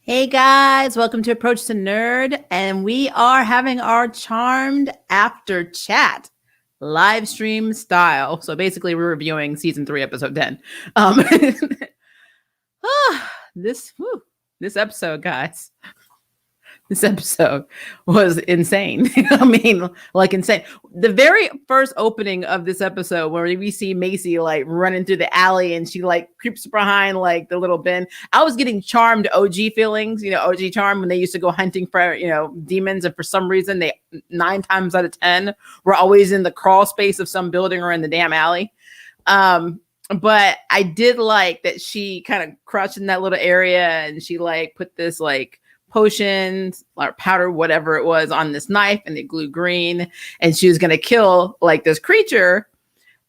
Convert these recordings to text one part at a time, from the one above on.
Hey guys, welcome to Approach the Nerd, and we are having our charmed after chat live stream style. So basically, we're reviewing season 3, episode 10. Um, this this episode, guys. This episode was insane. I mean, like insane. The very first opening of this episode, where we see Macy like running through the alley and she like creeps behind like the little bin. I was getting Charmed OG feelings, OG Charm when they used to go hunting for, demons. And for some reason, they 9 times out of 10 were always in the crawl space of some building or in the damn alley. But I did like that she kind of crouched in that little area and she like put this like potions or powder, whatever it was, on this knife, and it glue green, and she was going to kill like this creature.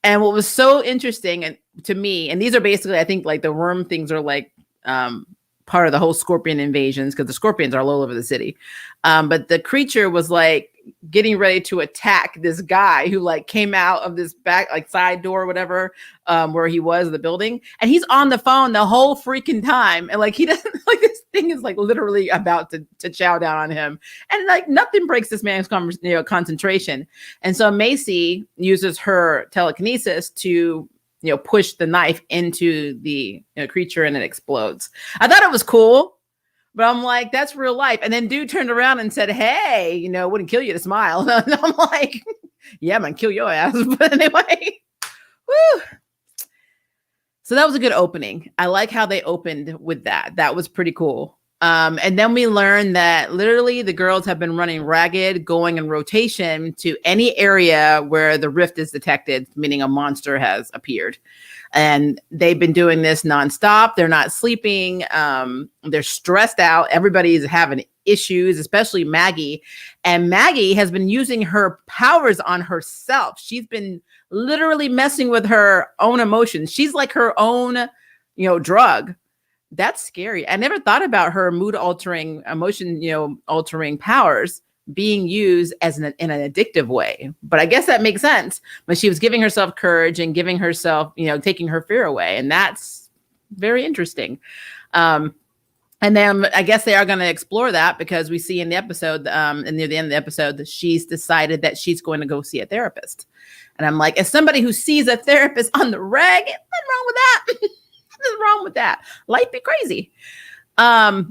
And what was so interesting and to me, and these are basically, I think, like the worm things are like part of the whole scorpion invasions, because the scorpions are all over the city. But the creature was like getting ready to attack this guy who like came out of this back like side door or whatever, where he was the building, and he's on the phone the whole freaking time, and like he doesn't like this thing is like literally about to chow down on him, and like nothing breaks this man's concentration. And so Macy uses her telekinesis to push the knife into the creature, and it explodes. I thought it was cool. But I'm like, that's real life. And then dude turned around and said, hey, wouldn't kill you to smile. And I'm like, yeah, I'm going to kill your ass. But anyway, woo. So that was a good opening. I like how they opened with that. That was pretty cool. And then we learned that literally the girls have been running ragged, going in rotation to any area where the rift is detected, meaning a monster has appeared. And they've been doing this nonstop. They're not sleeping. They're stressed out. Everybody's having issues, especially Maggie. And Maggie has been using her powers on herself. She's been literally messing with her own emotions. She's like her own, drug. That's scary. I never thought about her mood altering, emotion, altering powers being used as in an addictive way. But I guess that makes sense when she was giving herself courage and giving herself, taking her fear away. And that's very interesting. And then I guess they are going to explore that, because we see in the episode, and near the end of the episode, that she's decided that she's going to go see a therapist. And I'm like, as somebody who sees a therapist on the reg, what's wrong with that? What's wrong with that? Life be crazy. All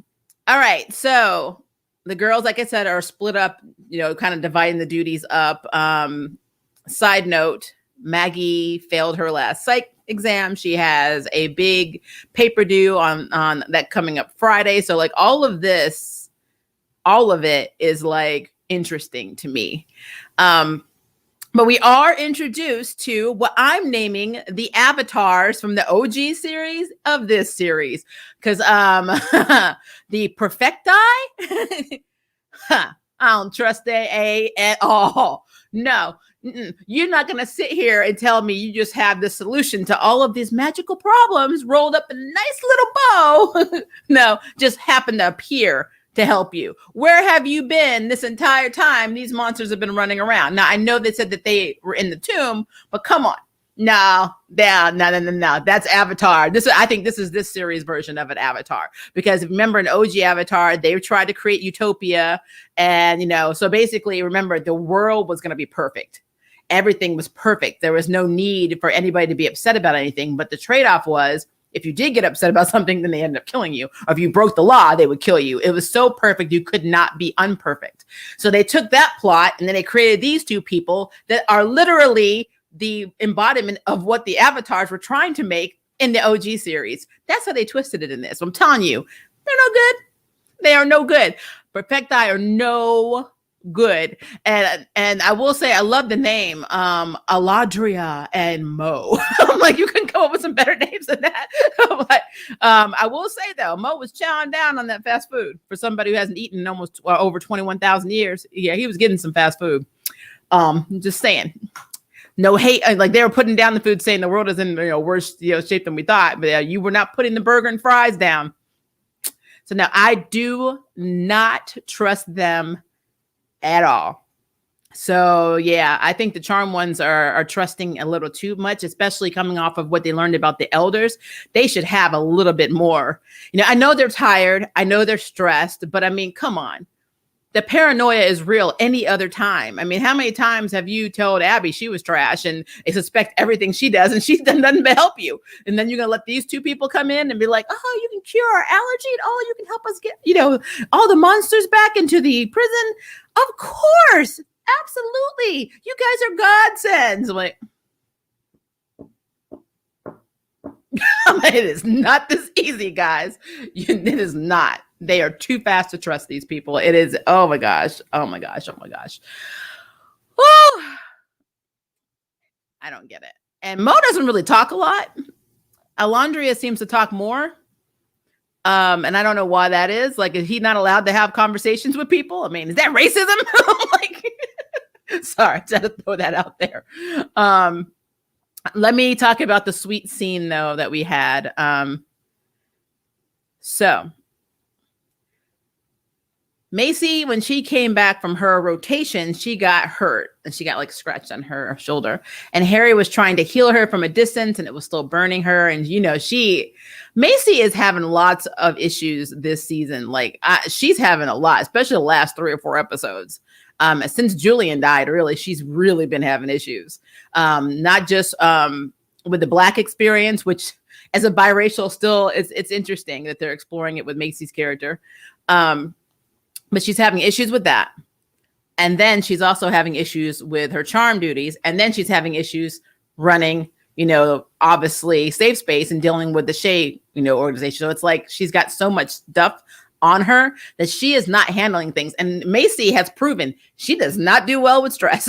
right. So the girls, like I said, are split up, kind of dividing the duties up. Side note, Maggie failed her last psych exam. She has a big paper due on that coming up Friday. So like all of it is like interesting to me. But we are introduced to what I'm naming the avatars from the OG series of this series. Because the Perfecti, I don't trust they at all. No, you're not going to sit here and tell me you just have the solution to all of these magical problems rolled up in a nice little bow. No, just happen to appear to help you. Where have you been this entire time these monsters have been running around? Now, I know they said that they were in the tomb, but come on. No. That's Avatar. I think this is this series version of an Avatar. Because remember, in OG Avatar, they tried to create utopia. And, so basically, remember, the world was going to be perfect. Everything was perfect. There was no need for anybody to be upset about anything. But the trade-off was, if you did get upset about something, then they ended up killing you. Or if you broke the law, they would kill you. It was so perfect, you could not be unperfect. So they took that plot and then they created these two people that are literally the embodiment of what the avatars were trying to make in the OG series. That's how they twisted it in this. I'm telling you, they're no good. They are no good. Perfecti are no good. And I will say, I love the name, Aladria and Mo. I'm like, you couldn't come up with some better names than that. But I will say though, Mo was chowing down on that fast food. For somebody who hasn't eaten in almost over 21,000 years. Yeah, he was getting some fast food. Just saying. No hate, like they were putting down the food, saying the world is in worse shape than we thought. But you were not putting the burger and fries down. So now I do not trust them at all. So yeah, I think the charm ones are trusting a little too much, especially coming off of what they learned about the elders. They should have a little bit more. I know they're tired, I know they're stressed, but I mean, come on. The paranoia is real any other time. I mean, how many times have you told Abby she was trash and they suspect everything she does and she's done nothing but help you? And then you're going to let these two people come in and be like, oh, you can cure our allergy and oh, you can help us get, all the monsters back into the prison. Of course. Absolutely. You guys are godsends. I'm like, it is not this easy, guys. It is not. They are too fast to trust these people. It is, oh my gosh. Oh my gosh. Oh my gosh. Woo! I don't get it. And Mo doesn't really talk a lot. Alondria seems to talk more. And I don't know why that is. Like, is he not allowed to have conversations with people? I mean, is that racism? Like, sorry, I had to throw that out there. Let me talk about the sweet scene though that we had. So Macy, when she came back from her rotation, she got hurt and she got like scratched on her shoulder. And Harry was trying to heal her from a distance and it was still burning her. And, Macy is having lots of issues this season. Like she's having a lot, especially the last 3 or 4 episodes. Since Julian died, really, she's really been having issues. Not just with the Black experience, which as a biracial still, it's interesting that they're exploring it with Macy's character. But she's having issues with that. And then she's also having issues with her charm duties. And then she's having issues running, obviously safe space and dealing with the Shade, organization. So it's like she's got so much stuff on her that she is not handling things. And Macy has proven she does not do well with stress.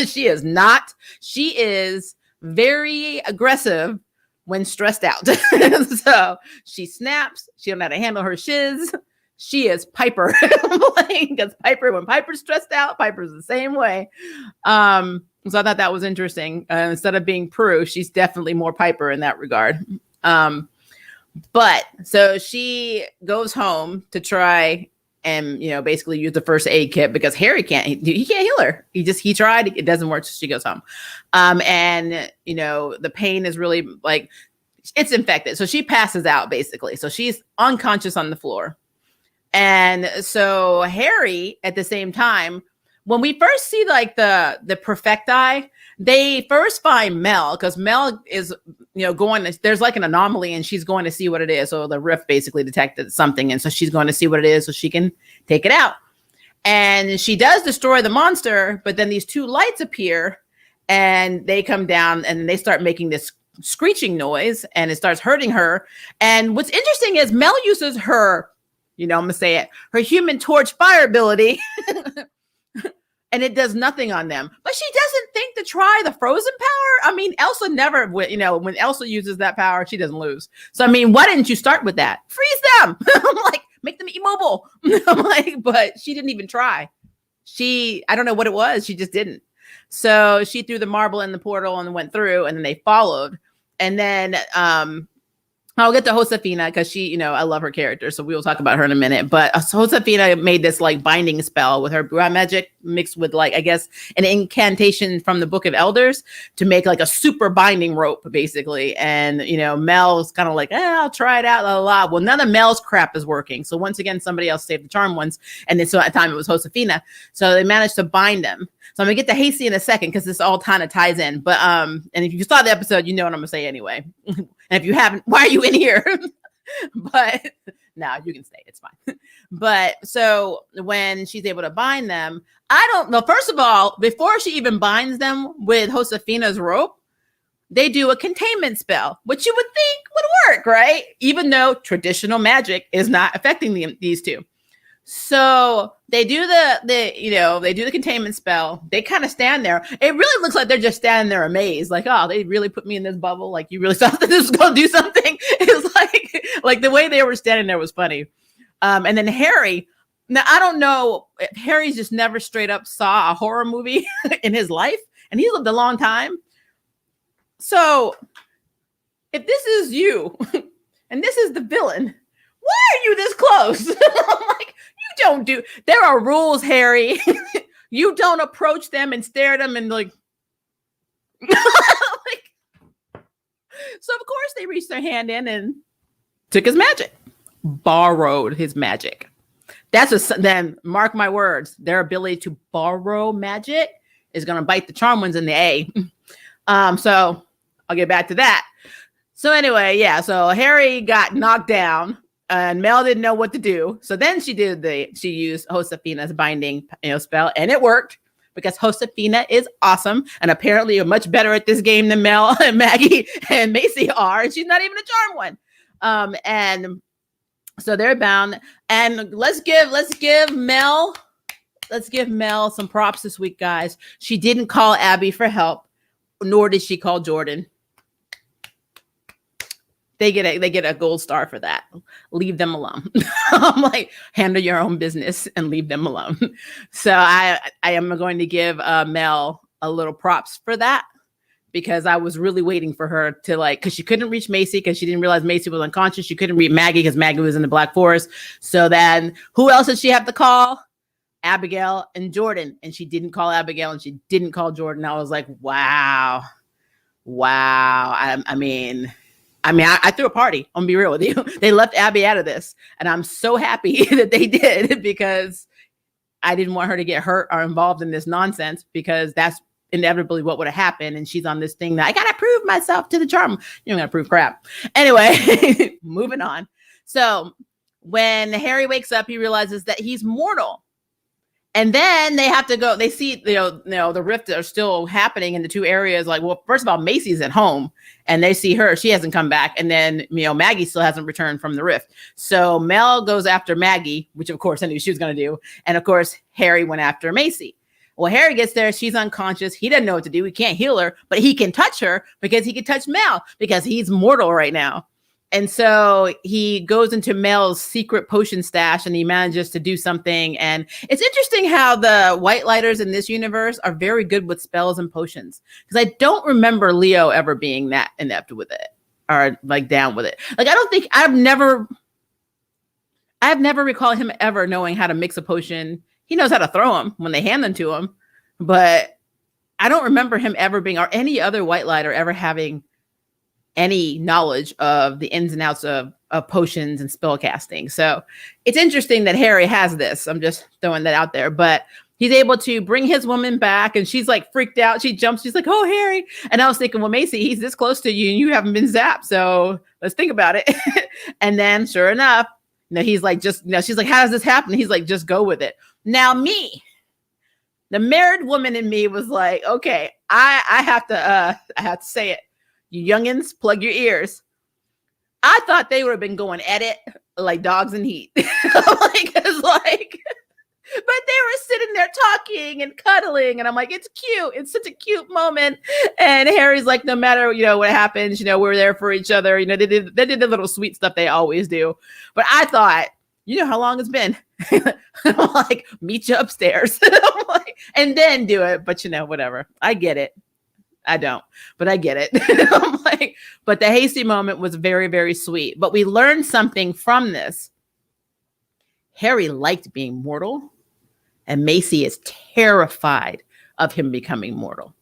She is not. She is very aggressive when stressed out. So she snaps. She don't know how to handle her shiz. She is Piper. Because when Piper's stressed out, Piper's the same way. So I thought that was interesting. Instead of being Prue, she's definitely more Piper in that regard. But so she goes home to try and, basically use the first aid kit because Harry he can't heal her. He tried, it doesn't work. So she goes home. And the pain is really like, it's infected. So she passes out basically. So she's unconscious on the floor. And so Harry, at the same time, when we first see like the Perfecti, they first find Mel because Mel is, there's like an anomaly and she's going to see what it is. So the Rift basically detected something. And so she's going to see what it is so she can take it out. And she does destroy the monster, but then these 2 lights appear and they come down and they start making this screeching noise and it starts hurting her. And what's interesting is Mel uses her, I'm going to say it, her human torch fire ability. And it does nothing on them. But she doesn't think to try the frozen power. I mean, Elsa never, when Elsa uses that power, she doesn't lose. So, I mean, why didn't you start with that? Freeze them. Like, make them immobile. But she didn't even try. I don't know what it was. She just didn't. So she threw the marble in the portal and went through and then they followed. And then, I'll get to Josefina because she, I love her character. So we will talk about her in a minute. But Josefina made this like binding spell with her brown magic mixed with like, I guess, an incantation from the Book of Elders to make like a super binding rope, basically. And, Mel's kind of like, I'll try it out. Well, none of Mel's crap is working. So once again, somebody else saved the charm ones. And then so at the time it was Josefina. So they managed to bind them. So I'm gonna get to Hasty in a second because this all kind of ties in. But and if you saw the episode, you know what I'm gonna say anyway. And if you haven't, why are you in here? But now you can stay. It's fine. But so when she's able to bind them, I don't know. First of all, before she even binds them with Josefina's rope, they do a containment spell, which you would think would work, right? Even though traditional magic is not affecting these two. So they do the containment spell. They kind of stand there. It really looks like they're just standing there amazed. Like, oh, they really put me in this bubble. Like, you really thought that this was going to do something? It's like the way they were standing there was funny. And then Harry, now I don't know if Harry's just never straight up saw a horror movie in his life. And he lived a long time. So if this is you and this is the villain, why are you this close? I'm like, you don't do, there are rules, Harry. You don't approach them and stare at them and like, like, so of course they reached their hand in and took his magic, borrowed his magic. Then mark my words, their ability to borrow magic is going to bite the charm ones in the A. So I'll get back to that. So anyway, yeah, so Harry got knocked down and Mel didn't know what to do. So then she used Josefina's binding, spell, and it worked because Josefina is awesome and apparently you're much better at this game than Mel and Maggie and Macy are, and she's not even a charm one. And so they're bound. And let's give Mel some props this week, guys. She didn't call Abby for help, nor did she call Jordan. They get a gold star for that. Leave them alone. I'm like, handle your own business and leave them alone. So I am going to give Mel a little props for that, because I was really waiting for her to because she couldn't reach Macy because she didn't realize Macy was unconscious. She couldn't reach Maggie because Maggie was in the Black Forest. So then who else did she have to call? Abigail and Jordan. And she didn't call Abigail and she didn't call Jordan. I was like, wow. I mean, I threw a party. I'm gonna be real with you. They left Abby out of this. And I'm so happy that they did, because I didn't want her to get hurt or involved in this nonsense, because that's inevitably what would have happened. And she's on this thing that I gotta prove myself to the charm. You don't gotta prove crap. Anyway, moving on. So when Harry wakes up, he realizes that he's mortal. And then they have to go, they see, the rifts are still happening in the two areas. Like, well, first of all, Macy's at home and they see her, she hasn't come back. And then, Maggie still hasn't returned from the rift. So Mel goes after Maggie, which of course I knew she was going to do. And of course, Harry went after Macy. Well, Harry gets there. She's unconscious. He doesn't know what to do. He can't heal her, but he can touch her because he can touch Mel because he's mortal right now. And so he goes into Mel's secret potion stash and he manages to do something. And it's interesting how the White Lighters in this universe are very good with spells and potions, because I don't remember Leo ever being that inept with it or down with it. I've never recalled him ever knowing how to mix a potion. He knows how to throw them when they hand them to him, but I don't remember him ever being, or any other White Lighter ever having any knowledge of the ins and outs of potions and spell casting. So it's interesting that Harry has this. I'm just throwing that out there, but he's able to bring his woman back and she's freaked out. She jumps. She's like, oh, Harry. And I was thinking, well, Macy, he's this close to you and you haven't been zapped. So let's think about it. And then sure enough, he's she's like, how does this happen? He's like, just go with it. Now me, the married woman in me was like, okay, I have to say it. You youngins, plug your ears. I thought they would have been going at it like dogs in heat. But they were sitting there talking and cuddling. And I'm like, it's cute. It's such a cute moment. And Harry's like, no matter, what happens, we're there for each other. They did the little sweet stuff they always do. But I thought, how long it's been? I'm like, meet you upstairs. And then do it. But whatever. I get it. I don't, but I get it. But the hasty moment was very, very sweet. But we learned something from this. Harry liked being mortal, and Macy is terrified of him becoming mortal.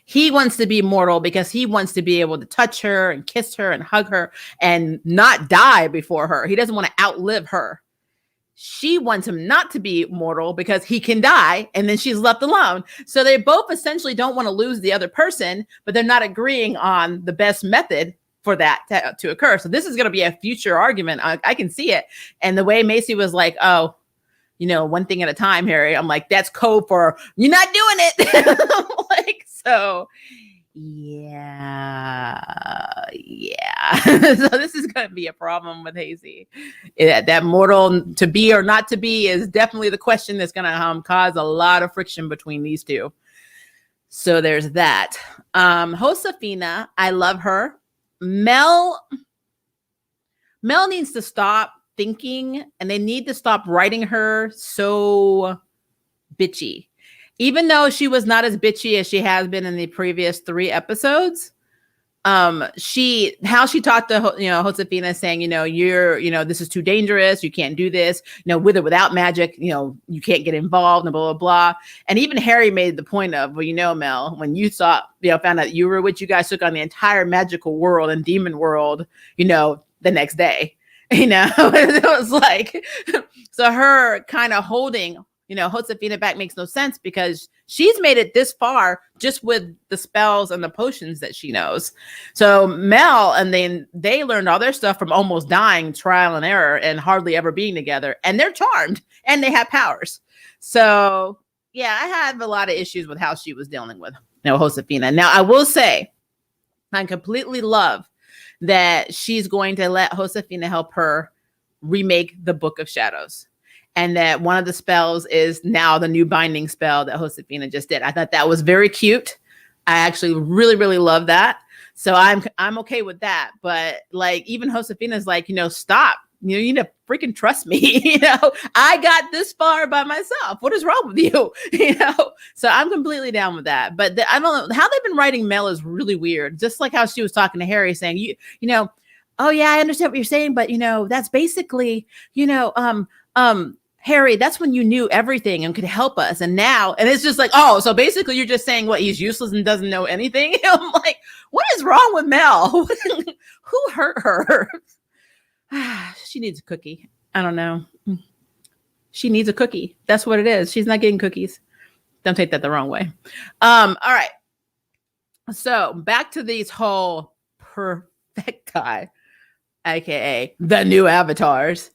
He wants to be mortal because he wants to be able to touch her and kiss her and hug her and not die before her. He doesn't want to outlive her. She wants him not to be mortal because he can die and then she's left alone. So they both essentially don't want to lose the other person, but they're not agreeing on the best method for that to occur. So this is going to be a future argument. I can see it. And the way Macy was like, oh, one thing at a time, Harry. I'm like, that's code for you're not doing it. So yeah. So this is going to be a problem with Hazy. That mortal to be or not to be is definitely the question that's going to cause a lot of friction between these two. So there's that. Josefina, I love her. Mel needs to stop thinking, and they need to stop writing her so bitchy. Even though she was not as bitchy as she has been in the previous 3 episodes, how she talked to, Josefina, saying, this is too dangerous. You can't do this, with or without magic, you can't get involved, and blah, blah, blah. And even Harry made the point of, well, Mel, when you found out you were a witch, you guys took on the entire magical world and demon world, the next day, it was like, so her kind of holding, Josefina back makes no sense because she's made it this far just with the spells and the potions that she knows. So Mel and then they learned all their stuff from almost dying, trial and error, and hardly ever being together. And they're charmed and they have powers. So yeah, I have a lot of issues with how she was dealing with Josefina. Now I will say, I completely love that she's going to let Josefina help her remake the Book of Shadows. And that one of the spells is now the new binding spell that Josefina just did. I thought that was very cute. I actually really, really love that. So I'm okay with that. But like even Josefina's like, stop. You need to freaking trust me. I got this far by myself. What is wrong with you? So I'm completely down with that. But I don't know how they've been writing Mel is really weird. Just like how she was talking to Harry saying, oh yeah, I understand what you're saying, but that's basically, Harry, that's when you knew everything and could help us. And now, and it's just like, oh, so basically you're just saying what, he's useless and doesn't know anything. I'm like, what is wrong with Mel? Who hurt her? She needs a cookie. I don't know. She needs a cookie. That's what it is. She's not getting cookies. Don't take that the wrong way. All right. So back to these whole Perfecti, aka the new avatars.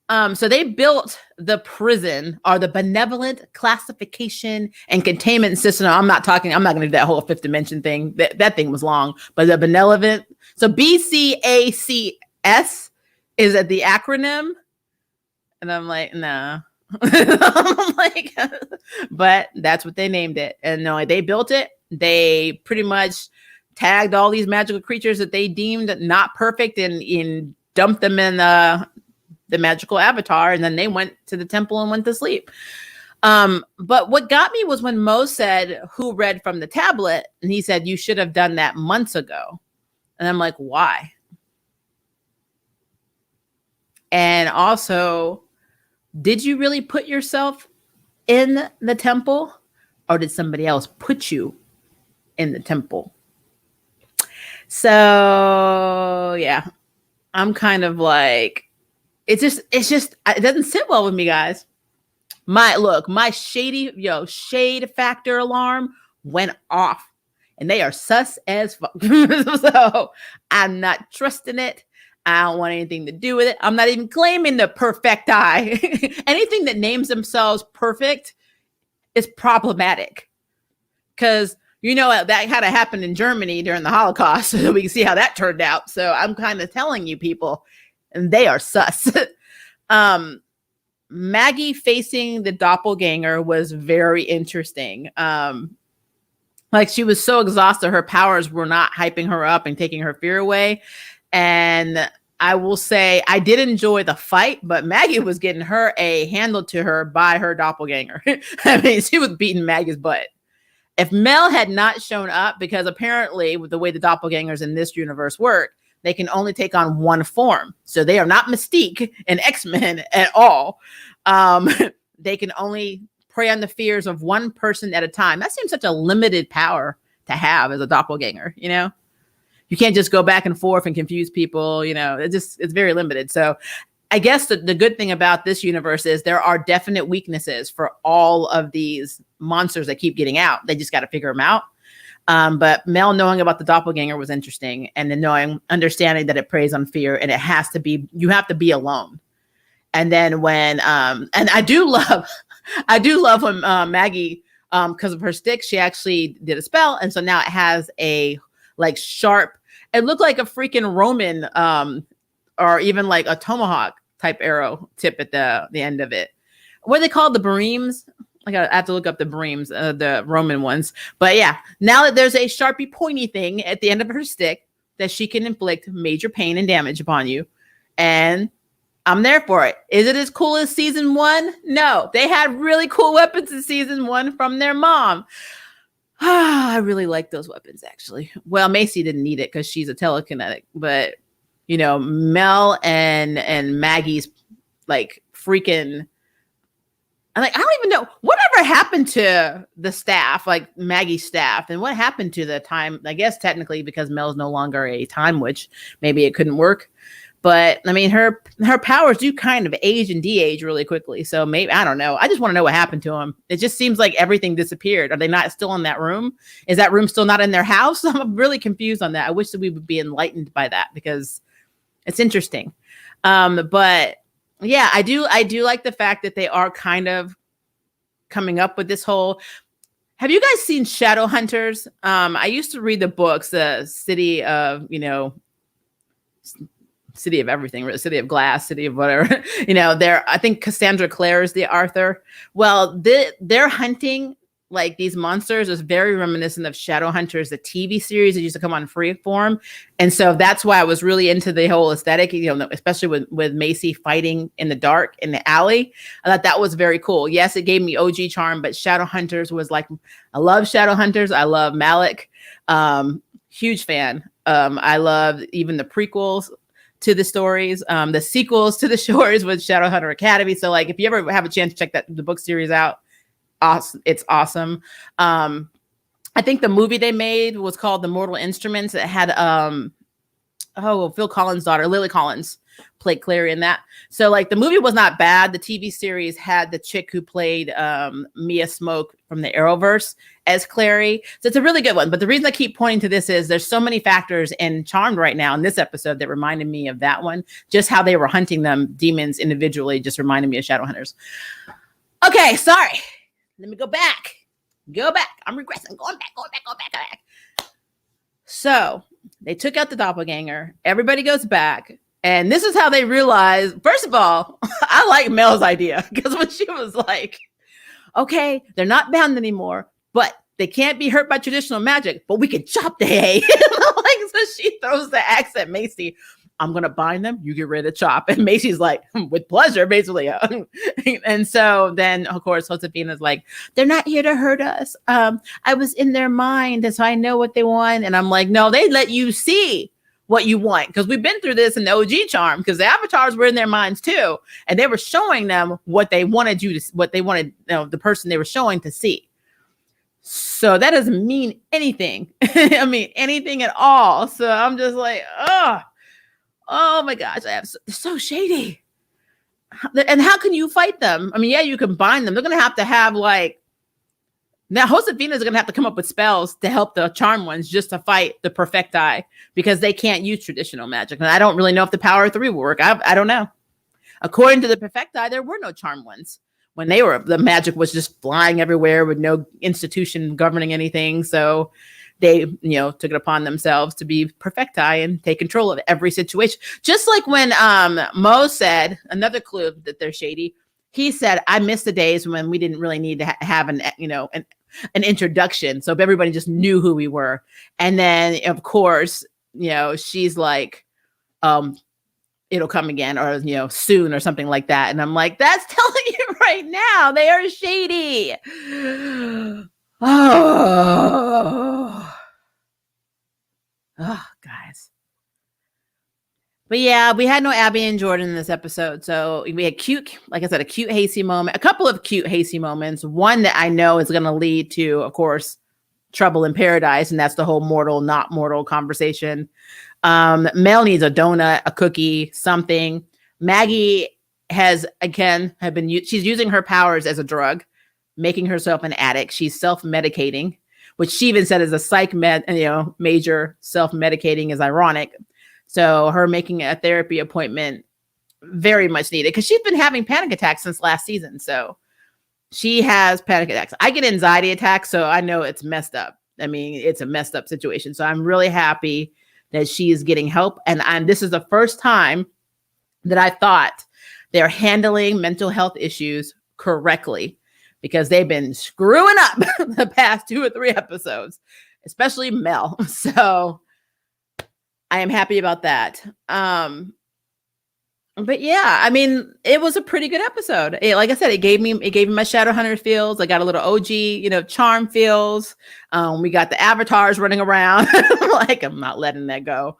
So they built the prison or the benevolent classification and containment system. I'm not going to do that whole fifth dimension thing. That thing was long, but the benevolent. So BCACS is that the acronym? And I'm like, no. I'm like, but that's what they named it. And no, they built it. They pretty much tagged all these magical creatures that they deemed not perfect and dumped them in the magical avatar, and then they went to the temple and went to sleep. But what got me was when Mo said, who read from the tablet? And he said, you should have done that months ago. And I'm like, why? And also, did you really put yourself in the temple, or did somebody else put you in the temple? So yeah, I'm kind of like, it doesn't sit well with me, guys. My shade factor alarm went off, and they are sus as fuck. So I'm not trusting it. I don't want anything to do with it. I'm not even claiming the Perfecti. Anything that names themselves perfect is problematic, because that had to happen in Germany during the Holocaust, so we can see how that turned out. So I'm kind of telling you people, and they are sus. Maggie facing the doppelganger was very interesting. Like she was so exhausted, her powers were not hyping her up and taking her fear away. And I will say I did enjoy the fight, but Maggie was getting her handled to her by her doppelganger. I mean, she was beating Maggie's butt. If Mel had not shown up, because apparently with the way the doppelgangers in this universe work, they can only take on one form. So they are not Mystique and X-Men at all. They can only prey on the fears of one person at a time. That seems such a limited power to have as a doppelganger, You can't just go back and forth and confuse people, it's very limited. So I guess the good thing about this universe is there are definite weaknesses for all of these monsters that keep getting out. They just got to figure them out. But Mel knowing about the doppelganger was interesting, and then understanding that it preys on fear, and you have to be alone. And then when, and I do love when Maggie, because of her stick, she actually did a spell. And so now it has a like sharp, it looked like a freaking Roman, or even like a tomahawk type arrow tip at the end of it. What are they called? The breams? I have to look up the breams, the Roman ones. But yeah, now that there's a sharpie pointy thing at the end of her stick that she can inflict major pain and damage upon you. And I'm there for it. Is it as cool as season 1? No, they had really cool weapons in season 1 from their mom. I really like those weapons, actually. Well, Macy didn't need it because she's a telekinetic, but Mel and Maggie's like freaking. I don't even know whatever happened to the staff, like Maggie's staff, and what happened to the time. I guess technically because Mel's no longer a time witch, maybe it couldn't work. But I mean, her powers do kind of age and de-age really quickly. So maybe I don't know. I just want to know what happened to them. It just seems like everything disappeared. Are they not still in that room? Is that room still not in their house? I'm really confused on that. I wish that we would be enlightened by that because it's interesting. But yeah, I do like the fact that they are kind of coming up with this whole. Have you guys seen Shadowhunters? I used to read the books, the City of City of everything, City of Glass, City of whatever. I think Cassandra Clare is the author. Well, they're hunting like these monsters is very reminiscent of Shadowhunters, the TV series that used to come on Freeform. And so that's why I was really into the whole aesthetic, especially with Macy fighting in the dark in the alley. I thought that was very cool. Yes, it gave me OG charm, but Shadowhunters was like, I love Shadowhunters. I love Malik. Huge fan. I love even the prequels to the stories, the sequels to the stories with Shadowhunter Academy. So like, if you ever have a chance to check the book series out, awesome. It's awesome. I think the movie they made was called The Mortal Instruments. It had Phil Collins' daughter, Lily Collins, played Clary in that. So like the movie was not bad. The TV series had the chick who played Mia Smoke from the Arrowverse as Clary. So it's a really good one. But the reason I keep pointing to this is there's so many factors in Charmed right now in this episode that reminded me of that one. Just how they were hunting them demons individually just reminded me of Shadowhunters. Okay, sorry. Let me go back. I'm regressing. Going back. So they took out the doppelganger. Everybody goes back. And this is how they realize, first of all, I like Mel's idea. Because when she was like, okay, they're not bound anymore, but they can't be hurt by traditional magic, but we can chop the hay. So she throws the axe at Macy. I'm going to bind them. You get rid of Chop. And Macy's like, with pleasure, basically. And so then, of course, Josefina's like, they're not here to hurt us. I was in their mind, and so I know what they want. And I'm like, no, they let you see what you want. Because we've been through this in the OG Charm, because the avatars were in their minds too. And they were showing them what they wanted the person they were showing to see. So that doesn't mean anything. I mean, anything at all. So I'm just like, oh my gosh, they're so shady. And how can you fight them? I mean, yeah, you can bind them. They're going to have like, now Josefina's going to have to come up with spells to help the charm ones just to fight the Perfecti because they can't use traditional magic. And I don't really know if the power of 3 will work. I don't know. According to the Perfecti, there were no charm ones when the magic was just flying everywhere with no institution governing anything. So they, took it upon themselves to be Perfecti and take control of every situation. Just like when Mo said, another clue that they're shady, he said, I miss the days when we didn't really need to have an introduction. So everybody just knew who we were. And then, of course, she's like, it'll come again or, soon or something like that. And I'm like, that's telling you right now, they are shady. Oh, guys. But yeah, we had no Abby and Jordan in this episode. So we had a cute Hasty moment, a couple of cute Hasty moments. One that I know is going to lead to, of course, trouble in paradise. And that's the whole mortal, not mortal conversation. Mel needs a donut, a cookie, something. Maggie she's using her powers as a drug, making herself an addict. She's self-medicating, which she even said is a psych major. Self-medicating is ironic. So her making a therapy appointment very much needed because she's been having panic attacks since last season. So she has panic attacks. I get anxiety attacks, so I know it's messed up. I mean, it's a messed up situation. So I'm really happy that she is getting help. And this is the first time that I thought they're handling mental health issues correctly because they've been screwing up the past 2 or 3 episodes, especially Mel. So I am happy about that. But yeah, I mean, it was a pretty good episode. Like I said, it gave me my Shadowhunter feels. I got a little OG, charm feels. We got the avatars running around. Like, I'm not letting that go.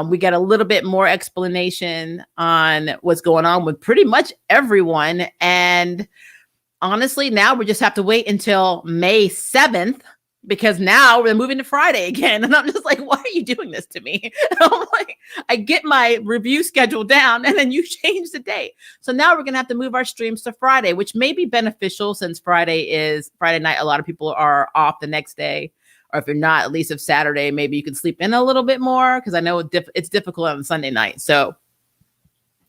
We got a little bit more explanation on what's going on with pretty much everyone. And honestly, now we just have to wait until May 7th, because now we're moving to Friday again. And I'm just like, why are you doing this to me? I'm like, I get my review schedule down and then you change the date. So now we're going to have to move our streams to Friday, which may be beneficial since Friday night. A lot of people are off the next day. Or if you're not, at least if Saturday, maybe you can sleep in a little bit more, because I know it's difficult on Sunday night. So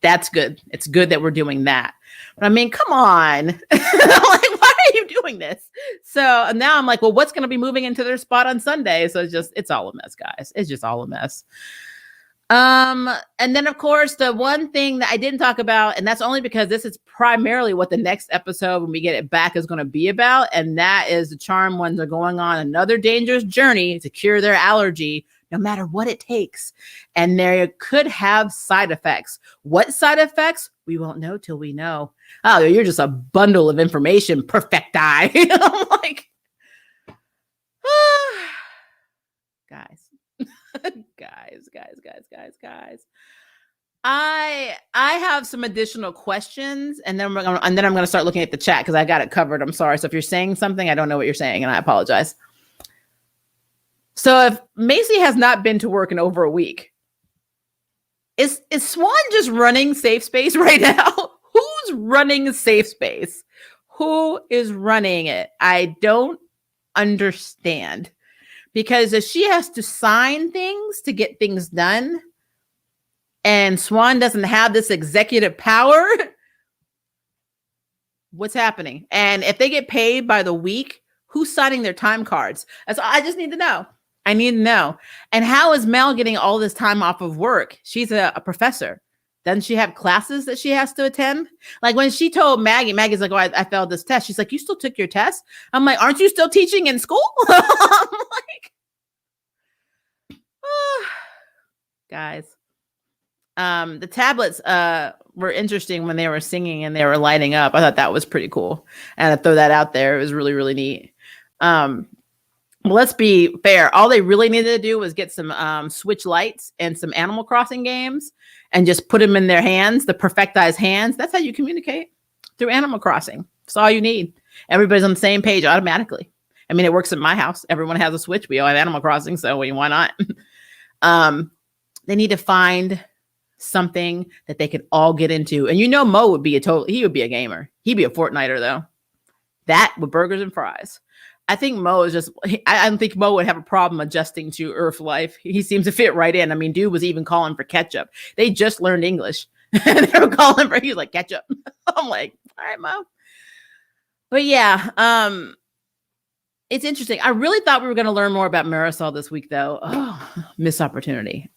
that's good. It's good that we're doing that. But I mean, come on. Like, why are you doing this? So now I'm like, well, what's going to be moving into their spot on Sunday? So it's all a mess, guys. It's just all a mess. And then of course, the one thing that I didn't talk about, and that's only because this is primarily what the next episode when we get it back is going to be about. And that is the charm ones are going on another dangerous journey to cure their allergy, no matter what it takes. And there could have side effects. What side effects? We won't know till we know. Oh, you're just a bundle of information. Perfecti. I'm like, guys. guys. I have some additional questions, and then I'm going to start looking at the chat because I got it covered. I'm sorry. So if you're saying something, I don't know what you're saying, and I apologize. So if Macy has not been to work in over a week, is Swan just running safe space right now? Who's running safe space? Who is running it? I don't understand. Because if she has to sign things to get things done, and Swan doesn't have this executive power, what's happening? And if they get paid by the week, who's signing their time cards? So I just need to know. I need to know. And how is Mel getting all this time off of work? She's a professor. Doesn't she have classes that she has to attend? Like when she told Maggie's like, oh, I failed this test. She's like, you still took your test? I'm like, aren't you still teaching in school? I'm like, guys. The tablets were interesting when they were singing and they were lighting up. I thought that was pretty cool. And to throw that out there, it was really, really neat. Let's be fair. All they really needed to do was get some Switch lights and some Animal Crossing games and just put them in their hands, the Perfecti's hands. That's how you communicate, through Animal Crossing. That's all you need. Everybody's on the same page automatically. I mean, it works in my house. Everyone has a Switch. We all have Animal Crossing, so why not? They need to find something that they could all get into. And Mo would be he would be a gamer. He'd be a Fortniter though. That with burgers and fries. I think Mo is just, I don't think Mo would have a problem adjusting to Earth life. He seems to fit right in. I mean, dude was even calling for ketchup. They just learned English. They were calling for, he was like, ketchup. I'm like, all right, Mo. But yeah, it's interesting. I really thought we were going to learn more about Marisol this week though. Oh, missed opportunity.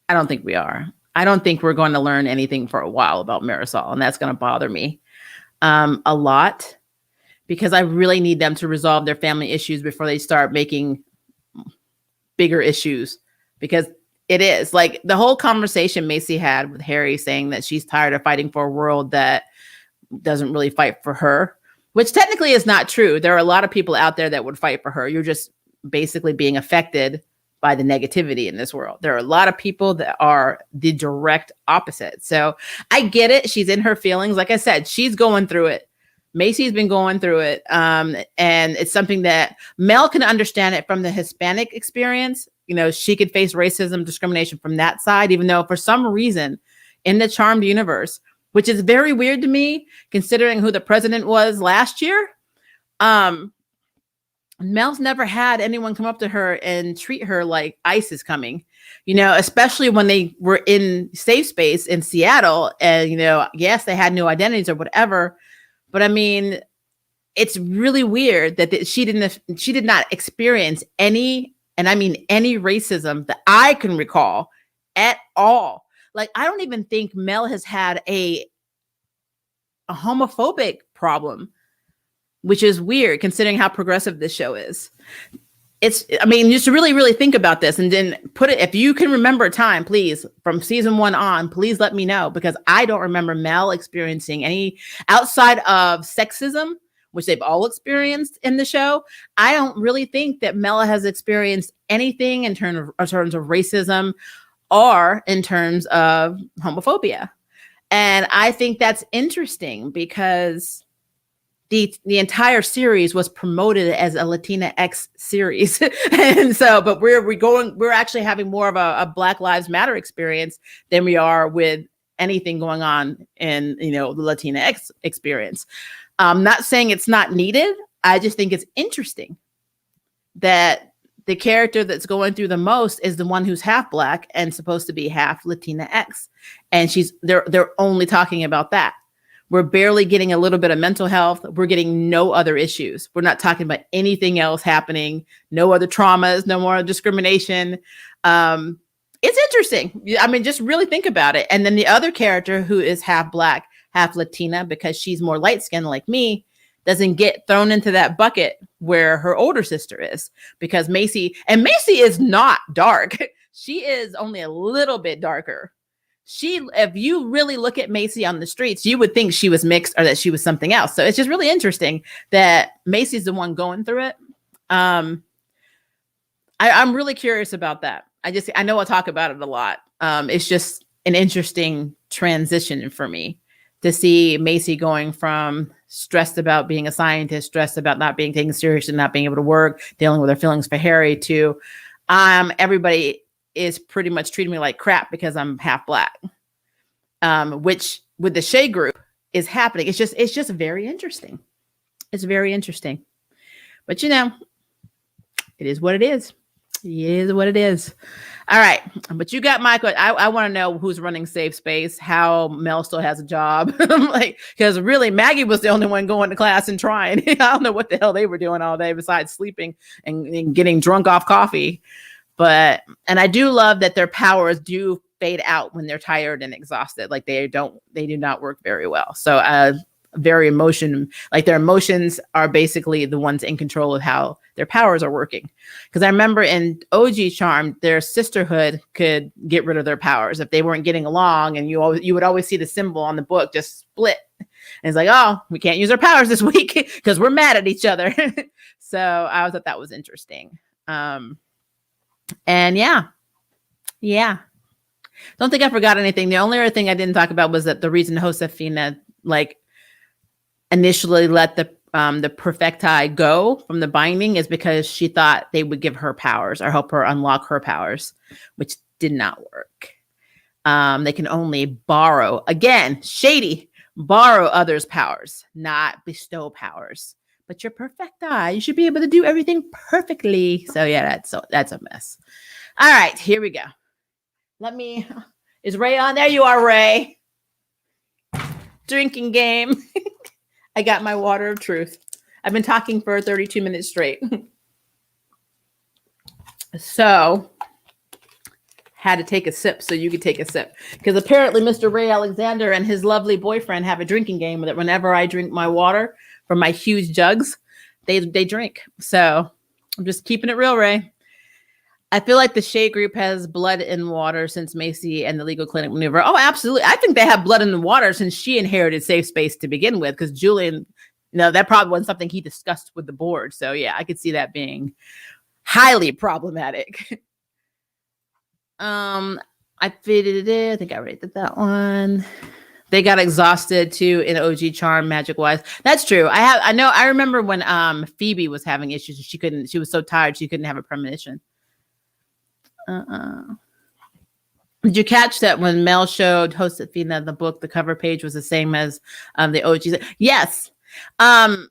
I don't think we are. I don't think we're going to learn anything for a while about Marisol, and that's going to bother me a lot, because I really need them to resolve their family issues before they start making bigger issues, because it is like the whole conversation Macy had with Harry saying that she's tired of fighting for a world that doesn't really fight for her, which technically is not true. There are a lot of people out there that would fight for her. You're just basically being affected by the negativity in this world. There are a lot of people that are the direct opposite. So I get it. She's in her feelings. Like I said, she's going through it. Macy's been going through it. And it's something that Mel can understand it from the Hispanic experience. She could face racism, discrimination from that side, even though for some reason in the Charmed universe, which is very weird to me, considering who the president was last year, Mel's never had anyone come up to her and treat her like ICE is coming, especially when they were in safe space in Seattle. And, yes, they had new identities or whatever. But I mean, it's really weird that she did not experience any, and I mean any racism that I can recall at all. Like, I don't even think Mel has had a homophobic problem, which is weird considering how progressive this show is. I mean, just to really, really think about this and then put it, if you can remember a time, please, from season 1 on, please let me know, because I don't remember Mel experiencing any outside of sexism, which they've all experienced in the show. I don't really think that Mel has experienced anything in terms of racism or in terms of homophobia. And I think that's interesting because the entire series was promoted as a Latina X series. And so, but we're actually having more of a Black Lives Matter experience than we are with anything going on in, the Latina X experience. I'm not saying it's not needed. I just think it's interesting that the character that's going through the most is the one who's half Black and supposed to be half Latina X. And they're only talking about that. We're barely getting a little bit of mental health. We're getting no other issues. We're not talking about anything else happening. No other traumas, no more discrimination. It's interesting. I mean, just really think about it. And then the other character, who is half Black, half Latina, because she's more light-skinned like me, doesn't get thrown into that bucket where her older sister is, because Macy is not dark. She is only a little bit darker. If you really look at Macy on the streets, you would think she was mixed or that she was something else. So it's just really interesting that Macy's the one going through it. I'm really curious about that. I know I'll talk about it a lot. It's just an interesting transition for me to see Macy going from stressed about being a scientist, stressed about not being taken seriously, not being able to work, dealing with her feelings for Harry, to everybody is pretty much treating me like crap because I'm half Black, which with the Shea group is happening. It's just very interesting. It's very interesting, but it is what it is. It is what it is. All right. But you got my question. I want to know who's running Safe Space, how Mel still has a job. Because really Maggie was the only one going to class and trying. I don't know what the hell they were doing all day besides sleeping and getting drunk off coffee. And I do love that their powers do fade out when they're tired and exhausted. Like they do not work very well. So their emotions are basically the ones in control of how their powers are working. Because I remember in OG Charm, their sisterhood could get rid of their powers if they weren't getting along. And you would always see the symbol on the book just split. And it's like, oh, we can't use our powers this week because we're mad at each other. So I thought that was interesting. And yeah. Don't think I forgot anything. The only other thing I didn't talk about was that the reason Josefina initially let the Perfecti go from the binding is because she thought they would give her powers or help her unlock her powers, which did not work. They can only borrow, again, shady, borrow others' powers, not bestow powers. But you're Perfecti. You should be able to do everything perfectly. So yeah, that's a mess. All right, here we go. Is Ray on? There you are, Ray. Drinking game. I got my water of truth. I've been talking for 32 minutes straight. So had to take a sip so you could take a sip. Because apparently Mr. Ray Alexander and his lovely boyfriend have a drinking game that whenever I drink my water from my huge jugs, they drink. So I'm just keeping it real, Ray. I feel like the Shea group has blood in water since Macy and the legal clinic maneuver. Oh, absolutely. I think they have blood in the water since she inherited Safe Space to begin with, because Julian, that probably wasn't something he discussed with the board. So yeah, I could see that being highly problematic. I think I already did that one. They got exhausted too in OG Charm, magic wise. That's true. I remember when Phoebe was having issues. She was so tired she couldn't have a premonition. Did you catch that when Mel showed Josefina the book, the cover page was the same as the OG? Yes. In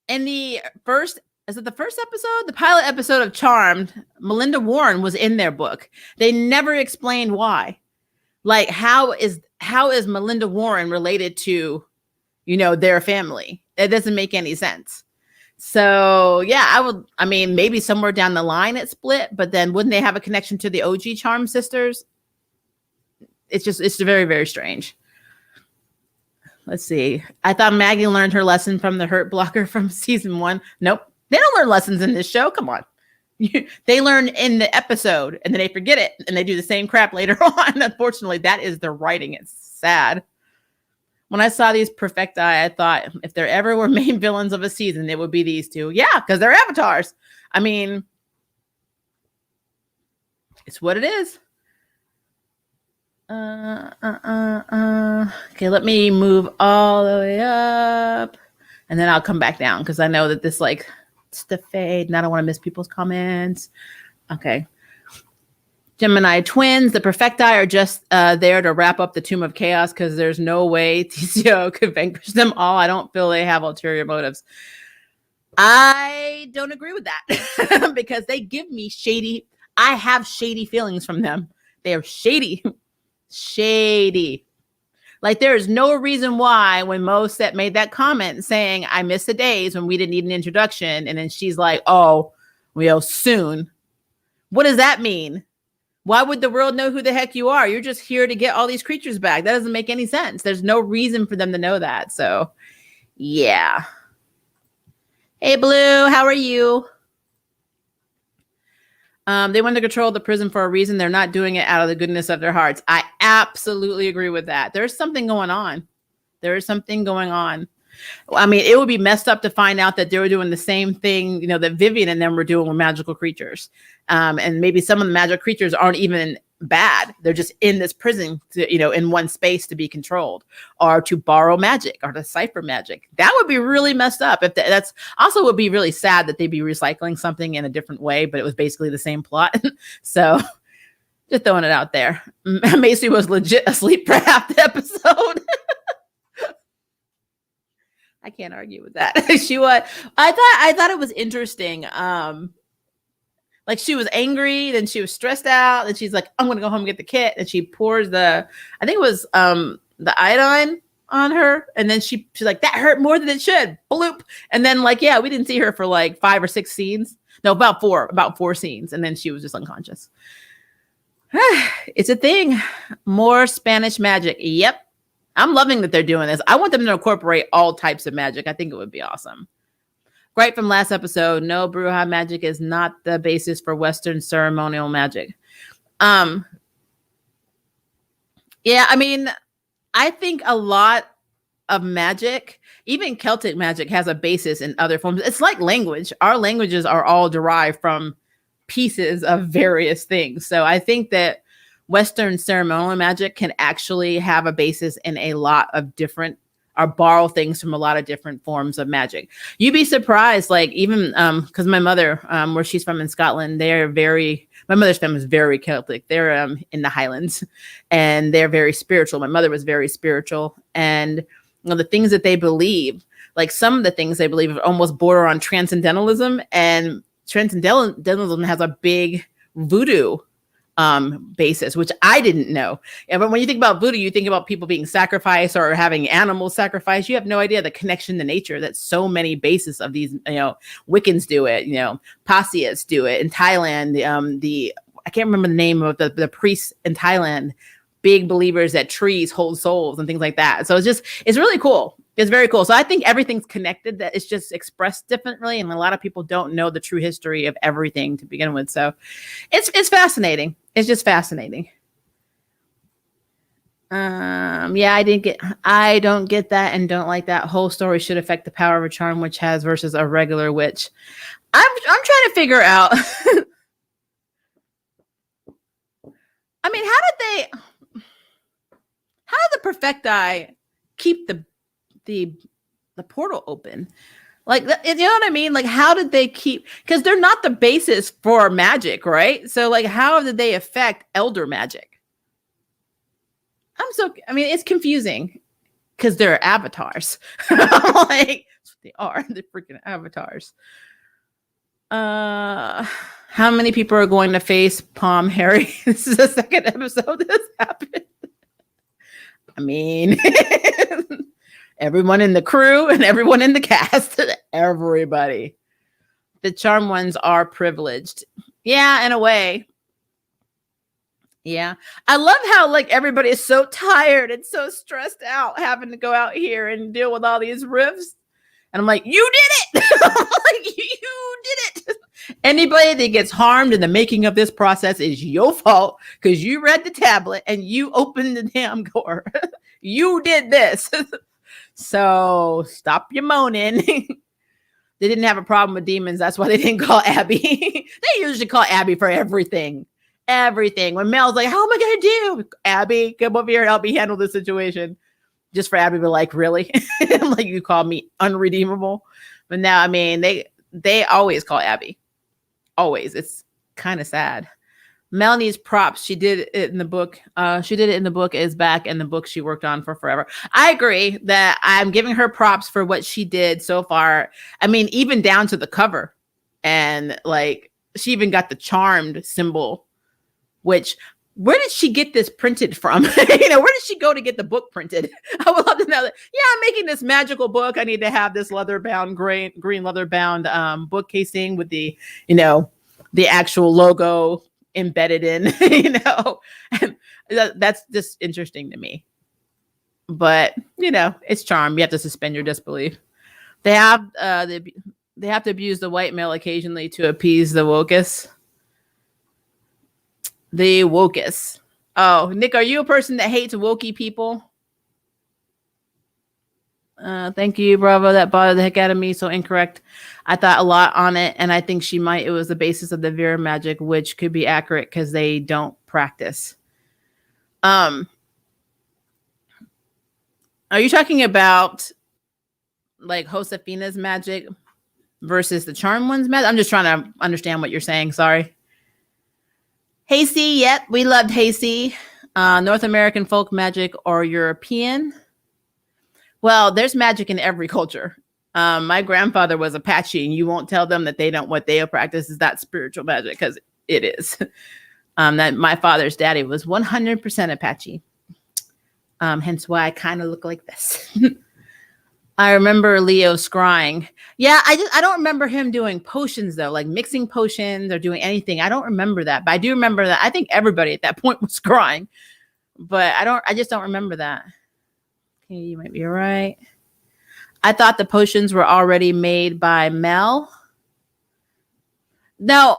the first episode, the pilot episode of Charmed, Melinda Warren was in their book. They never explained why. Like, how is Melinda Warren related to, their family? It doesn't make any sense. So yeah, maybe somewhere down the line it split, but then wouldn't they have a connection to the OG Charm sisters? It's very, very strange. Let's see. I thought Maggie learned her lesson from the hurt blocker from season 1. Nope. They don't learn lessons in this show. Come on. They learn in the episode and then they forget it and they do the same crap later on. Unfortunately, that is the writing. It's sad. When I saw these Perfecti, I thought if there ever were main villains of a season, it would be these two. Yeah, because they're avatars. I mean, it's what it is. Okay, let me move all the way up and then I'll come back down because I know that this it's the fade and I don't want to miss people's comments. Okay. Gemini twins, the Perfecti are just there to wrap up the Tomb of Chaos because there's no way TCO could vanquish them all. I don't feel they have ulterior motives. I don't agree with that because they give me shady. I have shady feelings from them. They are shady. Shady. Like there is no reason why when Mo Set made that comment saying, I miss the days when we didn't need an introduction. And then she's like, oh, well, soon. What does that mean? Why would the world know who the heck you are? You're just here to get all these creatures back. That doesn't make any sense. There's no reason for them to know that. So, yeah. Hey, Blue, how are you? They want to control the prison for a reason. They're not doing it out of the goodness of their hearts. I absolutely agree with that. There's something going on. There is something going on. I mean, it would be messed up to find out that they were doing the same thing, that Vivian and them were doing with magical creatures. And maybe some of the magical creatures aren't even bad. They're just in this prison, in one space to be controlled or to borrow magic or to cipher magic. That would be really messed up. If that's also would be really sad that they'd be recycling something in a different way, but it was basically the same plot. So just throwing it out there. Macy was legit asleep for half the episode. I can't argue with that. She was. I thought it was interesting. Like she was angry, then she was stressed out, and she's like, "I'm gonna go home and get the kit." And she pours I think it was the iodine on her, and then she's like, "That hurt more than it should." Bloop. And then we didn't see her for 5 or 6 scenes. No, about four scenes, and then she was just unconscious. It's a thing. More Spanish magic. Yep. I'm loving that they're doing this. I want them to incorporate all types of magic. I think it would be awesome. Right from last episode, no, Bruja magic is not the basis for Western ceremonial magic. Yeah, I mean, I think a lot of magic, even Celtic magic, has a basis in other forms. It's like language. Our languages are all derived from pieces of various things. So I think that Western ceremonial magic can actually have a basis in a lot of different, or borrow things from a lot of different forms of magic. You'd be surprised, even because my mother, where she's from in Scotland, my mother's family is very Celtic. They're in the Highlands, and they're very spiritual. My mother was very spiritual, and the things that they believe, some of the things they believe, almost border on transcendentalism, and transcendentalism has a big voodoo basis, which I didn't know. Yeah, but when you think about voodoo, you think about people being sacrificed or having animals sacrificed. You have no idea the connection to nature that so many bases of these, Wiccans do it, Pasias do it in Thailand. I can't remember the name of the priests in Thailand, big believers that trees hold souls and things like that. So it's really cool. It's very cool. So I think everything's connected, that it's just expressed differently. And a lot of people don't know the true history of everything to begin with. So it's fascinating. It's just fascinating. Yeah, I don't get that and don't like that. Whole story should affect the power of a charm witch has versus a regular witch. I'm trying to figure out. I mean, how did the Perfecti keep the portal open? You know what I mean? How did they keep, because they're not the basis for magic, right? So how did they affect elder magic? It's confusing because they're avatars. They are. They're freaking avatars. How many people are going to face Palm Harry? This is the second episode this happened. I mean, everyone in the crew and everyone in the cast, everybody. The charm ones are privileged. Yeah, in a way. Yeah. I love how everybody is so tired and so stressed out having to go out here and deal with all these rifts. And I'm like, you did it. You did it. Anybody that gets harmed in the making of this process is your fault because you read the tablet and you opened the damn door. You did this. So stop your moaning. They didn't have a problem with demons. That's why they didn't call Abby. They usually call Abby for everything. Everything. When Mel's like, how am I going to do? Abby, come over here and help me handle this situation. Just for Abby to be like, really? Like, you call me unredeemable? But now, I mean, they always call Abby. Always. It's kind of sad. Melanie's props. She did it in the book. She did it in the book is back in the book she worked on for forever. I agree that I'm giving her props for what she did so far. I mean, even down to the cover. And like, she even got the charmed symbol, which, where did she get this printed from? Where did she go to get the book printed? I would love to know that. Yeah, I'm making this magical book. I need to have this leather bound, green leather bound book casing with the, the actual logo embedded in, that's just interesting to me. But, it's charm. You have to suspend your disbelief. They have to abuse the white male occasionally to appease the wokus. The wokus. Oh, Nick, are you a person that hates wokey people? Thank you, Bravo. That bothered the heck out of me. So incorrect. I thought a lot on it, and I think it was the basis of the Vera magic, which could be accurate because they don't practice. Are you talking about like Josefina's magic versus the Charm one's magic? I'm just trying to understand what you're saying. Sorry. Hasty, yep, we loved Hasty. North American folk magic or European? Well, there's magic in every culture. My grandfather was Apache, and you won't tell them that what they practice is that spiritual magic, because it is. That my father's daddy was 100% Apache. Hence why I kind of look like this. I remember Leo scrying. Yeah, I don't remember him doing potions though, like mixing potions or doing anything. I don't remember that, but I do remember that. I think everybody at that point was scrying, but I just don't remember that. Okay, you might be right. I thought the potions were already made by Mel. No,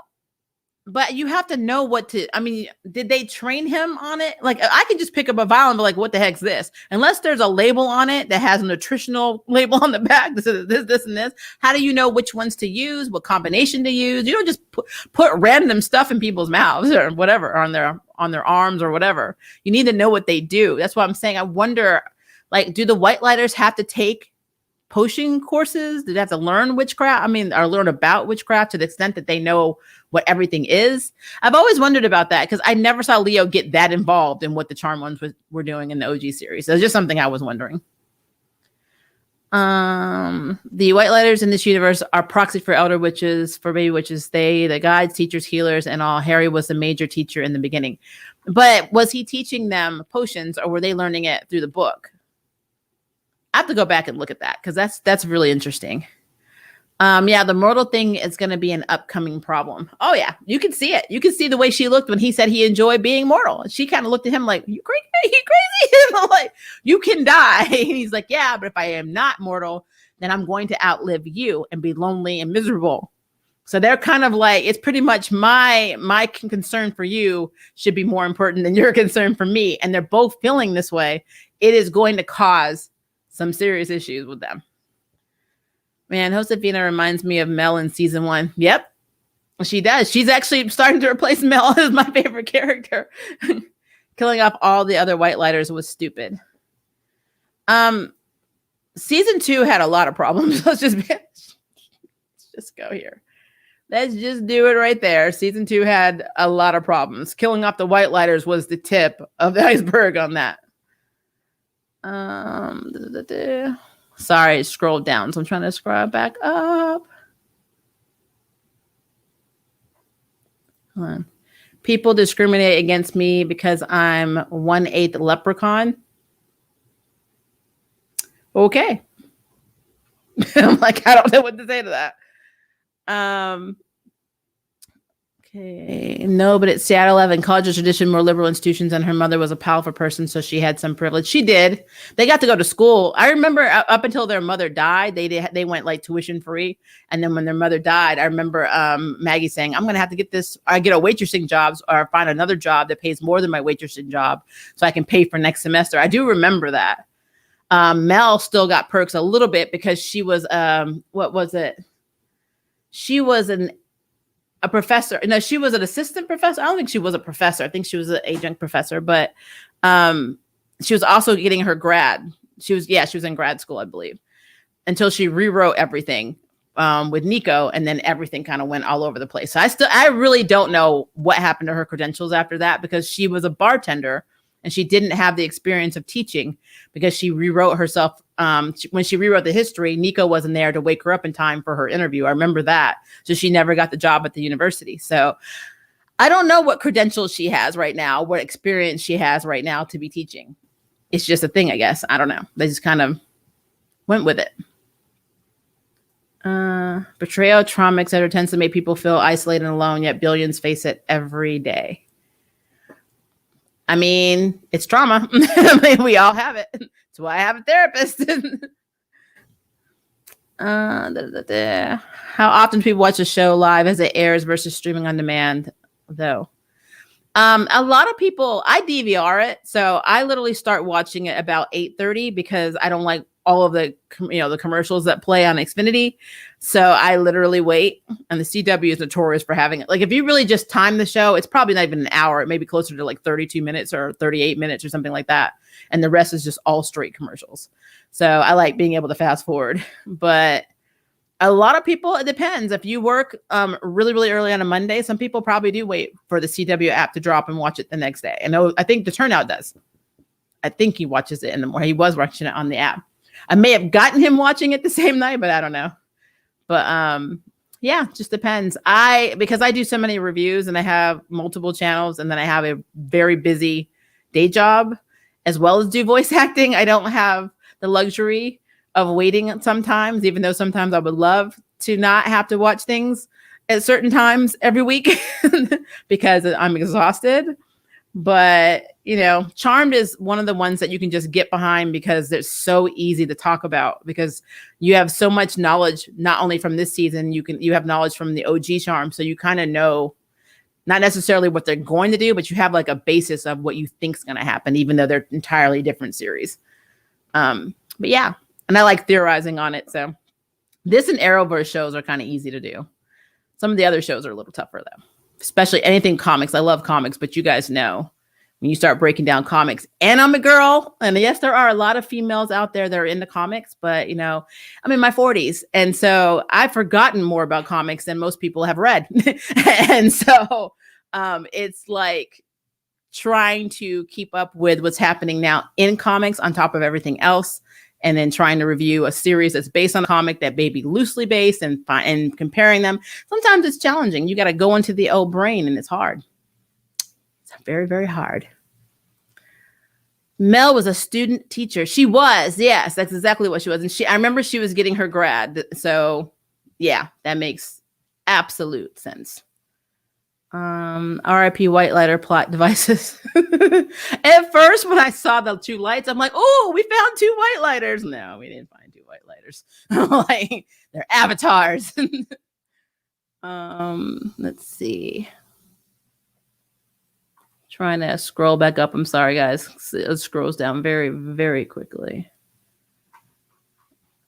but you have to know did they train him on it? Like, I can just pick up a vial and be like, what the heck's this? Unless there's a label on it that has a nutritional label on the back. This is this, and this. How do you know which ones to use? What combination to use? You don't just put random stuff in people's mouths or whatever, or on their arms or whatever. You need to know what they do. That's why I'm saying, I wonder, like, do the White Lighters have to take potion courses? Do they have to learn witchcraft? Or learn about witchcraft to the extent that they know what everything is? I've always wondered about that, because I never saw Leo get that involved in what the Charm ones were doing in the OG series. So it's just something I was wondering. The White Lighters in this universe are proxy for elder witches, for baby witches. They, the guides, teachers, healers, and all. Harry was the major teacher in the beginning. But was he teaching them potions, or were they learning it through the book? I have to go back and look at that, because that's really interesting. Yeah, the mortal thing is going to be an upcoming problem. Oh yeah, you can see it. You can see the way she looked when he said he enjoyed being mortal. She kind of looked at him like, "You crazy? You crazy?" Like, you can die. And he's like, "Yeah, but if I am not mortal, then I'm going to outlive you and be lonely and miserable." So they're kind of like, it's pretty much my concern for you should be more important than your concern for me. And they're both feeling this way. It is going to cause some serious issues with them. Man, Josefina reminds me of Mel in season 1. Yep, she does. She's actually starting to replace Mel as my favorite character. Killing off all the other White Lighters was stupid. Season 2 had a lot of problems. Let's just go here. Let's just do it right there. Season 2 had a lot of problems. Killing off the White Lighters was the tip of the iceberg on that. Sorry, scrolled down, so I'm trying to scroll back up. Hold on. People discriminate against me because I'm 1/8 leprechaun. Okay. I'm like, I don't know what to say to that. Okay. No, but at Seattle 11, college is tradition, more liberal institutions, and her mother was a powerful person, so she had some privilege. She did. They got to go to school. I remember up until their mother died, they went like tuition free. And then when their mother died, I remember Maggie saying, I'm going to have to get this, I get a waitressing jobs or find another job that pays more than my waitressing job so I can pay for next semester. I do remember that. Mel still got perks a little bit because she was, what was it? She was a professor. No, she was an assistant professor. I don't think she was a professor. I think she was an adjunct professor, but she was also getting her grad. She was in grad school, I believe, until she rewrote everything with Nico, and then everything kind of went all over the place. So I really don't know what happened to her credentials after that, because she was a bartender and she didn't have the experience of teaching because she rewrote herself. When she rewrote the history, Nico wasn't there to wake her up in time for her interview. I remember that. So she never got the job at the university. So I don't know what credentials she has right now, what experience she has right now to be teaching. It's just a thing, I guess. I don't know. They just kind of went with it. Betrayal, trauma, etc. tends to make people feel isolated and alone, yet billions face it every day. I mean, it's trauma. I mean, we all have it. That's why I have a therapist. How often do people watch a show live as it airs versus streaming on demand, though? A lot of people, I DVR it. So I literally start watching it about 8:30 because I don't like all of the commercials that play on Xfinity. So I literally wait, and the CW is notorious for having it. Like, if you really just time the show, it's probably not even an hour. It may be closer to like 32 minutes or 38 minutes or something like that. And the rest is just all straight commercials. So I like being able to fast forward, but a lot of people, it depends. If you work really, really early on a Monday, some people probably do wait for the CW app to drop and watch it the next day. I think the Turnout does. I think he watches it in the morning. He was watching it on the app. I may have gotten him watching it the same night, but I don't know. But yeah, just depends. Because I do so many reviews and I have multiple channels, and then I have a very busy day job as well as do voice acting. I don't have the luxury of waiting sometimes, even though sometimes I would love to not have to watch things at certain times every week because I'm exhausted. But, Charmed is one of the ones that you can just get behind because they're so easy to talk about, because you have so much knowledge, not only from this season, you have knowledge from the OG Charmed. So you kind of know not necessarily what they're going to do, but you have like a basis of what you think is going to happen, even though they're entirely different series. But yeah, and I like theorizing on it. So this and Arrowverse shows are kind of easy to do. Some of the other shows are a little tougher though, especially anything comics. I love comics, but you guys know when you start breaking down comics, and I'm a girl, and yes, there are a lot of females out there that are into comics, but I'm in my 40s. And so I've forgotten more about comics than most people have read. And so it's like trying to keep up with what's happening now in comics on top of everything else. And then trying to review a series that's based on a comic that may be loosely based, and comparing them. Sometimes it's challenging. You got to go into the old brain, and it's hard. It's very, very hard. Mel was a student teacher. She was. Yes, that's exactly what she was. And I remember she was getting her grad. So yeah, that makes absolute sense. RIP white lighter plot devices. At first, when I saw the two lights, I'm like, oh, we found two white lighters. No, we didn't find two white lighters. Like, they're avatars. Let's see. Trying to scroll back up. I'm sorry, guys. It scrolls down very, very quickly.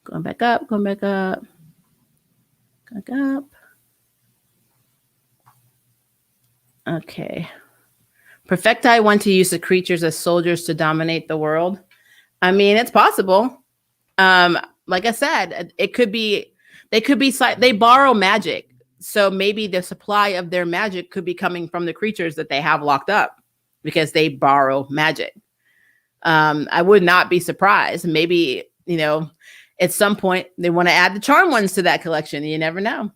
Going back up, back up. Okay. Perfecti want to use the creatures as soldiers to dominate the world. I mean, it's possible. Like I said, they could be, they borrow magic. So maybe the supply of their magic could be coming from the creatures that they have locked up because they borrow magic. I would not be surprised. Maybe, at some point they want to add the charm ones to that collection. You never know.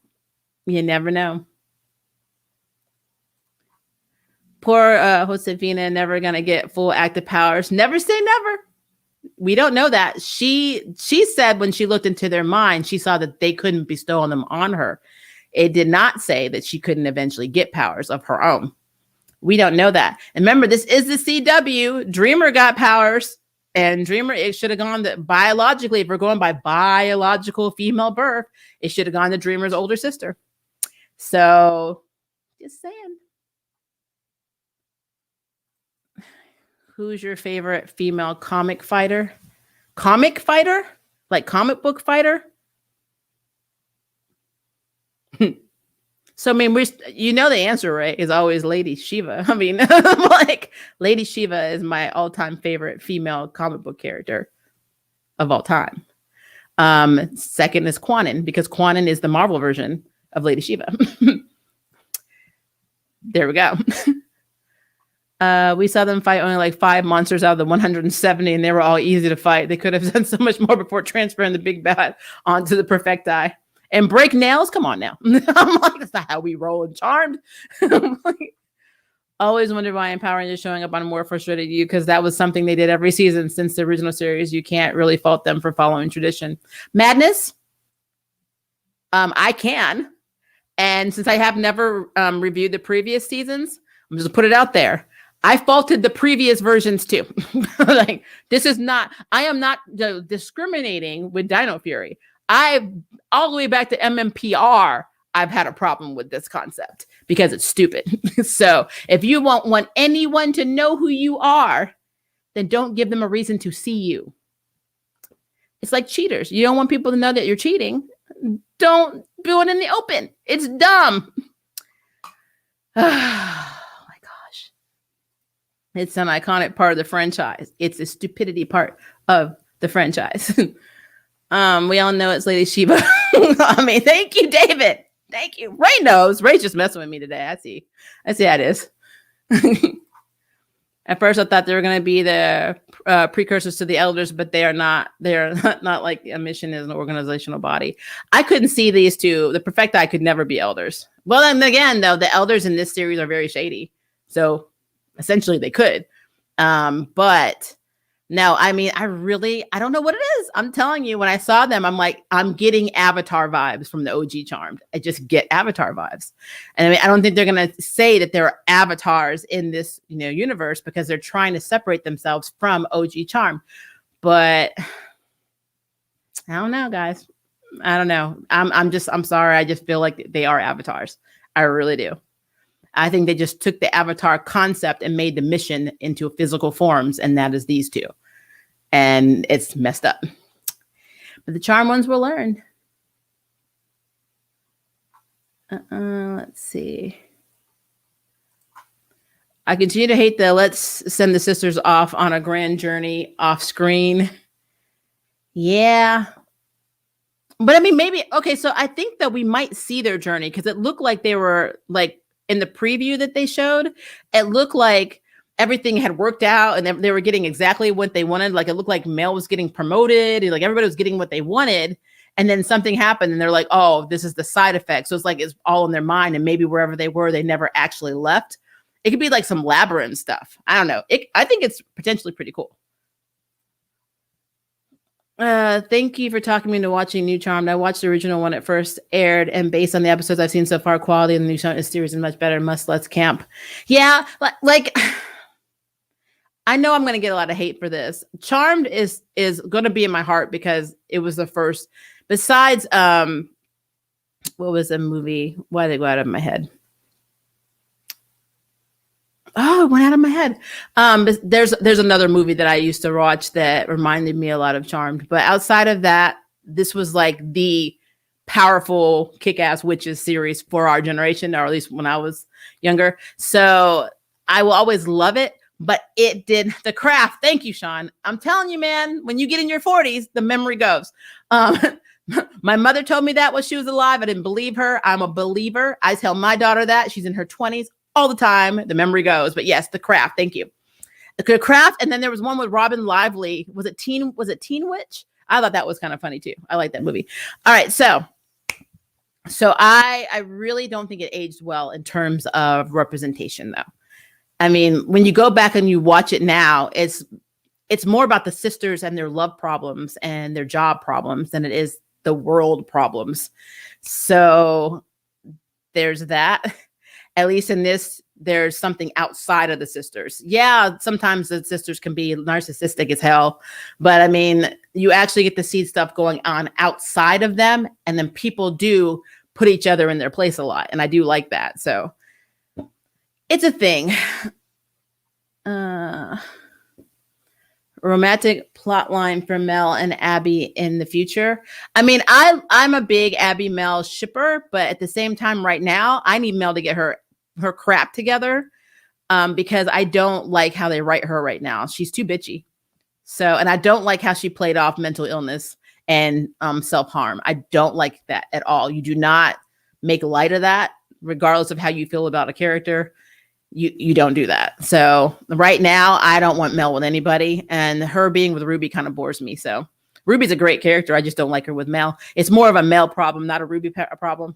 Poor Josefina, never going to get full active powers. Never say never. We don't know that. She said when she looked into their mind, she saw that they couldn't bestow them on her. It did not say that she couldn't eventually get powers of her own. We don't know that. And remember, this is the CW. Dreamer got powers, and Dreamer, it should have gone to biologically, if we're going by biological female birth, it should have gone to Dreamer's older sister. So, just saying. Who's your favorite female comic fighter? Comic fighter? Like comic book fighter? So, I mean, you know the answer, right? Is always Lady Shiva. I mean, like, Lady Shiva is my all-time favorite female comic book character of all time. Second is Quanon, because Quanon is the Marvel version of Lady Shiva. There we go. We saw them fight only like 5 monsters out of the 170, and they were all easy to fight. They could have done so much more before transferring the big bad onto the Perfecti. And break nails? Come on now. I'm like, that's not how we roll in Charmed. Like, always wonder why Empowering is showing up on More Frustrated You, because that was something they did every season since the original series. You can't really fault them for following tradition. Madness? I can. And since I have never reviewed the previous seasons, I'm just put it out there. I faulted the previous versions too. Like, this is not, I am not discriminating with Dino Fury. All the way back to MMPR, I've had a problem with this concept because it's stupid. So if you want anyone to know who you are, then don't give them a reason to see you. It's like cheaters. You don't want people to know that you're cheating. Don't do it in the open. It's dumb. Oh my gosh. It's an iconic part of the franchise. It's a stupidity part of the franchise. We all know it's Lady Shiva. I mean, thank you, David. Thank you. Ray knows. Ray's just messing with me today. I see how it is. At first, I thought they were going to be the precursors to the elders, but they are not. They are not like a mission as an organizational body. I couldn't see these two. The Perfecti could never be elders. Well, then again, though, the elders in this series are very shady. So essentially they could. But no, I mean, I don't know what it is. I'm telling you, when I saw them, I'm like, I'm getting Avatar vibes from the OG Charmed. I just get Avatar vibes. And I mean, I don't think they're going to say that there are avatars in this, universe, because they're trying to separate themselves from OG Charmed. But I don't know, guys. I don't know. I'm sorry. I just feel like they are avatars. I really do. I think they just took the avatar concept and made the mission into physical forms, and that is these two. And it's messed up. But the charm ones will learn. Let's see. I continue to hate the let's send the sisters off on a grand journey off screen. Yeah. But I mean, maybe, okay, so I think that we might see their journey, because it looked like they were like, in the preview that they showed, it looked like everything had worked out and they were getting exactly what they wanted. Like, it looked like Mel was getting promoted and like everybody was getting what they wanted. And then something happened and they're like, oh, this is the side effect. So it's like, it's all in their mind. And maybe wherever they were, they never actually left. It could be like some labyrinth stuff. I don't know. I think it's potentially pretty cool. Thank you for talking me into watching New Charmed. I watched the original when it first aired, and based on the episodes I've seen so far, quality in the new series is much better. Let's camp. Yeah, like I know I'm going to get a lot of hate for this. Charmed is going to be in my heart because it was the first. Besides, what was the movie? Why did it go out of my head? Oh, it went out of my head. But there's another movie that I used to watch that reminded me a lot of Charmed. But outside of that, this was like the powerful kick-ass witches series for our generation, or at least when I was younger. So I will always love it. But it did the craft. Thank you, Sean. I'm telling you, man, when you get in your 40s, the memory goes. My mother told me that when she was alive. I didn't believe her. I'm a believer. I tell my daughter that. She's in her 20s. All the time, the memory goes. But yes, The Craft. Thank you. The Craft, and then there was one with Robin Lively. Was it Teen Witch? I thought that was kind of funny too. I like that movie. All right, so I really don't think it aged well in terms of representation, though. I mean, when you go back and you watch it now, it's more about the sisters and their love problems and their job problems than it is the world problems. So there's that. At least in this, there's something outside of the sisters. Yeah, sometimes the sisters can be narcissistic as hell, but I mean, you actually get to see stuff going on outside of them, and then people do put each other in their place a lot, and I do like that. So it's a thing. Romantic plot line for Mel and Abby in the future. I mean, I'm a big Abby Mel shipper, but at the same time, right now, I need Mel to get her crap together, because I don't like how they write her right now. She's too bitchy. So, and I don't like how she played off mental illness and self-harm. I don't like that at all. You do not make light of that, regardless of how you feel about a character. You don't do that. So right now, I don't want Mel with anybody, and her being with Ruby kind of bores me. So Ruby's a great character. I just don't like her with Mel. It's more of a Mel problem, not a Ruby problem.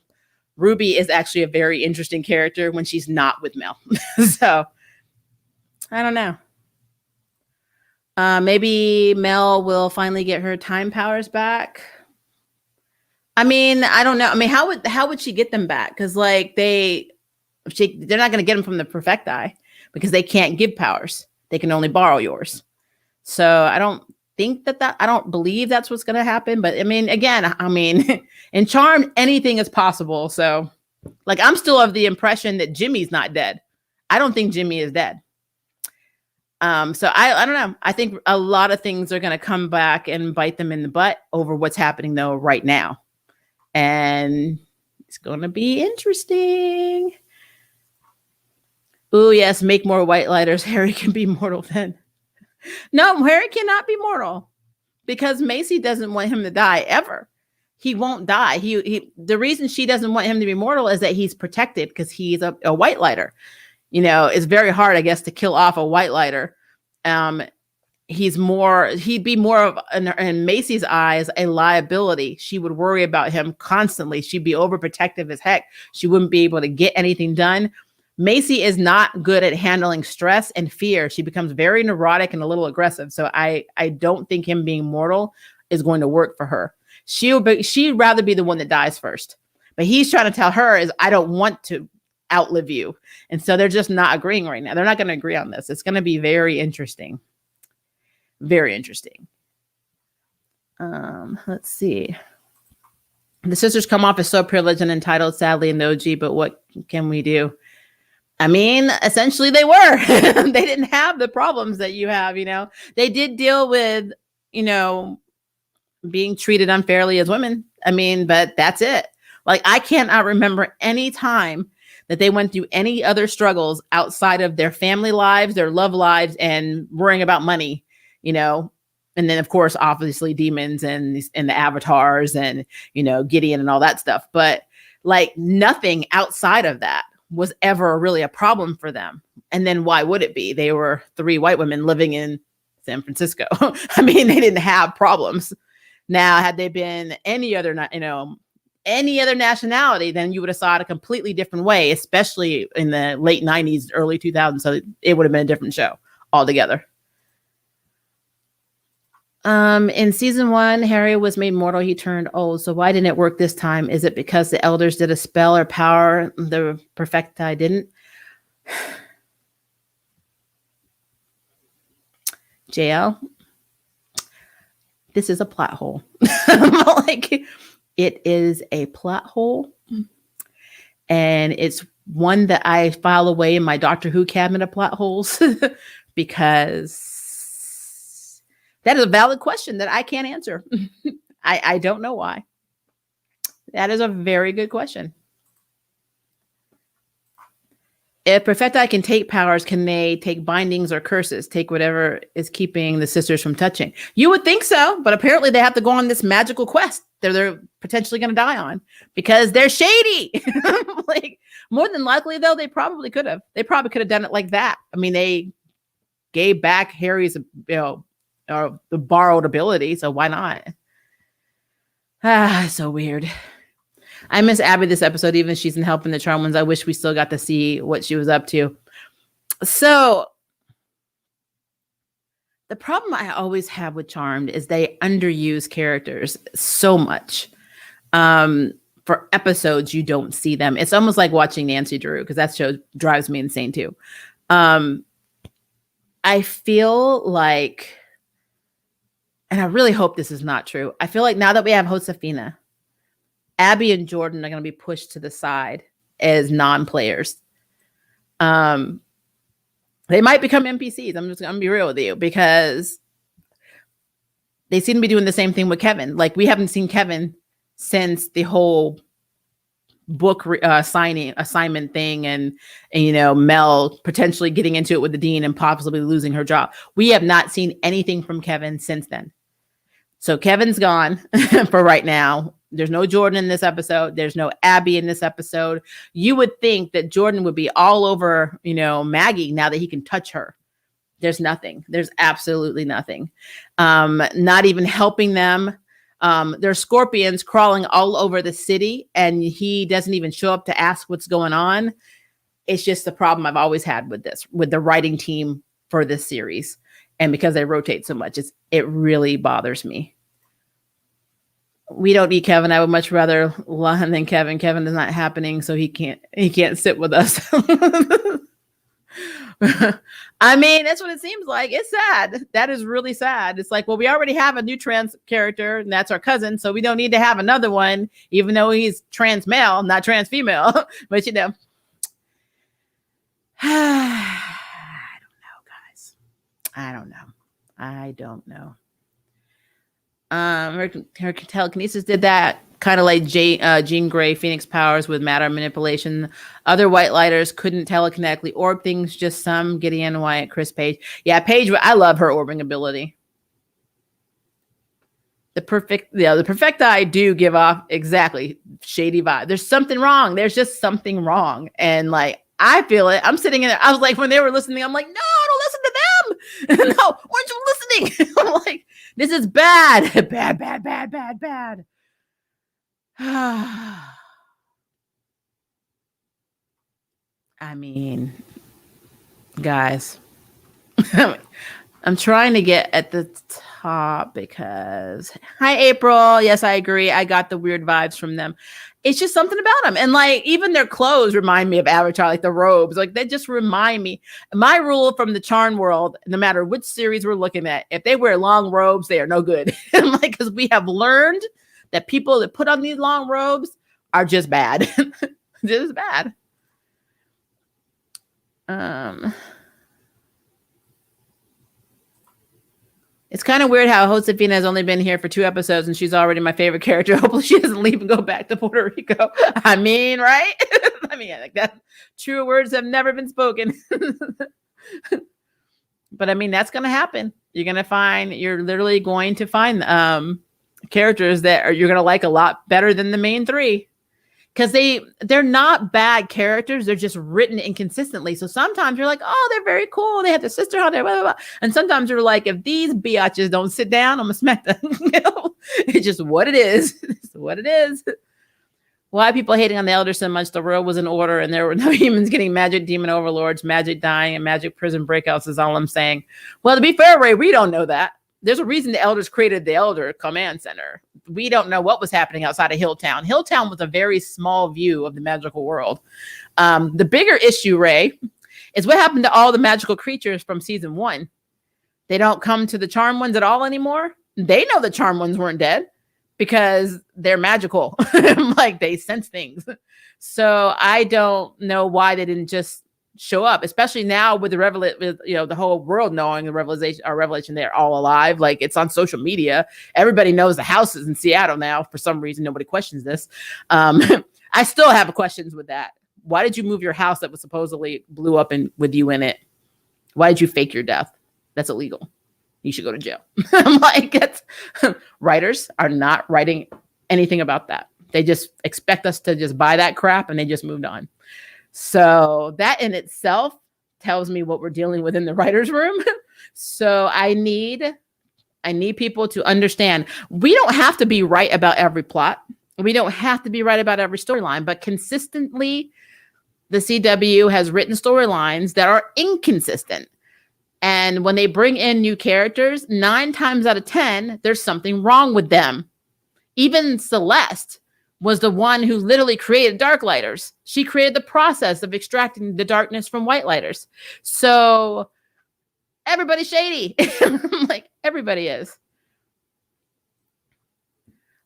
Ruby is actually a very interesting character when she's not with Mel. So I don't know. Maybe Mel will finally get her time powers back. I mean, I don't know. I mean, how would she get them back? Because like they're not going to get them from the Perfecti because they can't give powers. They can only borrow yours. So I don't think I don't believe that's what's going to happen. But I mean, again, in Charmed, anything is possible. So like, I'm still of the impression that Jimmy's not dead. I don't think Jimmy is dead. So I don't know. I think a lot of things are going to come back and bite them in the butt over what's happening though right now. And it's going to be interesting. Oh yes, make more white lighters. Harry can be mortal then. No, Harry cannot be mortal because Macy doesn't want him to die ever. He won't die. The reason she doesn't want him to be mortal is that he's protected because he's a white lighter. You know, it's very hard, I guess, to kill off a white lighter. He'd be more of, in Macy's eyes, a liability. She would worry about him constantly. She'd be overprotective as heck. She wouldn't be able to get anything done. Macy is not good at handling stress and fear. She becomes very neurotic and a little aggressive. So I don't think him being mortal is going to work for her. She'd rather be the one that dies first. But he's trying to tell her is, I don't want to outlive you. And so they're just not agreeing right now. They're not going to agree on this. It's going to be very interesting. Very interesting. Let's see. The sisters come off as so privileged and entitled, sadly, and OG, but what can we do? I mean, essentially they were. They didn't have the problems that you have, you know. They did deal with, you know, being treated unfairly as women. I mean, but that's it. Like, I cannot remember any time that they went through any other struggles outside of their family lives, their love lives, and worrying about money, you know. And then, of course, obviously demons and the avatars and, you know, Gideon and all that stuff. But like nothing outside of that was ever really a problem for them. And then why would it be? They were 3 white women living in San Francisco. I mean, they didn't have problems. Now, had they been any other nationality, then you would have saw it a completely different way, especially in the late 90s, early 2000s. So it would have been a different show altogether. In season 1, Harry was made mortal. He turned old. So why didn't it work this time? Is it because the elders did a spell or power the Perfecti didn't? JL, this is a plot hole. Like, it is a plot hole. And it's one that I file away in my Doctor Who cabinet of plot holes because that is a valid question that I can't answer. I don't know why. That is a very good question. If Perfecti can take powers, can they take bindings or curses? Take whatever is keeping the sisters from touching? You would think so, but apparently they have to go on this magical quest that they're potentially going to die on because they're shady. Like, more than likely, though, they probably could have. They probably could have done it like that. I mean, they gave back Harry's, the borrowed ability, so why not? So weird. I miss Abby this episode, even if she's in Helping the Charmed Ones. I wish we still got to see what she was up to. So the problem I always have with Charmed is they underuse characters so much. For for episodes, you don't see them. It's almost like watching Nancy Drew, because that show drives me insane too. I feel like, and I really hope this is not true, I feel like now that we have Josefina, Abby and Jordan are going to be pushed to the side as non-players. They might become NPCs. I'm just going to be real with you, because they seem to be doing the same thing with Kevin. Like, we haven't seen Kevin since the whole book signing assignment thing, and Mel potentially getting into it with the dean and possibly losing her job. We have not seen anything from Kevin since then. So Kevin's gone for right now. There's no Jordan in this episode. There's no Abby in this episode. You would think that Jordan would be all over, Maggie now that he can touch her. There's nothing. There's absolutely nothing. Not even helping them. There's scorpions crawling all over the city, and he doesn't even show up to ask what's going on. It's just the problem I've always had with the writing team for this series. And because they rotate so much, it really bothers me. We don't need Kevin. I would much rather Lon than Kevin. Kevin is not happening, so he can't sit with us. I mean, that's what it seems like. It's sad. That is really sad. It's like, well, we already have a new trans character, and that's our cousin, so we don't need to have another one, even though he's trans male, not trans female. But I don't know, guys. I don't know. Her telekinesis did that, kind of like Jean Grey, Phoenix powers with matter manipulation. Other white lighters couldn't telekinetically orb things, just some. Gideon, Wyatt, Chris Page. Yeah, Page, I love her orbing ability. The Perfecti do give off exactly shady vibe. There's something wrong. There's just something wrong. And like, I feel it. I'm sitting in there. I was like, when they were listening, I'm like, no, don't listen to them. No, weren't you listening? I'm like, this is bad. Bad. I mean, guys, I'm trying to get at the top because, hi, April. Yes, I agree. I got the weird vibes from them. It's just something about them. And like, even their clothes remind me of Avatar, like the robes, like they just remind me. My rule from the Charn world, no matter which series we're looking at, if they wear long robes, they are no good. Like, because we have learned that people that put on these long robes are just bad. Just bad. It's kind of weird how Josefina has only been here for 2 episodes and she's already my favorite character. Hopefully she doesn't leave and go back to Puerto Rico. I mean, right? I mean, like that. True words have never been spoken. But I mean, that's going to happen. You're literally going to find characters that you're going to like a lot better than the main 3. Because they're not bad characters. They're just written inconsistently. So sometimes you're like, oh, they're very cool. They have their sister on there, blah, blah, blah. And sometimes you're like, if these biatches don't sit down, I'm going to smack them. It's just what it is. It's what it is. Why are people hating on the elders so much? The world was in order and there were no humans getting magic demon overlords, magic dying, and magic prison breakouts is all I'm saying. Well, to be fair, Ray, we don't know that. There's a reason the elders created the Elder Command Center. We don't know what was happening outside of Hilltown. Hilltown was a very small view of the magical world. The bigger issue, Ray, is what happened to all the magical creatures from season 1. They don't come to the charm ones at all anymore. They know the charm ones weren't dead because they're magical. Like they sense things. So I don't know why they didn't just show up, especially now with the whole world knowing the revelation they're all alive. Like it's on social media. Everybody knows the house is in Seattle now. For some reason, nobody questions this. I still have questions with that. Why did you move your house that was supposedly blew up with you in it? Why did you fake your death? That's illegal. You should go to jail. I'm like, writers are not writing anything about that. They just expect us to just buy that crap and they just moved on. So that in itself tells me what we're dealing with in the writer's room. So I need people to understand we don't have to be right about every plot. We don't have to be right about every storyline, but consistently the CW has written storylines that are inconsistent. And when they bring in new characters, 9 times out of 10, there's something wrong with them. Even Celeste, was the one who literally created dark lighters. She created the process of extracting the darkness from white lighters. So everybody's shady. Like, everybody is.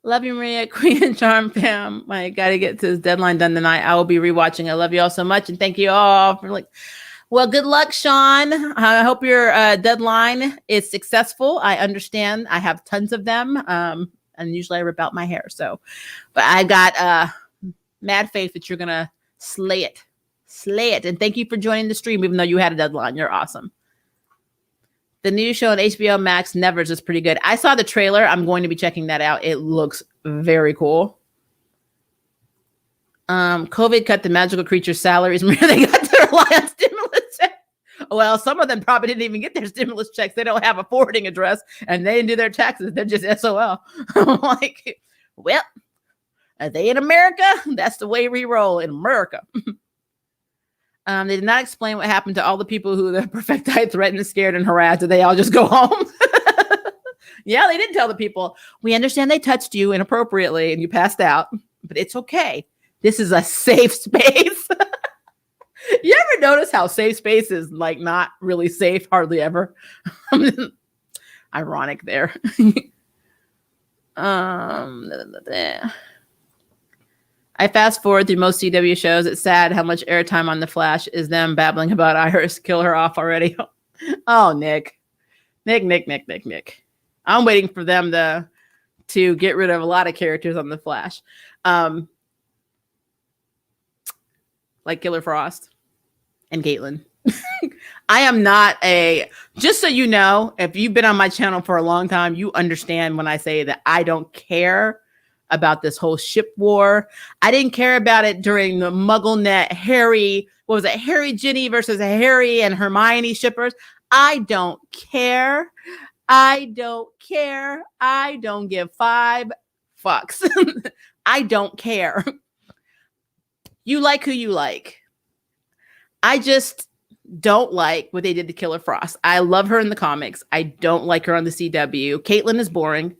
Love you, Maria, Queen and Charm fam. I got to get to this deadline done tonight. I will be rewatching. I love you all so much. And thank you all for well, good luck, Sean. I hope your deadline is successful. I understand. I have tons of them. And usually I rip out my hair. So, but I got mad faith that you're going to slay it. Slay it. And thank you for joining the stream, even though you had a deadline. You're awesome. The new show on HBO Max, Nevers, is pretty good. I saw the trailer. I'm going to be checking that out. It looks very cool. COVID cut the magical creatures' salaries. They got to rely on stimulus checks. Well, some of them probably didn't even get their stimulus checks. They don't have a forwarding address, and they didn't do their taxes. They're just SOL. I'm like, well, are they in America? That's the way we roll in America. They did not explain what happened to all the people who the Perfecti threatened, scared, and harassed. Did they all just go home? Yeah, they didn't tell the people. We understand they touched you inappropriately and you passed out, but it's okay. This is a safe space. You ever notice how safe space is like not really safe, hardly ever? Ironic there. I fast forward through most CW shows. It's sad how much airtime on The Flash is them babbling about Iris. Kill her off already. Oh, Nick. I'm waiting for them to get rid of a lot of characters on The Flash. Like Killer Frost and Caitlin. I am not just so you know, if you've been on my channel for a long time, you understand when I say that I don't care about this whole ship war. I didn't care about it during the MuggleNet Harry, what was it? Harry Ginny versus Harry and Hermione shippers. I don't care. I don't give 5 fucks. I don't care. You like who you like. I just don't like what they did to Killer Frost. I love her in the comics. I don't like her on the CW. Caitlin is boring.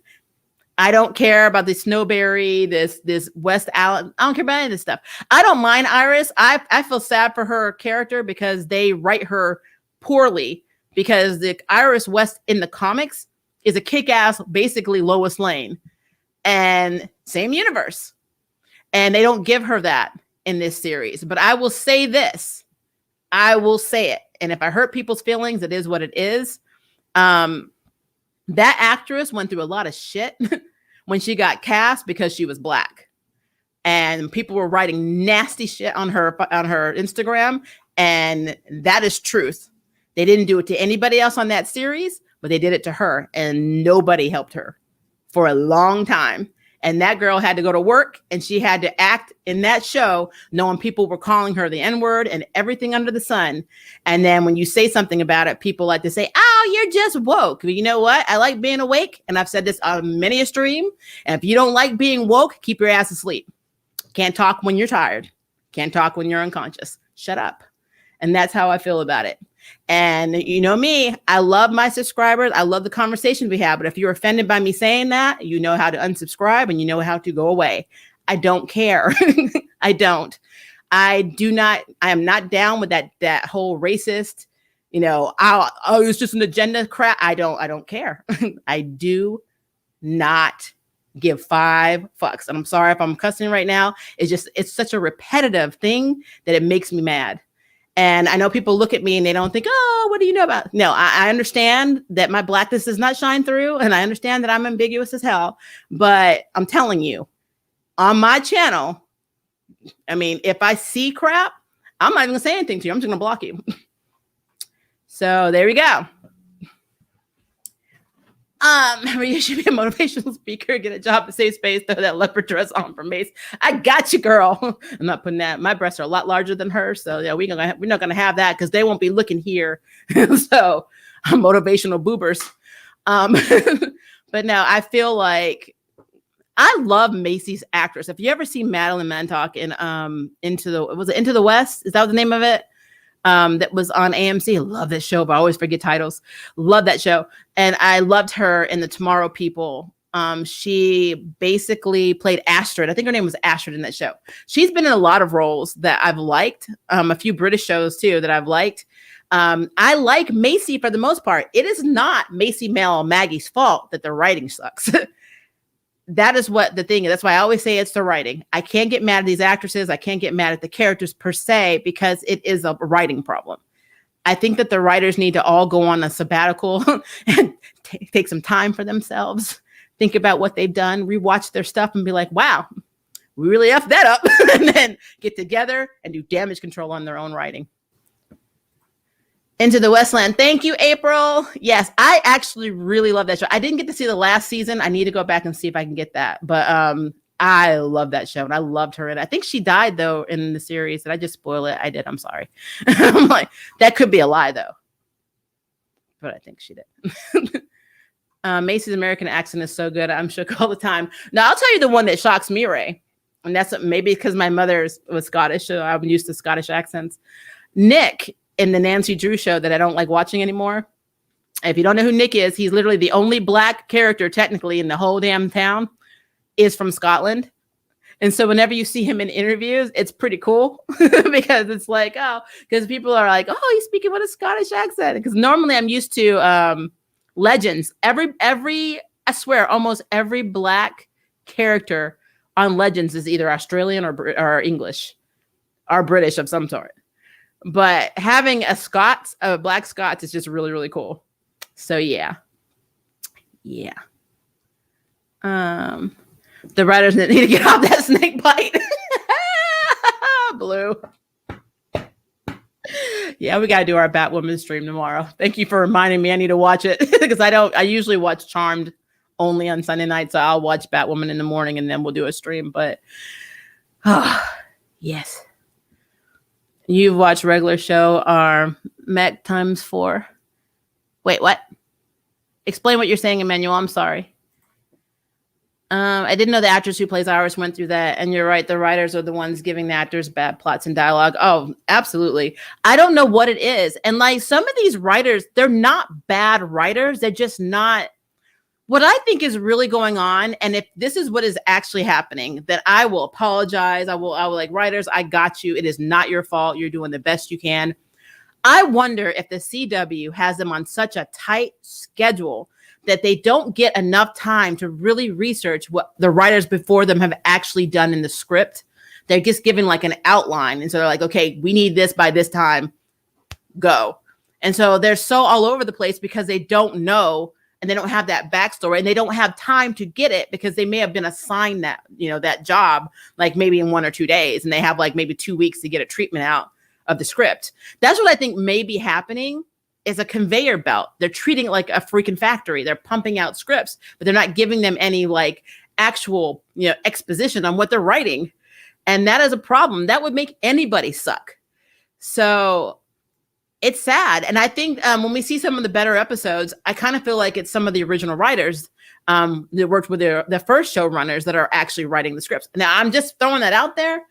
I don't care about the Snowberry, this West Allen. I don't care about any of this stuff. I don't mind Iris. I feel sad for her character because they write her poorly, because the Iris West in the comics is a kick-ass, basically Lois Lane, and same universe. And they don't give her that in this series. But I will say this. I will say it. And if I hurt people's feelings, it is what it is. That actress went through a lot of shit when she got cast because she was Black, and people were writing nasty shit on her Instagram. And that is truth. They didn't do it to anybody else on that series, but they did it to her, and nobody helped her for a long time. And that girl had to go to work, and she had to act in that show knowing people were calling her the N-word and everything under the sun. And then when you say something about it, people like to say, oh, you're just woke. But you know what? I like being awake. And I've said this on many a stream. And if you don't like being woke, keep your ass asleep. Can't talk when you're tired. Can't talk when you're unconscious. Shut up. And that's how I feel about it. And you know me, I love my subscribers. I love the conversations we have. But if you're offended by me saying that, you know how to unsubscribe and you know how to go away. I don't care. I don't. I am not down with that whole racist, it's just an agenda crap. I don't care. I do not give 5 fucks. And I'm sorry if I'm cussing right now. It's such a repetitive thing that it makes me mad. And I know people look at me and they don't think, oh, what do you know about? No, I understand that my Blackness does not shine through. And I understand that I'm ambiguous as hell. But I'm telling you, on my channel, I mean, if I see crap, I'm not even going to say anything to you. I'm just going to block you. So there we go. You should be a motivational speaker, get a job at Safe Space, throw that leopard dress on for Mace. I got you, girl. I'm not putting that. My breasts are a lot larger than hers. So yeah, we're not gonna have that because they won't be looking here. So motivational boobers. But no, I feel like I love Macy's actress. If you ever see Madeline Mantock in Into the West? Is that the name of it? That was on AMC. I love that show, but I always forget titles. Love that show. And I loved her in the Tomorrow People She basically played Astrid. I think her name was Astrid in that show. She's been in a lot of roles that I've liked. A few British shows too that I've liked. I like Macy for the most part. It is not Macy, Mel, or Maggie's fault that the writing sucks. That is what the thing is. That's why I always say it's the writing. I can't get mad at these actresses. I can't get mad at the characters per se because it is a writing problem. I think that the writers need to all go on a sabbatical and take some time for themselves. Think about what they've done, rewatch their stuff and be like, wow, we really effed that up. And then get together and do damage control on their own writing. Into the Westland. Thank you, April. Yes, I actually really love that show. I didn't get to see the last season. I need to go back and see if I can get that. But I love that show and I loved her. And I think she died though in the series. Did I just spoil it? I did. I'm sorry. I'm like, that could be a lie though. But I think she did. Macy's American accent is so good. I'm shook all the time. Now I'll tell you the one that shocks me, Ray. And that's maybe because my mother was Scottish, so I'm used to Scottish accents. Nick in the Nancy Drew show that I don't like watching anymore. If you don't know who Nick is, he's literally the only black character technically in the whole damn town is from Scotland. And so whenever you see him in interviews, it's pretty cool because it's like, oh, because people are like, oh, he's speaking with a Scottish accent. Because normally I'm used to Legends. I swear, almost every black character on Legends is either Australian or English or British of some sort. But having a black Scots is just really, really cool. So yeah. The writers need to get off that snake bite. Blue. Yeah, we got to do our Batwoman stream tomorrow. Thank you for reminding me. I need to watch it because I usually watch Charmed only on Sunday night. So I'll watch Batwoman in the morning and then we'll do a stream. But yes. You've watched regular show are Mac times 4. Wait, what? Explain what you're saying, Emmanuel. I'm sorry. I didn't know the actress who plays Iris went through that. And you're right. The writers are the ones giving the actors bad plots and dialogue. Oh, absolutely. I don't know what it is. And like some of these writers, they're not bad writers. They're just not what I think is really going on. And if this is what is actually happening, then I will apologize. I will like, writers, I got you. It is not your fault. You're doing the best you can. I wonder if the CW has them on such a tight schedule that they don't get enough time to really research what the writers before them have actually done in the script. They're just given like an outline. And so they're like, okay, we need this by this time, go. And so they're so all over the place because they don't know and they don't have that backstory and they don't have time to get it because they may have been assigned that, that job, like maybe in 1 or 2 days. And they have like maybe 2 weeks to get a treatment out of the script. That's what I think may be happening. Is a conveyor belt. They're treating it like a freaking factory. They're pumping out scripts, but they're not giving them any like actual, exposition on what they're writing. And that is a problem. That would make anybody suck. So it's sad. And I think when we see some of the better episodes, I kind of feel like it's some of the original writers that worked with the first showrunners that are actually writing the scripts. Now I'm just throwing that out there.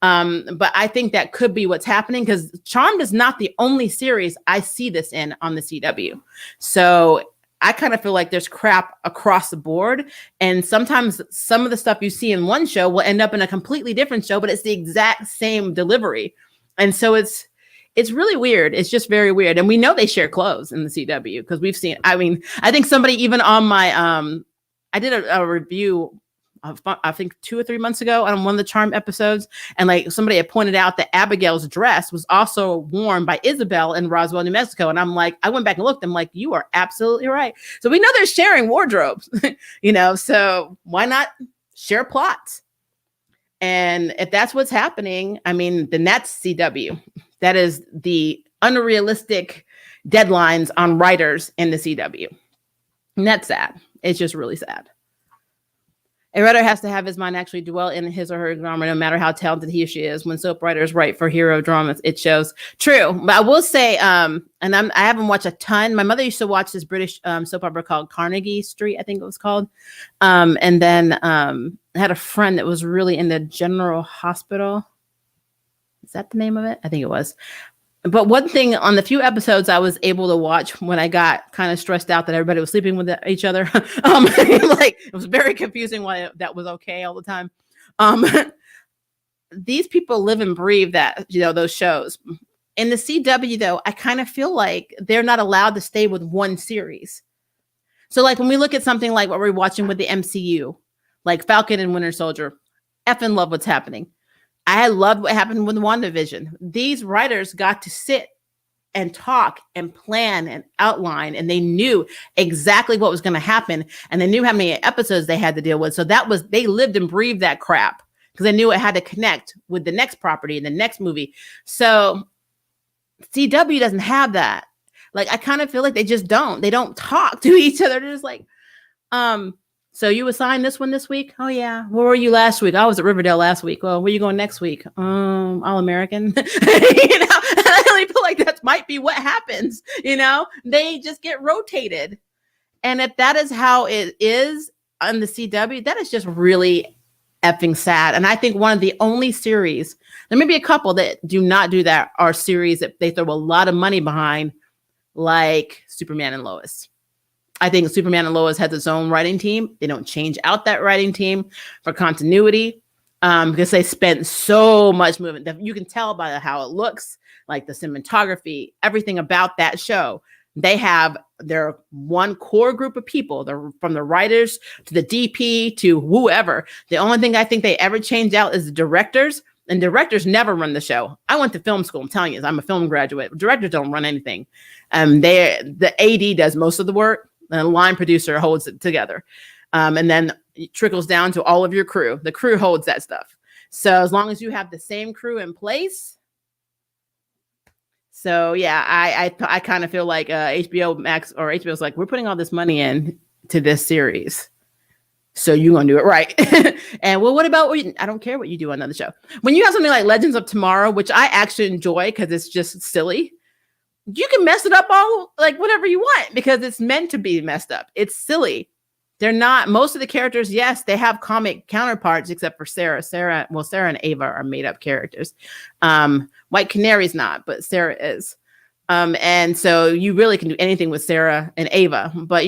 But I think that could be what's happening because Charmed is not the only series I see this in on the CW. So I kind of feel like there's crap across the board. And sometimes some of the stuff you see in one show will end up in a completely different show, but it's the exact same delivery. And so it's really weird. It's just very weird. And we know they share clothes in the CW because we've seen, I think somebody even on my, I did a review I think 2 or 3 months ago on one of the Charm episodes. And like somebody had pointed out that Abigail's dress was also worn by Isabel in Roswell, New Mexico. And I'm like, I went back and looked. I'm like, you are absolutely right. So we know they're sharing wardrobes, so why not share plots? And if that's what's happening, then that's CW. That is the unrealistic deadlines on writers in the CW. And that's sad. It's just really sad. A writer has to have his mind actually dwell in his or her drama, no matter how talented he or she is. When soap writers write for hero dramas, it shows. True, but I will say, I haven't watched a ton. My mother used to watch this British soap opera called Carnegie Street, I think it was called. And then I had a friend that was really into General Hospital. Is that the name of it? I think it was. But one thing on the few episodes I was able to watch when I got kind of stressed out that everybody was sleeping with each other, like it was very confusing why that was okay all the time. These people live and breathe that, those shows. In the CW, though, I kind of feel like they're not allowed to stay with one series. So, like, when we look at something like what we're watching with the MCU, like Falcon and Winter Soldier, effing love what's happening. I loved what happened with WandaVision. These writers got to sit and talk and plan and outline, and they knew exactly what was going to happen, and they knew how many episodes they had to deal with. So they lived and breathed that crap because they knew it had to connect with the next property and the next movie. So CW doesn't have that. Like, I kind of feel like they don't talk to each other. They're just like, so you assigned this one this week? Oh yeah. Where were you last week? I was at Riverdale last week. Well, where are you going next week? All American. I really feel like that might be what happens. They just get rotated. And if that is how it is on the CW, that is just really effing sad. And I think one of the only series, there may be a couple that do not do that, are series that they throw a lot of money behind, like Superman and Lois. I think Superman and Lois has its own writing team. They don't change out that writing team for continuity because they spent so much movement. You can tell by how it looks, like the cinematography, everything about that show. They have their one core group of people, from the writers to the DP to whoever. The only thing I think they ever change out is the directors, and directors never run the show. I went to film school. I'm telling you, I'm a film graduate. Directors don't run anything. The AD does most of the work. The line producer holds it together. And then it trickles down to all of your crew. The crew holds that stuff. So as long as you have the same crew in place. So yeah, I kind of feel like HBO Max or HBO's like, we're putting all this money in to this series, so you're going to do it right. And well, what about, I don't care what you do on another show. When you have something like Legends of Tomorrow, which I actually enjoy because it's just silly, you can mess it up all like whatever you want because it's meant to be messed up. It's silly. They're not, most of the characters, yes, they have comic counterparts except for Sarah. Sarah and Ava are made up characters. White Canary's not, but Sarah is. And so you really can do anything with Sarah and Ava. But,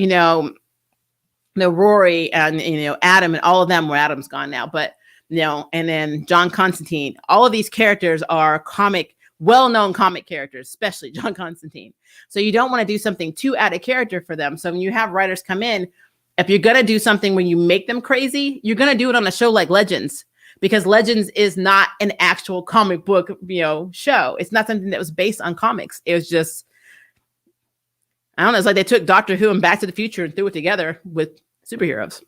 Rory and, Adam and all of them, where Adam's gone now, but, and then John Constantine, all of these characters are well-known comic characters, especially John Constantine. So you don't want to do something too out of character for them. So when you have writers come in, if you're going to do something where you make them crazy, you're going to do it on a show like Legends, because Legends is not an actual comic book, show. It's not something that was based on comics. It was just, I don't know. It's like they took Doctor Who and Back to the Future and threw it together with superheroes.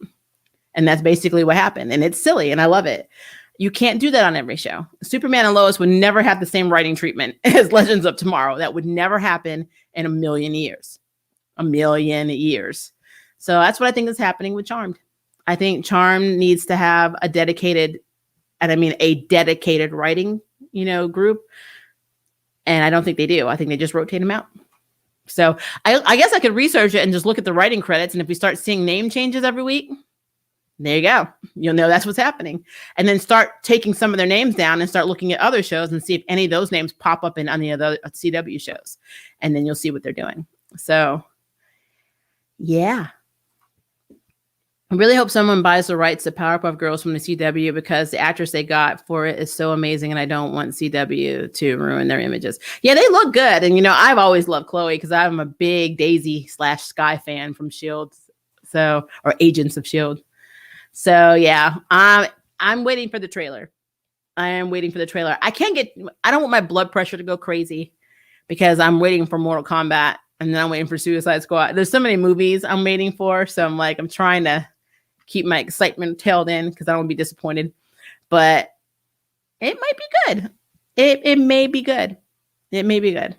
And that's basically what happened. And it's silly and I love it. You can't do that on every show. Superman and Lois would never have the same writing treatment as Legends of Tomorrow. That would never happen in a million years. So that's what I think is happening with Charmed. I think Charmed needs to have a dedicated writing, group. And I don't think they do. I think they just rotate them out. So I guess I could research it and just look at the writing credits. And if we start seeing name changes every week, there you go. You'll know that's what's happening. And then start taking some of their names down and start looking at other shows and see if any of those names pop up in any of the CW shows. And then you'll see what they're doing. So, yeah. I really hope someone buys the rights to Powerpuff Girls from the CW because the actress they got for it is so amazing. And I don't want CW to ruin their images. Yeah, they look good. And, I've always loved Chloe because I'm a big Daisy/Sky fan from S.H.I.E.L.D. Or Agents of S.H.I.E.L.D. So yeah, I'm waiting for the trailer. I don't want my blood pressure to go crazy because I'm waiting for Mortal Kombat and then I'm waiting for Suicide Squad. There's so many movies I'm waiting for. So I'm trying to keep my excitement tailed in because I don't want to be disappointed, but it might be good. It may be good. It may be good.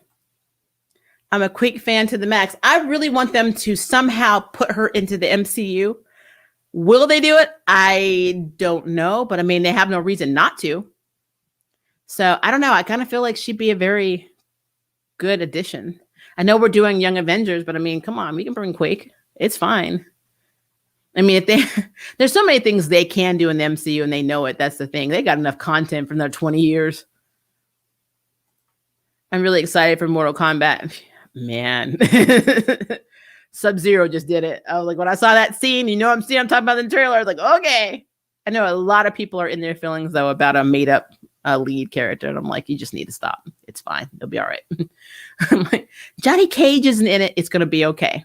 I'm a Quick fan to the max. I really want them to somehow put her into the MCU. Will they do it? I don't know, but they have no reason not to. So I don't know. I kind of feel like she'd be a very good addition. I know we're doing Young Avengers, but come on, we can bring Quake. It's fine. There's so many things they can do in the MCU and they know it. That's the thing. They got enough content from their 20 years. I'm really excited for Mortal Kombat. Man. Sub-Zero just did it. I was like, when I saw that scene, you know I'm talking about in the trailer. I was like, okay. I know a lot of people are in their feelings, though, about a made-up lead character. And I'm like, you just need to stop. It's fine. It'll be all right. I'm like, Johnny Cage isn't in it. It's going to be okay.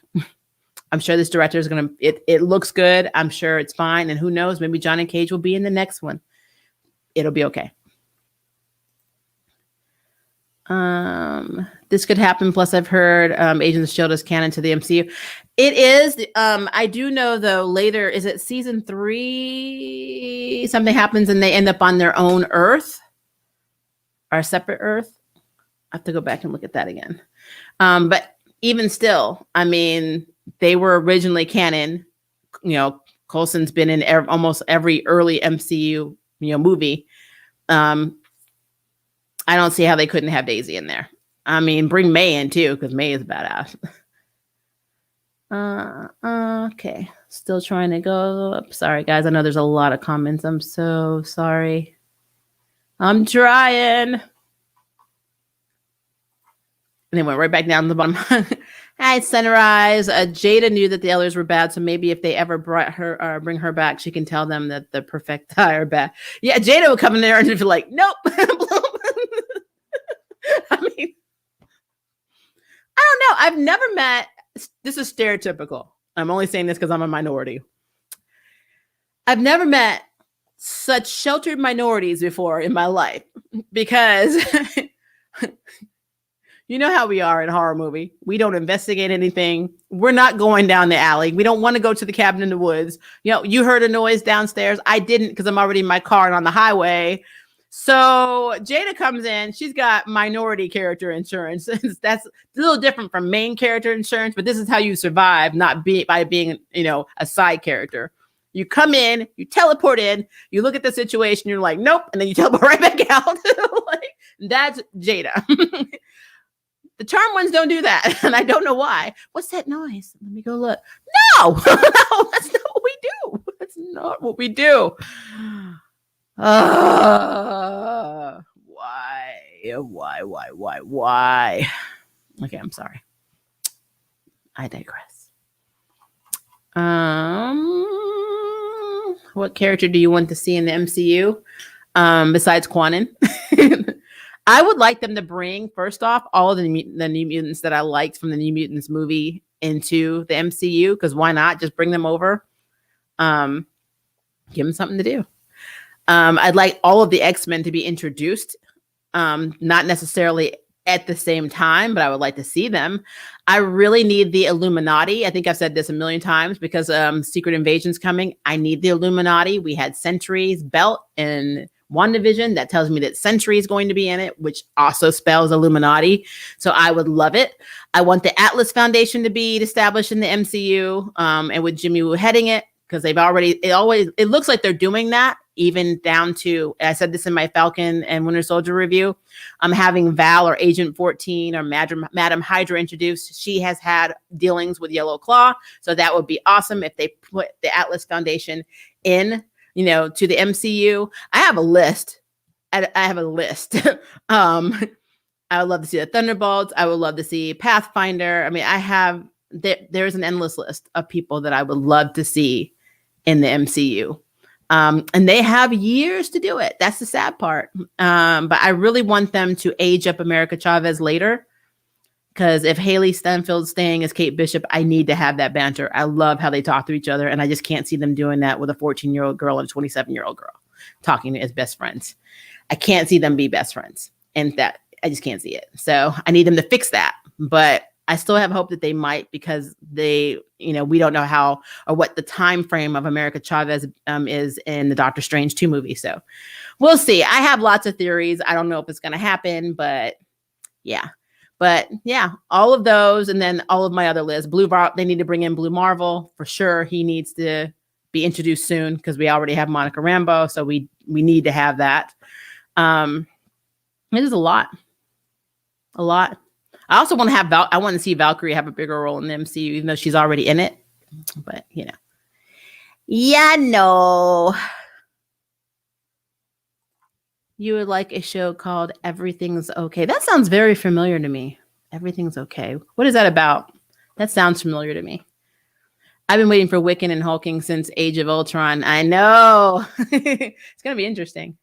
I'm sure this director is going to, it looks good. I'm sure it's fine. And who knows, maybe Johnny Cage will be in the next one. It'll be okay. This could happen. Plus, I've heard Agents of S.H.I.E.L.D. is canon to the MCU. It is. I do know, though, later, is it season 3? Something happens and they end up on their own Earth or a separate Earth. I have to go back and look at that again. But even still, I mean, they were originally canon. You know, Coulson's been in almost every early MCU, movie. I don't see how they couldn't have Daisy in there. I mean, bring May in too, because May is badass. Okay. Still trying to go up. Sorry, guys. I know there's a lot of comments. I'm so sorry. I'm trying. And they went right back down to the bottom. Hi, Sunrise. Jada knew that the others were bad, so maybe if they ever bring her back, she can tell them that the Perfecti are bad. Yeah, Jada would come in there and be like, nope. I mean, I don't know. I've never met, this is stereotypical. I'm only saying this because I'm a minority. I've never met such sheltered minorities before in my life because you know how we are in a horror movie. We don't investigate anything. We're not going down the alley. We don't want to go to the cabin in the woods. You heard a noise downstairs. I didn't because I'm already in my car and on the highway. So Jada comes in. She's got minority character insurance. That's a little different from main character insurance, but this is how you survive, not by being, a side character. You come in, you teleport in, you look at the situation, you're like, nope, and then you teleport right back out. That's Jada. The charm ones don't do that, and I don't know why. What's that noise? Let me go look. No, no, that's not what we do. That's not what we do. Why? Okay, I'm sorry. I digress. What character do you want to see in the MCU besides Quanon? I would like them to bring, first off, all of the New Mutants that I liked from the New Mutants movie into the MCU, because why not? Just bring them over. Give them something to do. I'd like all of the X-Men to be introduced, not necessarily at the same time, but I would like to see them. I really need the Illuminati. I think I've said this a million times because Secret Invasion's coming. I need the Illuminati. We had Sentry's belt in WandaVision. That tells me that Sentry is going to be in it, which also spells Illuminati. So I would love it. I want the Atlas Foundation to be established in the MCU, and with Jimmy Woo heading it, because it looks like they're doing that, even down to, I said this in my Falcon and Winter Soldier review, I'm having Val or Agent 14 or Madam Hydra introduced. She has had dealings with Yellow Claw. So that would be awesome if they put the Atlas Foundation in, to the MCU. I have a list. I have a list. I would love to see the Thunderbolts. I would love to see Pathfinder. I mean, there's an endless list of people that I would love to see in the MCU. And they have years to do it. That's the sad part. But I really want them to age up America Chavez later. Because if Haley Stenfield's staying as Kate Bishop, I need to have that banter. I love how they talk to each other. And I just can't see them doing that with a 14-year-old girl and a 27-year-old girl talking as best friends. I can't see them be best friends. And that I just can't see it. So I need them to fix that. But I still have hope that they might, because we don't know how or what the time frame of America Chavez is in the Doctor Strange 2 movie. So we'll see. I have lots of theories. I don't know if it's going to happen, but yeah. But yeah, all of those, and then all of my other lists. They need to bring in Blue Marvel for sure. He needs to be introduced soon because we already have Monica Rambeau, so we need to have that. It is a lot. I also want to have I want to see Valkyrie have a bigger role in the MCU, even though she's already in it. But You would like a show called Everything's Okay. That sounds very familiar to me. Everything's Okay. What is that about? That sounds familiar to me. I've been waiting for Wiccan and Hulking since Age of Ultron. I know. It's going to be interesting.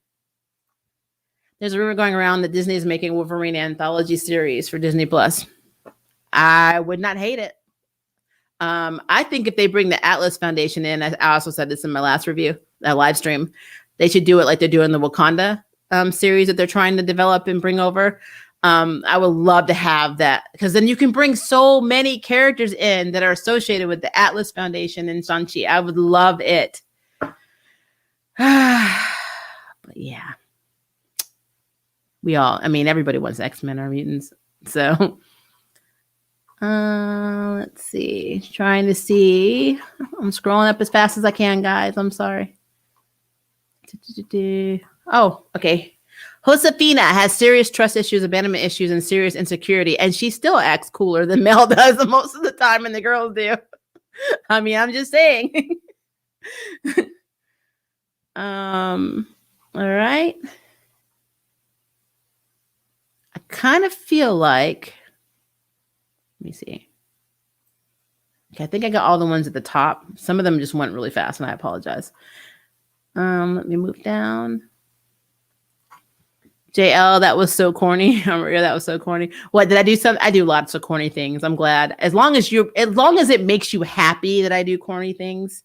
There's a rumor going around that Disney is making Wolverine anthology series for Disney Plus. I would not hate it. I think if they bring the Atlas Foundation in, I also said this in my last review, live stream, they should do it like they're doing the Wakanda series that they're trying to develop and bring over. I would love to have that because then you can bring so many characters in that are associated with the Atlas Foundation and Shang-Chi. I would love it. But yeah. Everybody wants X-Men or mutants. So let's see. Trying to see. I'm scrolling up as fast as I can, guys. I'm sorry. Oh, okay. Josefina has serious trust issues, abandonment issues, and serious insecurity, and she still acts cooler than Mel does most of the time, and the girls do. I'm just saying. All right. I kind of feel like, let me see. Okay, I think I got all the ones at the top. Some of them just went really fast, and I apologize. Let me move down. JL, that was so corny. Maria, that was so corny. What did I do? I do lots of corny things. I'm glad. As long as it makes you happy that I do corny things,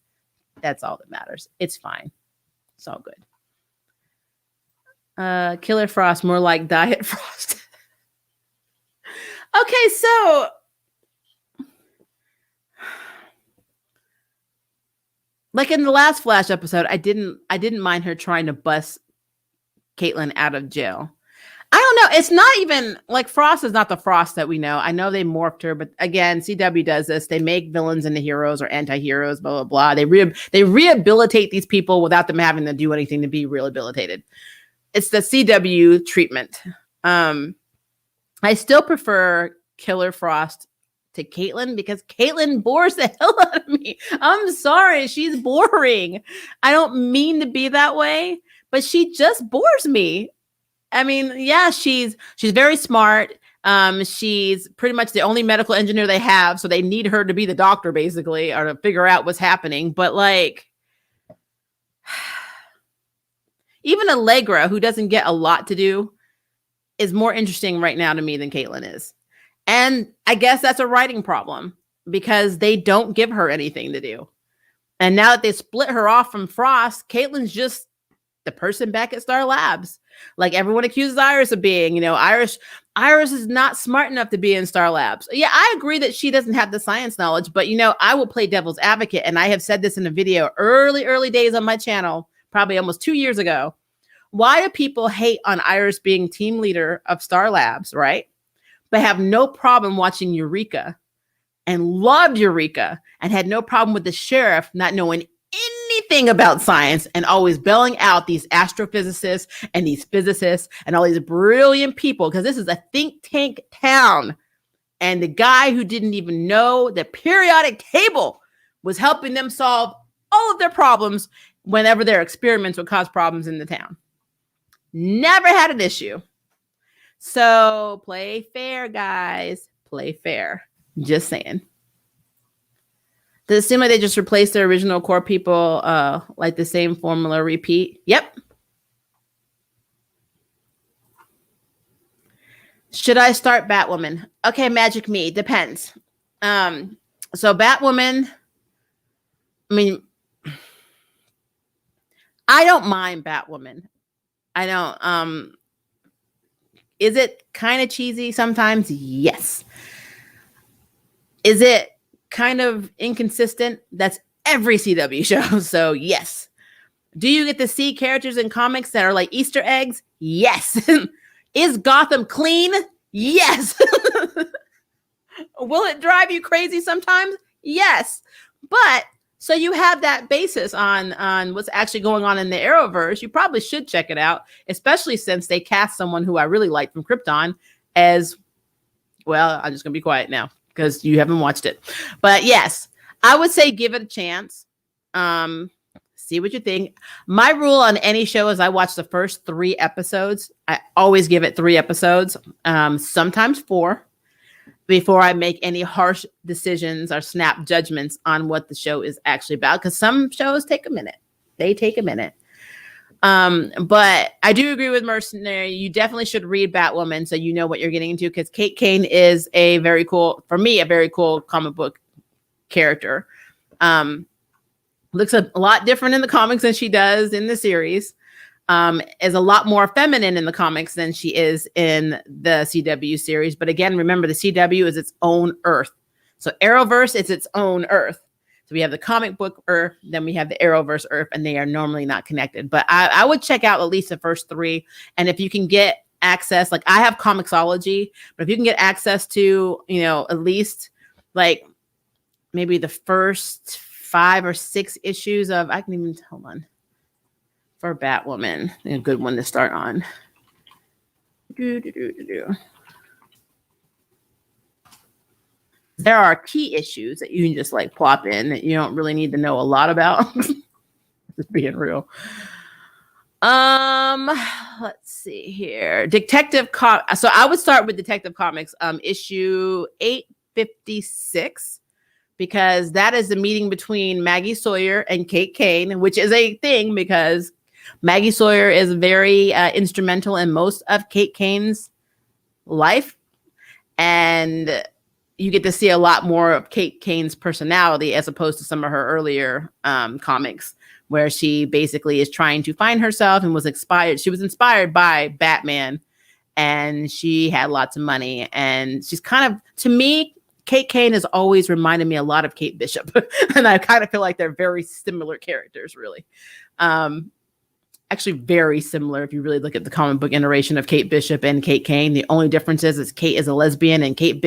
that's all that matters. It's fine. It's all good. Killer Frost, more like Diet Frost. Okay, so like in the last Flash episode, I didn't mind her trying to bust Caitlin out of jail. I don't know. It's not even like Frost is not the Frost that we know. I know they morphed her, but again, CW does this. They make villains into heroes or anti-heroes, blah, blah, blah. They rehabilitate these people without them having to do anything to be rehabilitated. It's the CW treatment. I still prefer Killer Frost to Caitlin because Caitlin bores the hell out of me. I'm sorry. She's boring. I don't mean to be that way, but she just bores me. Yeah, she's very smart. She's pretty much the only medical engineer they have, so they need her to be the doctor basically or to figure out what's happening. But like even Allegra, who doesn't get a lot to do, is more interesting right now to me than Caitlin is. And I guess that's a writing problem because they don't give her anything to do. And now that they split her off from Frost, Caitlin's just the person back at Star Labs. Like everyone accuses Iris of being, Iris is not smart enough to be in Star Labs. Yeah, I agree that she doesn't have the science knowledge, but I will play devil's advocate. And I have said this in a video early days on my channel, probably almost 2 years ago. Why do people hate on Iris being team leader of Star Labs, right? But have no problem watching Eureka and loved Eureka and had no problem with the sheriff not knowing anything about science and always bailing out these astrophysicists and these physicists and all these brilliant people because this is a think tank town. And the guy who didn't even know the periodic table was helping them solve all of their problems whenever their experiments would cause problems in the town. Never had an issue. So play fair, guys. Play fair. Just saying. Does it seem like they just replaced their original core people, like the same formula repeat? Yep. Should I start Batwoman? Okay, Magic Me. Depends. So Batwoman, I don't mind Batwoman. I don't. Is it kind of cheesy sometimes? Yes. Is it kind of inconsistent? That's every CW show. So yes. Do you get to see characters in comics that are like Easter eggs? Yes. Is Gotham clean? Yes. Will it drive you crazy sometimes? Yes. But so you have that basis on what's actually going on in the Arrowverse. You probably should check it out, especially since they cast someone who I really like from Krypton as, well, I'm just going to be quiet now because you haven't watched it. But yes, I would say give it a chance. See what you think. My rule on any show is I watch the first 3 episodes. I always give it 3 episodes, sometimes 4, before I make any harsh decisions or snap judgments on what the show is actually about. Because some shows take a minute. They take a minute. But I do agree with Mercenary. You definitely should read Batwoman so you know what you're getting into, because Kate Kane is a very cool comic book character. Looks a lot different in the comics than she does in the series. Is a lot more feminine in the comics than she is in the CW series. But again, remember, the CW is its own Earth. So Arrowverse is its own Earth. So we have the comic book Earth, then we have the Arrowverse Earth, and they are normally not connected. But I would check out at least the first 3. And if you can get access, like I have Comixology, but if you can get access to, at least like maybe the first 5 or 6 issues of, hold on, for Batwoman, a good one to start on. There are key issues that you can just like plop in that you don't really need to know a lot about. Just being real. Let's see here. So I would start with Detective Comics, issue 856, because that is the meeting between Maggie Sawyer and Kate Kane, which is a thing because Maggie Sawyer is very instrumental in most of Kate Kane's life. And you get to see a lot more of Kate Kane's personality as opposed to some of her earlier comics, where she basically is trying to find herself and was inspired. She was inspired by Batman, and she had lots of money. And she's kind of, to me, Kate Kane has always reminded me a lot of Kate Bishop. And I kind of feel like they're very similar characters, really. Actually very similar if you really look at the comic book iteration of Kate Bishop and Kate Kane. The only difference is Kate is a lesbian and Kate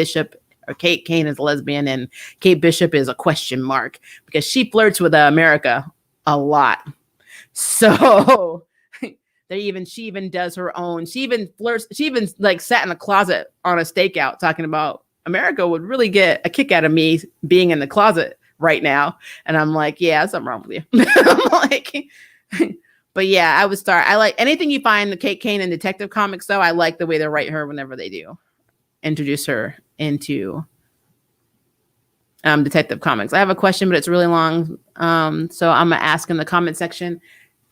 Kane is a lesbian, and Kate Bishop is a question mark because she flirts with America a lot. So she even does her own. She even flirts. She even like sat in a closet on a stakeout talking about America would really get a kick out of me being in the closet right now. And I'm like, yeah, something wrong with you. I'm like, but yeah, I would start. I like anything you find the Kate Kane and Detective Comics, though. I like the way they write her whenever they do introduce her into Detective Comics. I have a question, but it's really long. So I'm going to ask in the comment section,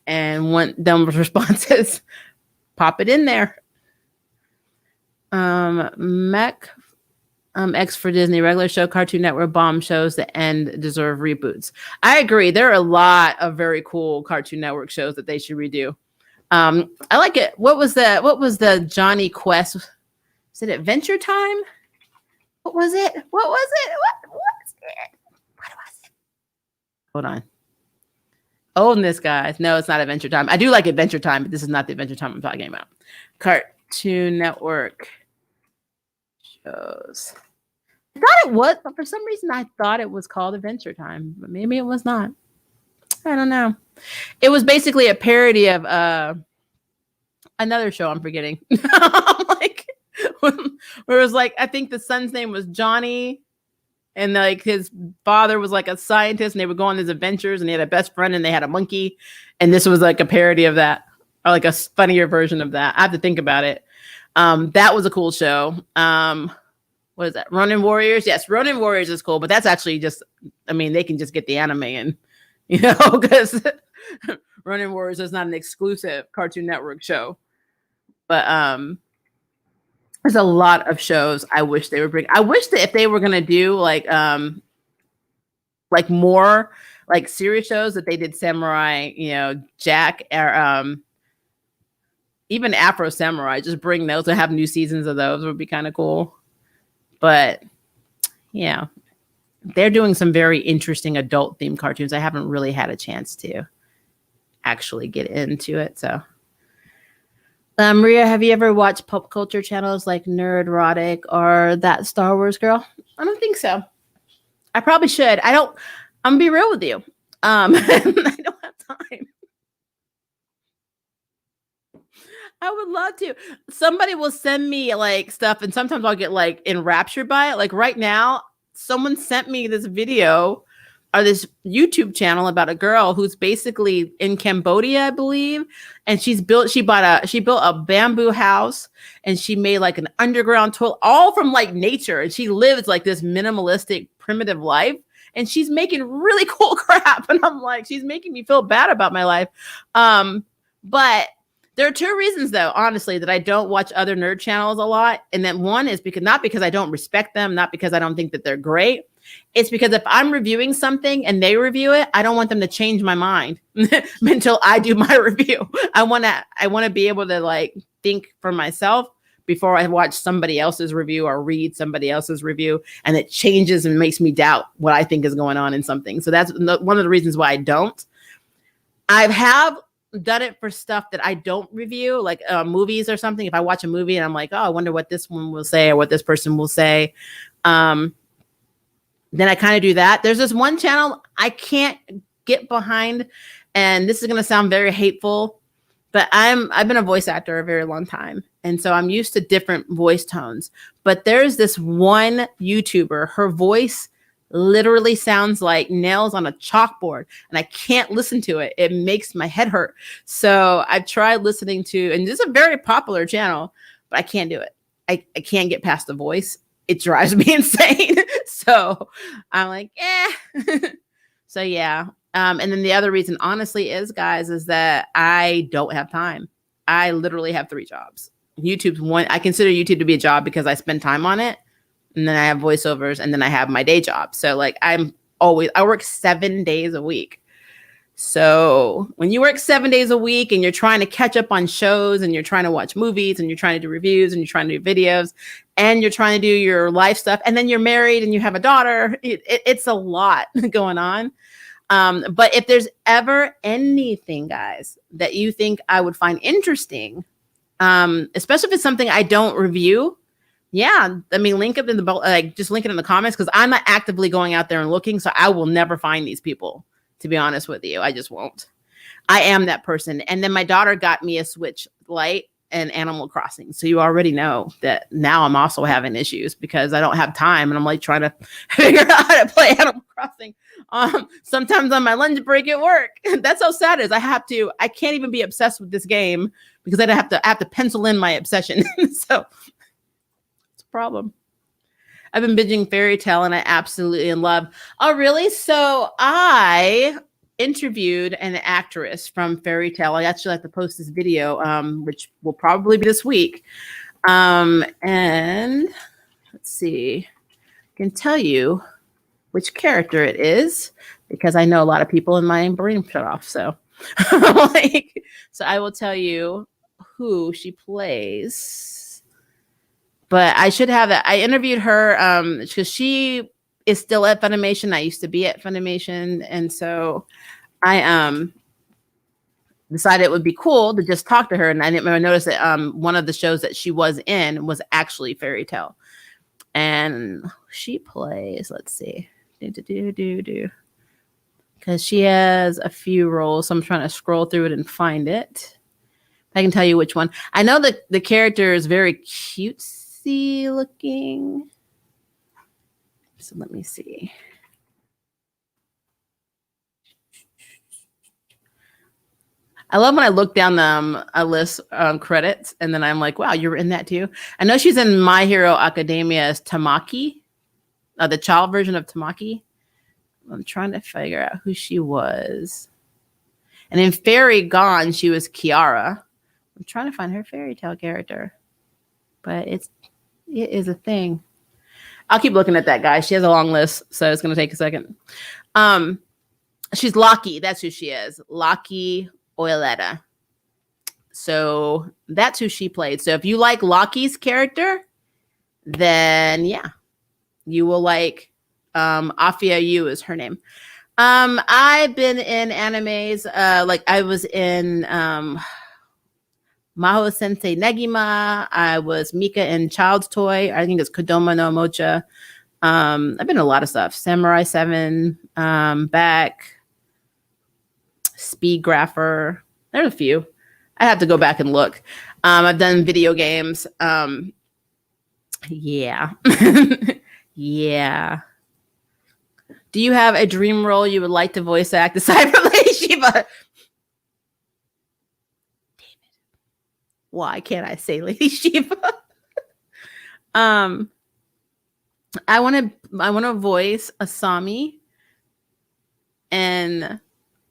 and when done with responses, pop it in there. Mech X for Disney, regular show, Cartoon Network, bomb shows that end deserve reboots. I agree. There are a lot of very cool Cartoon Network shows that they should redo. I like it. What was the Johnny Quest? Is it Adventure Time? What was it? What was it? Hold on. Oldness, guys. No, it's not Adventure Time. I do like Adventure Time, but this is not the Adventure Time I'm talking about. Cartoon Network shows. I thought it was, but for some reason I thought it was called Adventure Time, but maybe it was not. I don't know. It was basically a parody of another show I'm forgetting. Like, where it was like, I think the son's name was Johnny, and like his father was like a scientist, and they would go on these adventures, and they had a best friend, and they had a monkey, and this was like a parody of that, or like a funnier version of that. I have to think about it. That was a cool show. What is that? Ronin Warriors? Yes, Ronin Warriors is cool, but that's actually just, I mean, they can just get the anime and, because Ronin Warriors is not an exclusive Cartoon Network show. But there's a lot of shows I wish they would bring. I wish that if they were gonna do like more like serious shows, that they did Samurai, Jack, or even Afro Samurai. Just bring those and have new seasons of those would be kind of cool. But yeah, they're doing some very interesting adult themed cartoons. I haven't really had a chance to actually get into it. So, Maria, have you ever watched pop culture channels like Nerdrotic or That Star Wars Girl? I don't think so. I probably should. I'm gonna be real with you. I don't have time. I would love to. Somebody will send me like stuff, and sometimes I'll get like enraptured by it. Like right now, someone sent me this video this YouTube channel about a girl who's basically in Cambodia, I believe, and she built a bamboo house, and she made like an underground toilet, all from like nature, and she lives like this minimalistic, primitive life, and she's making really cool crap, and I'm like, she's making me feel bad about my life. But there are two reasons, though, honestly, that I don't watch other nerd channels a lot, and then one is not because I don't respect them, not because I don't think that they're great. It's because if I'm reviewing something and they review it, I don't want them to change my mind until I do my review. I want to be able to like think for myself before I watch somebody else's review or read somebody else's review, and it changes and makes me doubt what I think is going on in something. So that's one of the reasons why I don't. I have done it for stuff that I don't review, like movies or something. If I watch a movie and I'm like, oh, I wonder what this one will say or what this person will say. Then I kind of do that. There's this one channel I can't get behind, and this is going to sound very hateful, but I've been a voice actor a very long time, and so I'm used to different voice tones. But there's this one YouTuber, her voice literally sounds like nails on a chalkboard, and I can't listen to it. It makes my head hurt. So I've tried listening to, and this is a very popular channel, but I can't do it. I can't get past the voice. It drives me insane. So I'm like, So yeah. And then the other reason, honestly, is that I don't have time. I literally have 3 jobs. YouTube's one. I consider YouTube to be a job because I spend time on it. And then I have voiceovers, and then I have my day job. So like I work 7 days a week. So when you work 7 days a week and you're trying to catch up on shows, and you're trying to watch movies, and you're trying to do reviews, and you're trying to do videos, and you're trying to do your life stuff, and then you're married and you have a daughter, it's a lot going on. But if there's ever anything, guys, that you think I would find interesting, especially if it's something I don't review, yeah, I mean, link it in just link it in the comments, because I'm not actively going out there and looking, so I will never find these people. To be honest with you, I just won't. I am that person. And then my daughter got me a Switch Lite and Animal Crossing. So you already know that now I'm also having issues because I don't have time, and I'm like trying to figure out how to play Animal Crossing. Sometimes on my lunch break at work. That's how sad it is. I can't even be obsessed with this game because I have to pencil in my obsession. So it's a problem. I've been binging Fairy Tale, and I absolutely love. Oh, really? So I interviewed an actress from Fairy Tale. I actually have to post this video, which will probably be this week. And let's see. I can tell you which character it is because I know a lot of people in my brain shut off. So, so I will tell you who she plays. But I should have that. I interviewed her because she is still at Funimation. I used to be at Funimation. And so I decided it would be cool to just talk to her. And I didn't notice that one of the shows that she was in was actually Fairy Tale. And she plays, let's see. Because she has a few roles. So I'm trying to scroll through it and find it. I can tell you which one. I know that the character is very cutesy looking. So let me see. I love when I look down a list credits, and then I'm like, wow, you were in that too. I know she's in My Hero Academia as Tamaki, the child version of Tamaki. I'm trying to figure out who she was. And in Fairy Gone, she was Kiara. I'm trying to find her Fairy Tale character, but it is a thing. I'll keep looking at that, guys. She has a long list, so it's going to take a second. She's Loki. That's who she is. Loki Oiletta. So that's who she played. So if you like Loki's character, then yeah, you will like Afia Yu is her name. I've been in animes. Like I was in Maho Sensei Negima. I was Mika in Child's Toy. I think it's Kodoma no Mocha. I've been in a lot of stuff. Samurai 7, back, Speed Grapher. There's a few. I have to go back and look. I've done video games. Yeah. Yeah. Do you have a dream role you would like to voice act aside from Lady Shiva? Damn it. Why can't I say Lady Shiva? I want to voice Asami and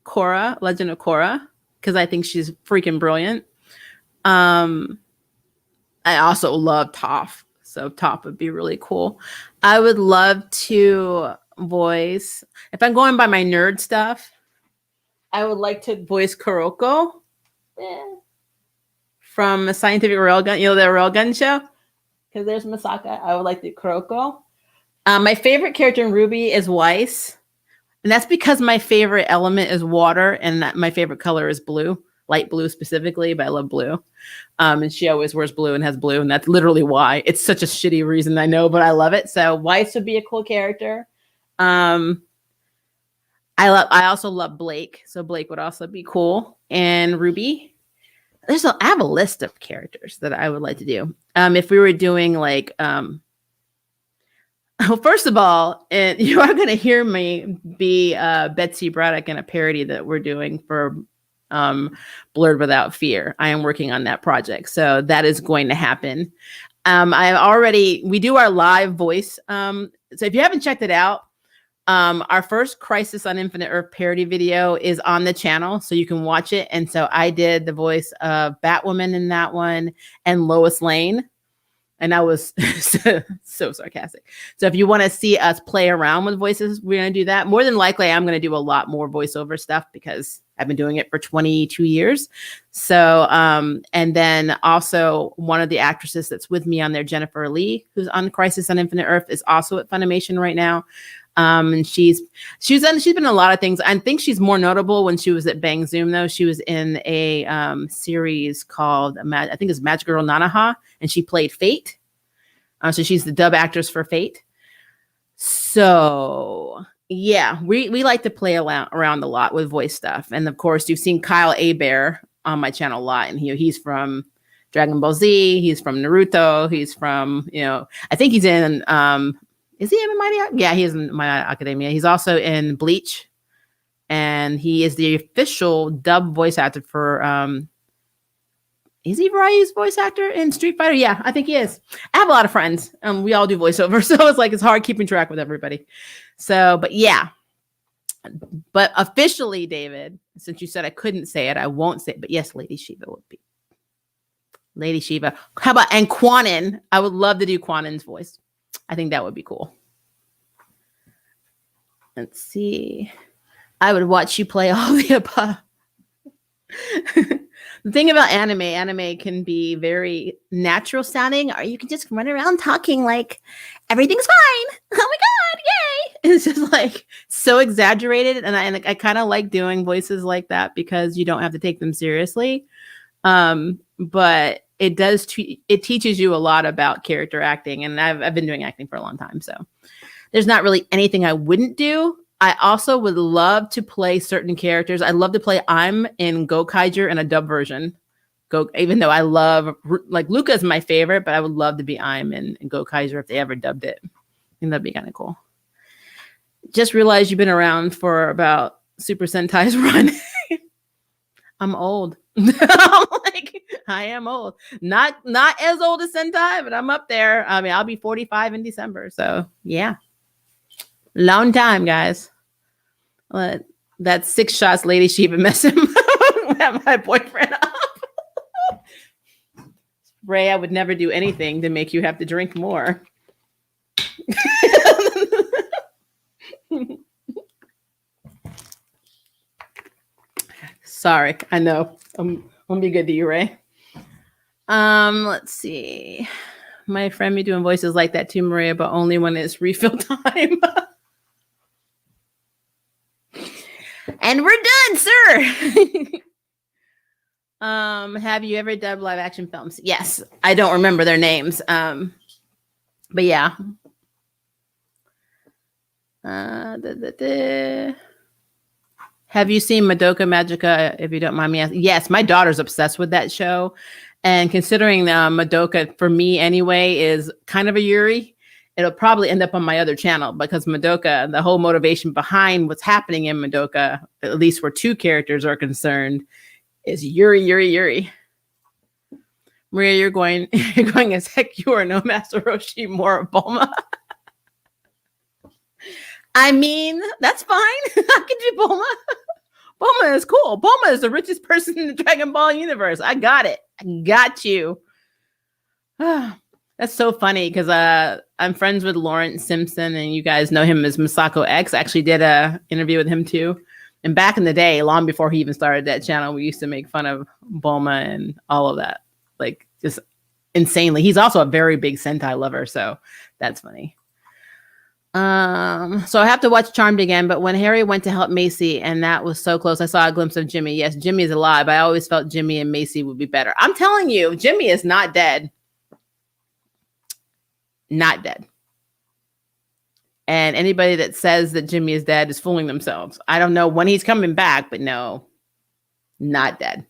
Korra, Legend of Korra, because I think she's freaking brilliant. I also love Toph, so Toph would be really cool. I would love to voice, if I'm going by my nerd stuff, I would like to voice Kuroko from a Scientific Railgun, the Railgun show, because there's Masaka. I would like to Kuroko. My favorite character in Ruby is Weiss, and that's because my favorite element is water, and my favorite color is blue, light blue specifically, but I love blue. And she always wears blue and has blue, and that's literally why. It's such a shitty reason, I know, but I love it. So Weiss would be a cool character. I also love Blake, so Blake would also be cool. And Ruby, I have a list of characters that I would like to do. If we were doing like, well, first of all, you are going to hear me be Betsy Braddock in a parody that we're doing for Blurred Without Fear. I am working on that project, so that is going to happen. We do our live voice. So if you haven't checked it out, our first Crisis on Infinite Earth parody video is on the channel, so you can watch it. And so I did the voice of Batwoman in that one and Lois Lane. And I was so sarcastic. So if you want to see us play around with voices, we're going to do that. More than likely, I'm going to do a lot more voiceover stuff because I've been doing it for 22 years. So, and then also one of the actresses that's with me on there, Jennifer Lee, who's on Crisis on Infinite Earth, is also at Funimation right now. And she's been in a lot of things. I think she's more notable when she was at Bang Zoom, though. She was in a series called, I think it's Magic Girl Nanaha, and she played Fate. So she's the dub actress for Fate. So yeah, we like to play around a lot with voice stuff. And of course, you've seen Kyle Abear on my channel a lot, and he's from Dragon Ball Z. He's from Naruto. He's from, I think he's in. Is he in My Yeah, he is in My Academia. He's also in Bleach, and he is the official dub voice actor for. Is he Ryu's voice actor in Street Fighter? Yeah, I think he is. I have a lot of friends. We all do voiceover, so it's hard keeping track with everybody. So, but yeah. But officially, David, since you said I couldn't say it, I won't say it. But yes, Lady Shiva would be. Lady Shiva. How about, and Quanin? I would love to do Quanin's voice. I think that would be cool. Let's see. I would watch you play all the above. The thing about anime can be very natural sounding, or you can just run around talking like everything's fine. Oh my God, yay. It's just like so exaggerated. And I kind of like doing voices like that because you don't have to take them seriously. But it does, it teaches you a lot about character acting. And I've been doing acting for a long time. So there's not really anything I wouldn't do. I also would love to play certain characters. I'd love to play I'm in Gokaiger in a dub version. Even though I love, like, Luca is my favorite, but I would love to be I'm in Gokaiger if they ever dubbed it. I think that'd be kind of cool. Just realized you've been around for about Super Sentai's run. I'm old. I am old. Not as old as Sentai, but I'm up there. I mean, I'll be 45 in December. So yeah. Long time, guys. That's 6 shots Lady Shiva messing my boyfriend up. Ray, I would never do anything to make you have to drink more. Sorry, I know. I'm gonna be good to you, Ray. Let's see. My friend be doing voices like that too, Maria, but only when it's refill time. And we're done, sir. Have you ever dubbed live action films? Yes. I don't remember their names. But yeah. Have you seen Madoka Magica, if you don't mind me asking? Yes, my daughter's obsessed with that show. And considering Madoka, for me anyway, is kind of a Yuri. it'll probably end up on my other channel because Madoka, the whole motivation behind what's happening in Madoka, at least where two characters are concerned, is Yuri. Maria, you're going as heck. You are no Master Roshi, more of Bulma. I mean, that's fine. I can do Bulma. Bulma is cool. Bulma is the richest person in the Dragon Ball universe. I got it. I got you. That's so funny because I'm friends with Lawrence Simpson, and you guys know him as Masako X. I actually did a interview with him too. And back in the day, long before he even started that channel, we used to make fun of Bulma and all of that. Like, just insanely. He's also a very big Sentai lover, so that's funny. So I have to watch Charmed again, but when Harry went to help Macy and that was so close, I saw a glimpse of Jimmy. Yes, Jimmy is alive. I always felt Jimmy and Macy would be better. I'm telling you, Jimmy is not dead. Not dead. And anybody that says that Jimmy is dead is fooling themselves. I don't know when he's coming back, but no, not dead.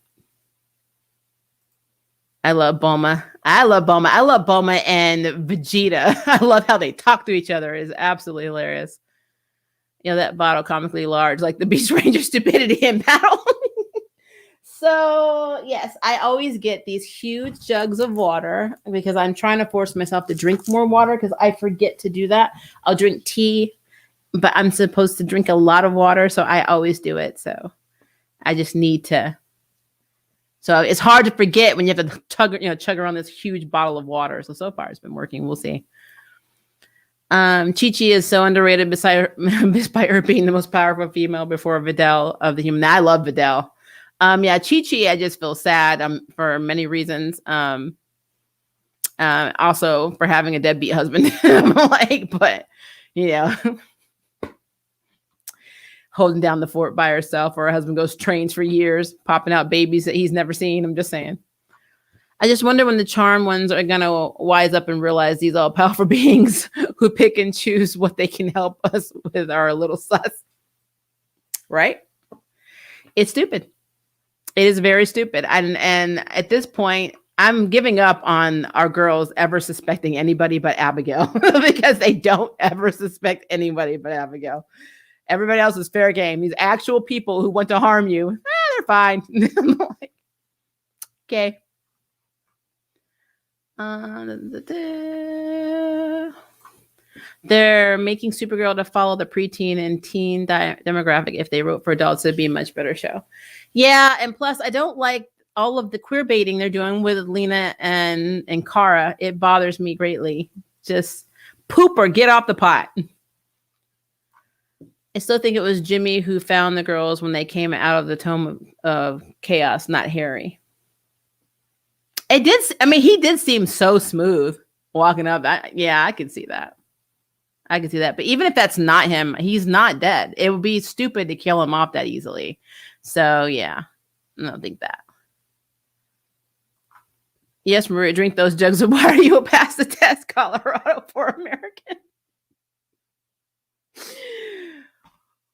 I love Bulma. I love Bulma and Vegeta. I love how they talk to each other. It's absolutely hilarious. You know, that bottle comically large, like the Beast Ranger stupidity in battle. So, yes, I always get these huge jugs of water because I'm trying to force myself to drink more water because I forget to do that. I'll drink tea, but I'm supposed to drink a lot of water, so I always do it. So I just need to. So it's hard to forget when you have to chug around this huge bottle of water. So far it's been working. We'll see. Chi-Chi is so underrated by her being the most powerful female before Videl of the human. I love Videl. Yeah, Chi-Chi, I just feel sad for many reasons. Also for having a deadbeat husband. But you know, holding down the fort by herself, or her husband goes trains for years, popping out babies that he's never seen. I'm just saying. I just wonder when the charm ones are going to wise up and realize these all powerful beings who pick and choose what they can help us with are a little sus. Right? It's stupid. It is very stupid. And at this point, I'm giving up on our girls ever suspecting anybody but Abigail because they don't ever suspect anybody but Abigail. Everybody else is fair game. These actual people who want to harm you, they're fine. Okay. They're making Supergirl to follow the preteen and teen demographic. If they wrote for adults, it'd be a much better show. Yeah, and plus, I don't like all of the queer baiting they're doing with Lena and Kara. It bothers me greatly. Just poop or get off the pot. I still think it was Jimmy who found the girls when they came out of the Tome of Chaos, not Harry. He did seem so smooth walking up. I could see that. But even if that's not him, he's not dead. It would be stupid to kill him off that easily. So, yeah, I don't think that. Yes, Maria, drink those jugs of water. You will pass the test, Colorado for American.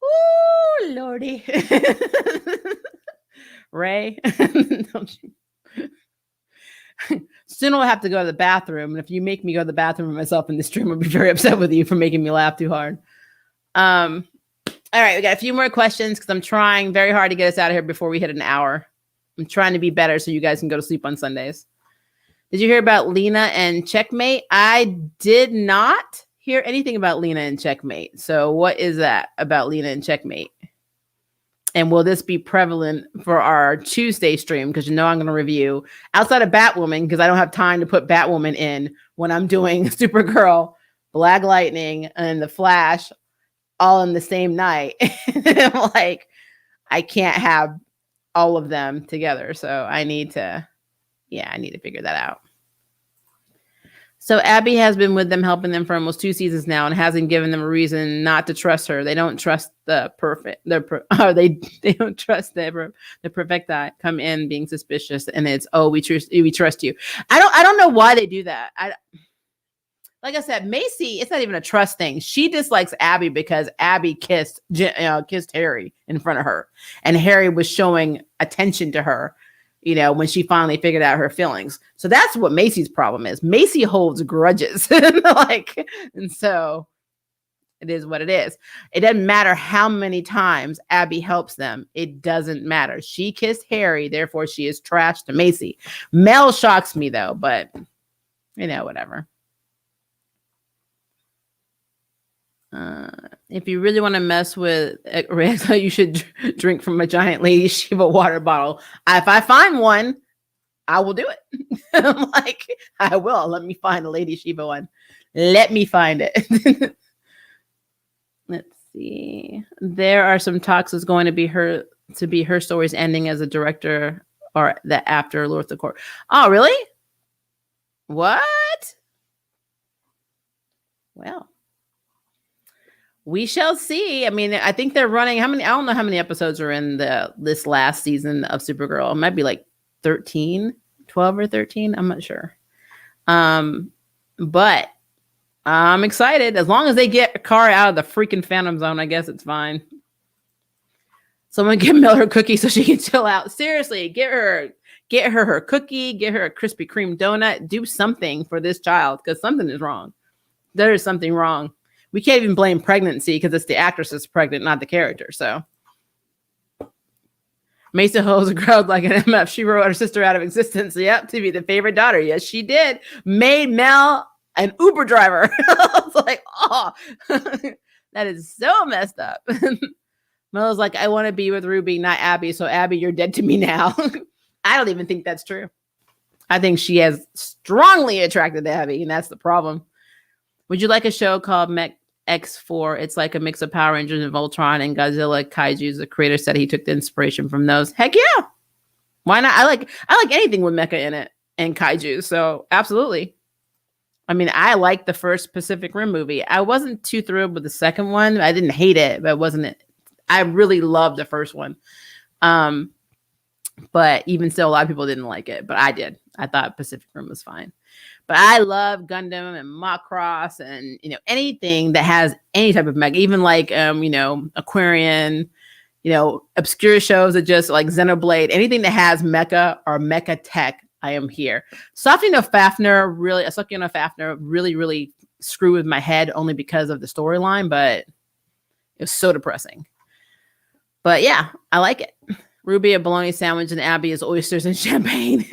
Ooh, Lordy. Ray. Soon I'll have to go to the bathroom. And if you make me go to the bathroom myself in this stream, I'll be very upset with you for making me laugh too hard. All right, we got a few more questions because I'm trying very hard to get us out of here before we hit an hour. I'm trying to be better so you guys can go to sleep on Sundays. Did you hear about Lena and Checkmate? I did not hear anything about Lena and Checkmate. So what is that about Lena and Checkmate? And will this be prevalent for our Tuesday stream? Because I'm going to review outside of Batwoman, because I don't have time to put Batwoman in when I'm doing Supergirl, Black Lightning, and The Flash all in the same night. Like, I can't have all of them together. So I need to figure that out. So Abby has been with them, helping them for almost 2 seasons now, and hasn't given them a reason not to trust her. They don't trust they don't trust the Perfecti come in being suspicious, and it's, oh, we trust you. I don't know why they do that. Like I said, Macy, it's not even a trust thing. She dislikes Abby because Abby kissed Harry in front of her, and Harry was showing attention to her. when she finally figured out her feelings. So that's what Macy's problem is. Macy holds grudges. And so it is what it is. It doesn't matter how many times Abby helps them. It doesn't matter. She kissed Harry, therefore she is trash to Macy. Mel shocks me though, but whatever. If you really want to mess with Rex, you should drink from a giant Lady Shiva water bottle. If I find one, I will do it. I'm like, I will. Let me find a Lady Shiva one. Let me find it. Let's see. There are some talks is going to be her stories ending as a director or the after Lord of the Court. Oh, really? What? Well, we shall see. I mean, I think they're running I don't know how many episodes are in this last season of Supergirl. It might be like 13, 12 or 13. I'm not sure. But I'm excited. As long as they get Kara out of the freaking Phantom Zone, I guess it's fine. Someone give Mel her cookie so she can chill out. Seriously, get her her cookie, get her a Krispy Kreme donut, do something for this child because something is wrong. There is something wrong. We can't even blame pregnancy because it's the actress that's pregnant, not the character. So Mesa holds a crowd like an MF. She wrote her sister out of existence. Yep, to be the favorite daughter. Yes, she did. Made Mel an Uber driver. I was like, oh, that is so messed up. Mel was like, I want to be with Ruby, not Abby. So Abby, you're dead to me now. I don't even think that's true. I think she has strongly attracted to Abby, and that's the problem. Would you like a show called Mech X4? It's like a mix of Power Rangers and Voltron and Godzilla Kaijus. The creator said he took the inspiration from those. Heck yeah. Why not? I like anything with mecha in it and kaiju. So absolutely. I mean, I liked the first Pacific Rim movie. I wasn't too thrilled with the second one. I didn't hate it, but I really loved the first one. But even still, a lot of people didn't like it, but I did. I thought Pacific Rim was fine. But I love Gundam and Macross and, anything that has any type of mecha, even like, Aquarian, obscure shows that just like Xenoblade, anything that has mecha or mecha tech, I am here. Sofino Fafner really, really screwed with my head only because of the storyline, but it was so depressing. But yeah, I like it. Ruby a bologna sandwich and Abby is oysters and champagne.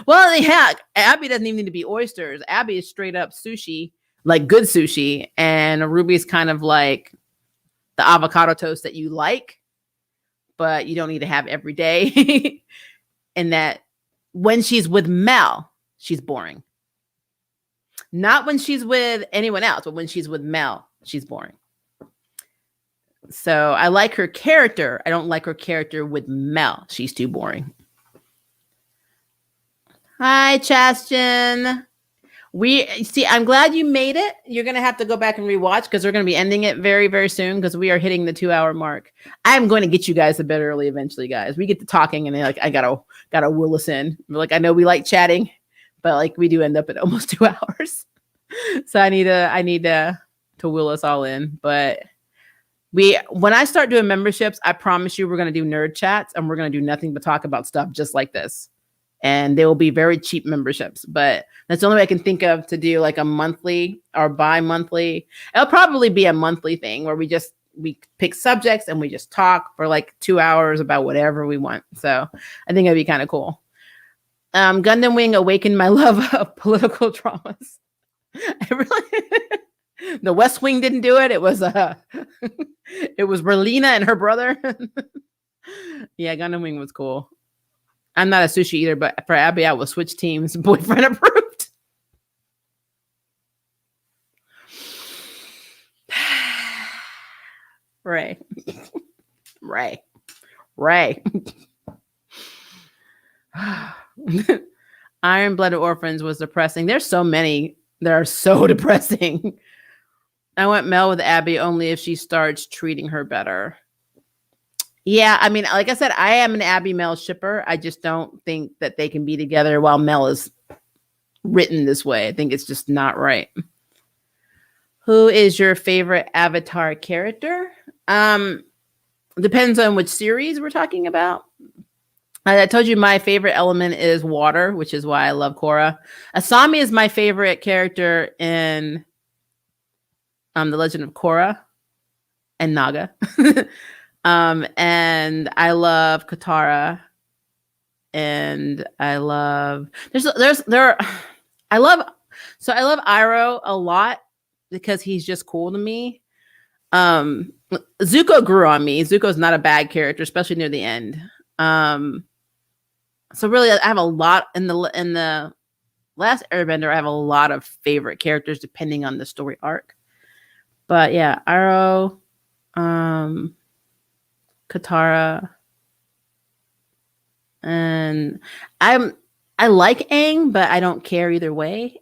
Well, heck, Abby doesn't even need to be oysters. Abby is straight up sushi, like good sushi. And Ruby is kind of like the avocado toast that you like, but you don't need to have every day. And that when she's with Mel, she's boring. Not when she's with anyone else, but when she's with Mel, she's boring. So I like her character. I don't like her character with Mel. She's too boring. Hi, Chastin. I'm glad you made it. You're going to have to go back and rewatch because we're going to be ending it very, very soon because we are hitting the 2-hour mark. I'm going to get you guys to bed early eventually, guys. We get to talking and I gotta will us in. Like, I know we like chatting, but like we do end up at almost 2 hours. So I need to will us all in, but when I start doing memberships, I promise you we're going to do nerd chats and we're going to do nothing but talk about stuff just like this. And they will be very cheap memberships, but that's the only way I can think of to do like a monthly or bi-monthly. It'll probably be a monthly thing where we pick subjects and we just talk for like 2 hours about whatever we want. So I think it'd be kind of cool. Gundam Wing awakened my love of political dramas. I really... The West Wing didn't do it. It was it was Merlina and her brother. Yeah, Gundam Wing was cool. I'm not a sushi eater, but for Abby, I will switch teams. Boyfriend approved. Ray. Iron-Blooded Orphans was depressing. There's so many that are so depressing. I went Mel with Abby only if she starts treating her better. Yeah, I mean, like I said, I am an Abby Mel shipper. I just don't think that they can be together while Mel is written this way. I think it's just not right. Who is your favorite Avatar character? Depends on which series we're talking about. I told you my favorite element is water, which is why I love Korra. Asami is my favorite character in The Legend of Korra and Naga. And I love Katara, and I love I love Iroh a lot because he's just cool to me. Zuko grew on me. Zuko's not a bad character, especially near the end. So really, I have a lot in the last Airbender. I have a lot of favorite characters depending on the story arc. But yeah, Iroh, Katara, and I like Aang, but I don't care either way.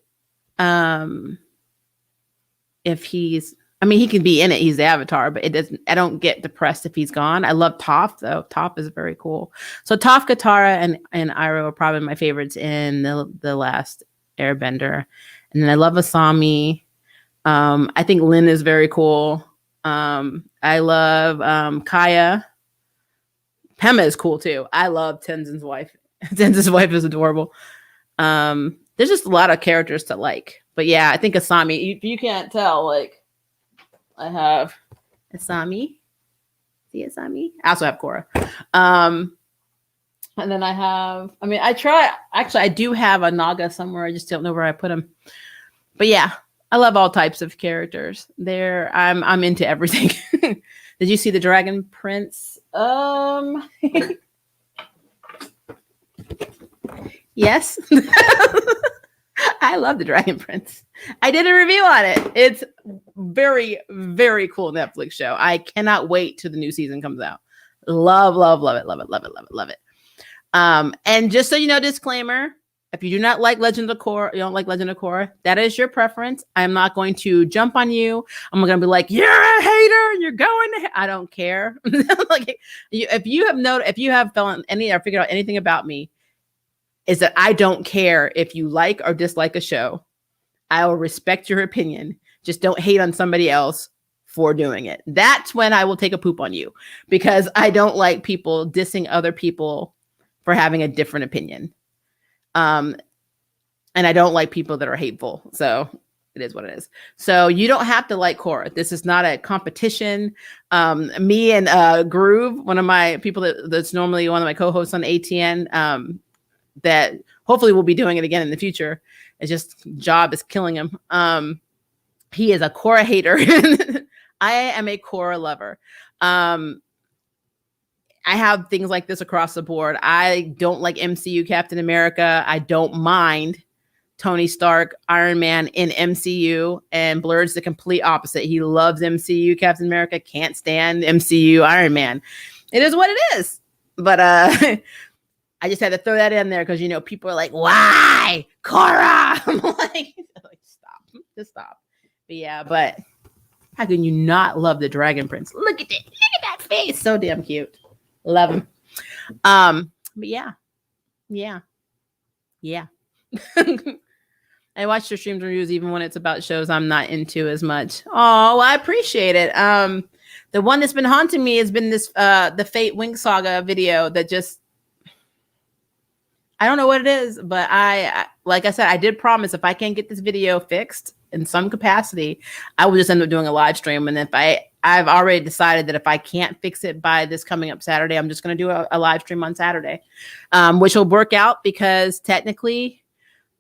If he's, I mean, he can be in it. He's the Avatar, but it doesn't. I don't get depressed if he's gone. I love Toph though. Toph is very cool. So Toph, Katara, and Iroh are probably my favorites in the last Airbender. And then I love Asami. I think Lin is very cool. I love Kaya. Pema is cool too. I love Tenzin's wife. Tenzin's wife is adorable. There's just a lot of characters to like. But yeah, I think Asami, you can't tell, like, I have Asami. See Asami? I also have Korra. And then I have, I mean, I do have a Naga somewhere. I just don't know where I put him. But yeah, I love all types of characters. I'm into everything. Did you see the Dragon Prince? Yes. I love the Dragon Prince. I did a review on it. It's very, very cool Netflix show. I cannot wait till the new season comes out. Love it. And just so you know, disclaimer, if you do not like Legend of Korra, you don't like Legend of Korra, that is your preference. I'm not going to jump on you. I'm going to be like, you're a hater. You're going to, I don't care. Like, if you have felt any or figured out anything about me, is that I don't care if you like or dislike a show. I will respect your opinion. Just don't hate on somebody else for doing it. That's when I will take a poop on you, because I don't like people dissing other people for having a different opinion. And I don't like people that are hateful. So it is what it is. So you don't have to like Korra. This is not a competition. Me and Groove, one of my people that's normally one of my co-hosts on ATN, that hopefully we'll be doing it again in the future. It's just job is killing him. He is a Korra hater. I am a Korra lover. I have things like this across the board. I don't like MCU Captain America. I don't mind Tony Stark, Iron Man in MCU, and Blurred's the complete opposite. He loves MCU Captain America, can't stand MCU Iron Man. It is what it is. But I just had to throw that in there because, you know, people are like, why? Korra! I'm like, stop. Just stop. But yeah, but how can you not love the Dragon Prince? Look at it. Look at that face. So damn cute. Love him. But yeah. I watch your streams and reviews even when it's about shows I'm not into as much. Oh, I appreciate it. The one that's been haunting me has been this the Fate Wing Saga video that just, I don't know what it is, but I like I said, I did promise if I can't get this video fixed in some capacity, I will just end up doing a live stream. And if I've already decided that if I can't fix it by this coming up Saturday, I'm just going to do a live stream on Saturday, which will work out because technically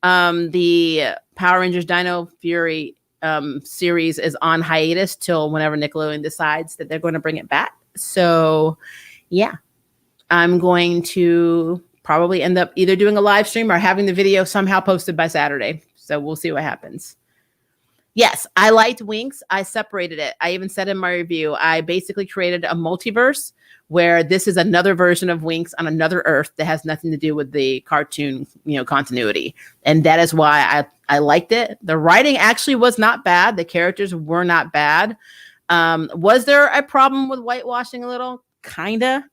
the Power Rangers Dino Fury series is on hiatus till whenever Nickelodeon decides that they're going to bring it back. So yeah, I'm going to probably end up either doing a live stream or having the video somehow posted by Saturday. So we'll see what happens. Yes, I liked Winx. I separated it. I even said in my review, I basically created a multiverse where this is another version of Winx on another Earth that has nothing to do with the cartoon, continuity. And that is why I liked it. The writing actually was not bad. The characters were not bad. Was there a problem with whitewashing a little? Kinda.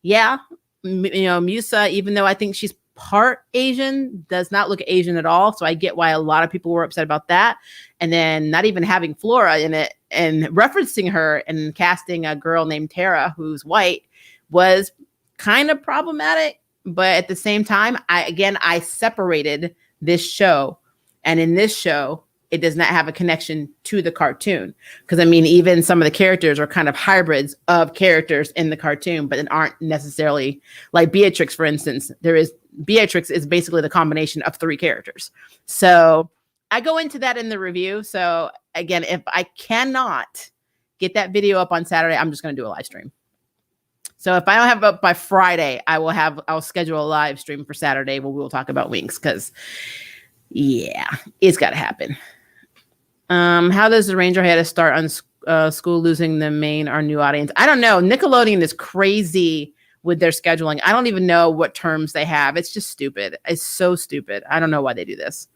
Yeah. Musa, even though I think she's part Asian, does not look Asian at all. So I get why a lot of people were upset about that. And then not even having Flora in it and referencing her and casting a girl named Tara who's white was kind of problematic. But at the same time, I separated this show, and in this show, it does not have a connection to the cartoon. Because I mean, even some of the characters are kind of hybrids of characters in the cartoon, but it aren't necessarily like Beatrix, for instance. Beatrix is basically the combination of 3 characters. So I go into that in the review. So again, if I cannot get that video up on Saturday, I'm just going to do a live stream. So if I don't have it up by Friday, I'll schedule a live stream for Saturday where we'll talk about Winx, because yeah, it's got to happen. How does the Ranger head start on school losing our new audience? I don't know. Nickelodeon is crazy with their scheduling. I don't even know what terms they have. It's just stupid. It's so stupid. I don't know why they do this.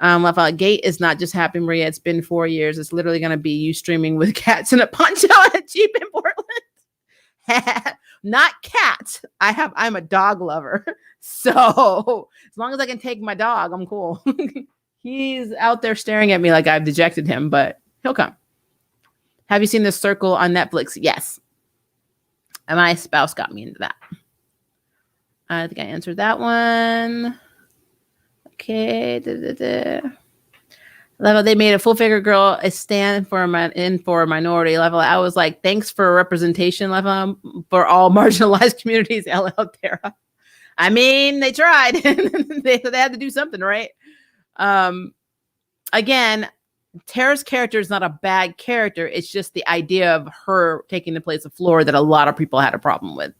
Gate is not just Happy Maria. It's been 4 years. It's literally going to be you streaming with cats in a poncho at Jeep in Portland. Not cats. I'm a dog lover. So as long as I can take my dog, I'm cool. He's out there staring at me like I've dejected him, but he'll come. Have you seen The Circle on Netflix? Yes. And my spouse got me into that. I think I answered that one. Okay. Level, they made a full figure girl a stand for a minority. Level, I was like, thanks for representation. Level, for all marginalized communities. LL Terra. I mean, they tried. they had to do something, right? Again, Tara's character is not a bad character. It's just the idea of her taking the place of Flora that a lot of people had a problem with.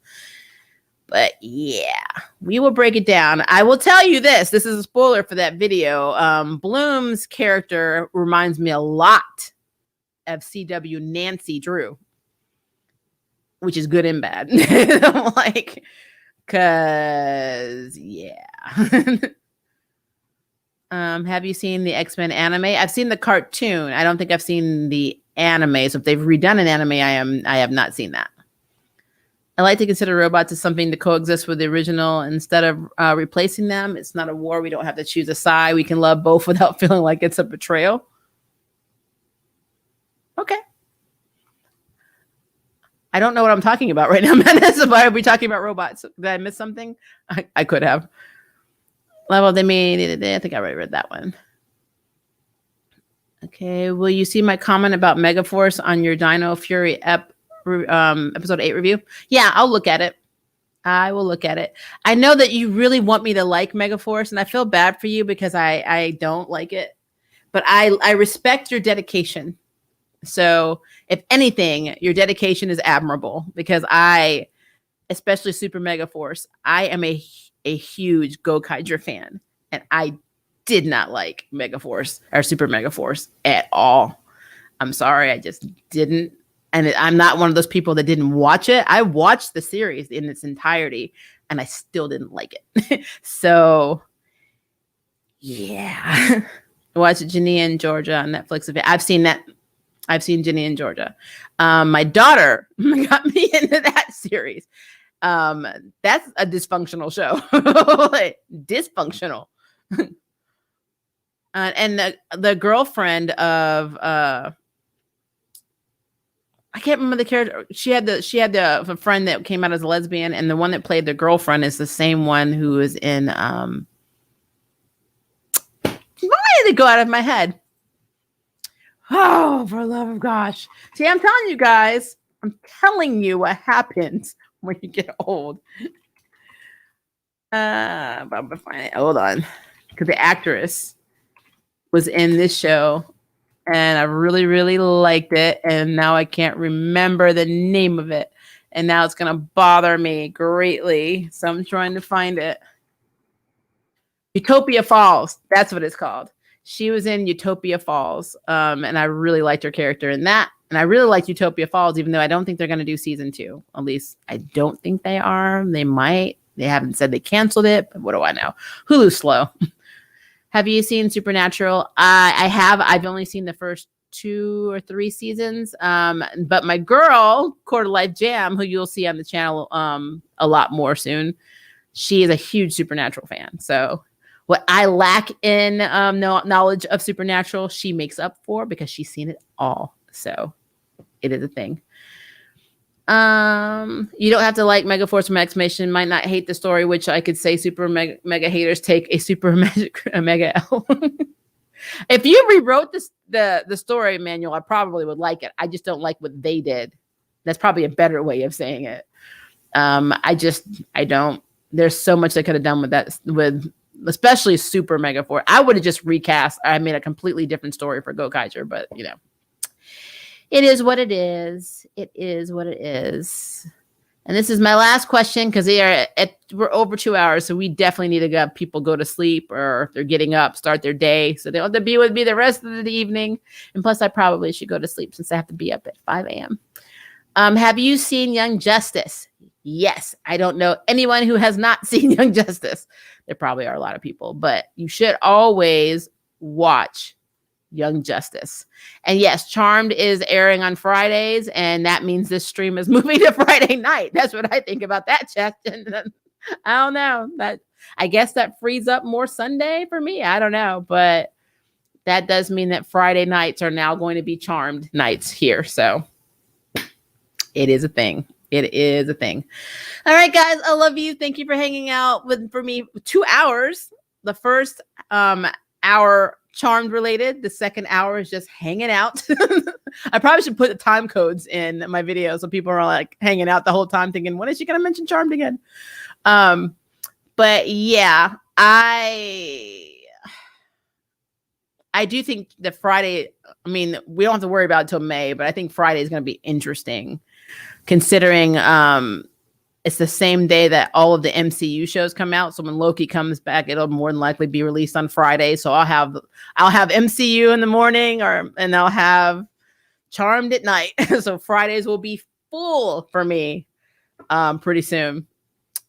But yeah, we will break it down. I will tell you this. This is a spoiler for that video. Bloom's character reminds me a lot of CW Nancy Drew, which is good and bad. Like, cause yeah. Have you seen the X-Men anime? I've seen the cartoon. I don't think I've seen the anime. So if they've redone an anime, I have not seen that. I like to consider robots as something to coexist with the original instead of replacing them. It's not a war. We don't have to choose a side. We can love both without feeling like it's a betrayal. Okay. I don't know what I'm talking about right now, Menace. Why are we talking about robots? Did I miss something? I could have. Level they made. I think I already read that one. Okay. Will you see my comment about Megaforce on your Dino Fury episode 8 review? Yeah, I'll look at it. I will look at it. I know that you really want me to like Megaforce, and I feel bad for you because I don't like it. But I respect your dedication. So if anything, your dedication is admirable because especially Super Megaforce, I am a huge Gokaiger fan, and I did not like Megaforce or Super Megaforce at all. I'm sorry, I just didn't. And I'm not one of those people that didn't watch it. I watched the series in its entirety, and I still didn't like it. So, yeah. Watch Ginny and Georgia on Netflix. I've seen that. I've seen Ginny and Georgia. My daughter got me into that series. That's a dysfunctional show. Dysfunctional. And the girlfriend of I can't remember the character. She had the friend that came out as a lesbian, and the one that played the girlfriend is the same one who is in why did it go out of my head? Oh, for the love of gosh. See, I'm telling you guys, I'm telling you what happens when you get old. I'm gonna find it. Hold on. Because the actress was in this show. And I really, really liked it. And now I can't remember the name of it. And now it's going to bother me greatly. So I'm trying to find it. Utopia Falls. That's what it's called. She was in Utopia Falls. And I really liked her character in that. And I really liked Utopia Falls, even though I don't think they're going to do season 2. At least I don't think they are. They might. They haven't said they canceled it. But what do I know? Hulu's slow. Have you seen Supernatural? I have. I've only seen the first 2 or 3 seasons. But my girl, Quarter Life Jam, who you'll see on the channel a lot more soon, she is a huge Supernatural fan. So what I lack in knowledge of Supernatural, she makes up for because she's seen it all. So it is a thing. You don't have to like Megaforce from Exclamation. Might not hate the story, which I could say super mega haters take a super mega L. If you rewrote the story manual, I probably would like it. I just don't like what they did. That's probably a better way of saying it. I don't. There's so much they could have done with that, with especially Super Mega Force. I would have just recast. I made a completely different story for Gokaiger, but you know, it is what it is. It is what it is. And this is my last question because we're over 2 hours, so we definitely need to have people go to sleep, or if they're getting up, start their day, so they don't have to be with me the rest of the evening. And plus, I probably should go to sleep since I have to be up at 5 a.m. Have you seen Young Justice? Yes. I don't know anyone who has not seen Young Justice. There probably are a lot of people, but you should always watch Young Justice. And yes, Charmed is airing on Fridays, and that means this stream is moving to Friday night. That's what I think about that, Justin. I don't know. I guess that frees up more Sunday for me. I don't know, but that does mean that Friday nights are now going to be Charmed nights here. So it is a thing. It is a thing. All right, guys. I love you. Thank you for hanging out for me 2 hours. The first hour Charmed related. The second hour is just hanging out. I probably should put the time codes in my video so people are like hanging out the whole time thinking, when is she going to mention Charmed again? But yeah, I do think that Friday, I mean, we don't have to worry about it till May, but I think Friday is going to be interesting considering it's the same day that all of the MCU shows come out. So when Loki comes back, it'll more than likely be released on Friday. So I'll have MCU in the morning, and I'll have Charmed at night. So Fridays will be full for me pretty soon.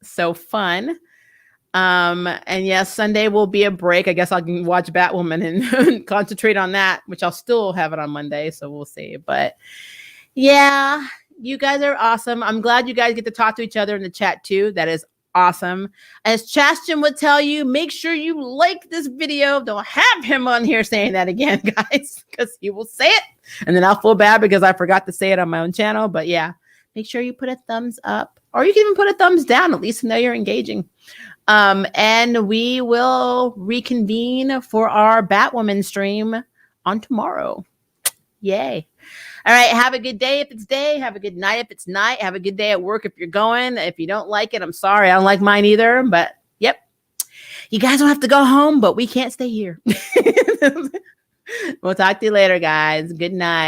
So fun. And yes, Sunday will be a break. I guess I can watch Batwoman and concentrate on that, which I'll still have it on Monday. So we'll see. But yeah, you guys are awesome. I'm glad you guys get to talk to each other in the chat too. That is awesome. As Chastian would tell you, make sure you like this video. Don't have him on here saying that again, guys, because he will say it. And then I'll feel bad because I forgot to say it on my own channel. But yeah, make sure you put a thumbs up, or you can even put a thumbs down, at least to know you're engaging. And we will reconvene for our Batwoman stream on tomorrow. Yay. All right. Have a good day if it's day. Have a good night if it's night. Have a good day at work if you're going. If you don't like it, I'm sorry. I don't like mine either. But yep. You guys don't have to go home, but we can't stay here. We'll talk to you later, guys. Good night.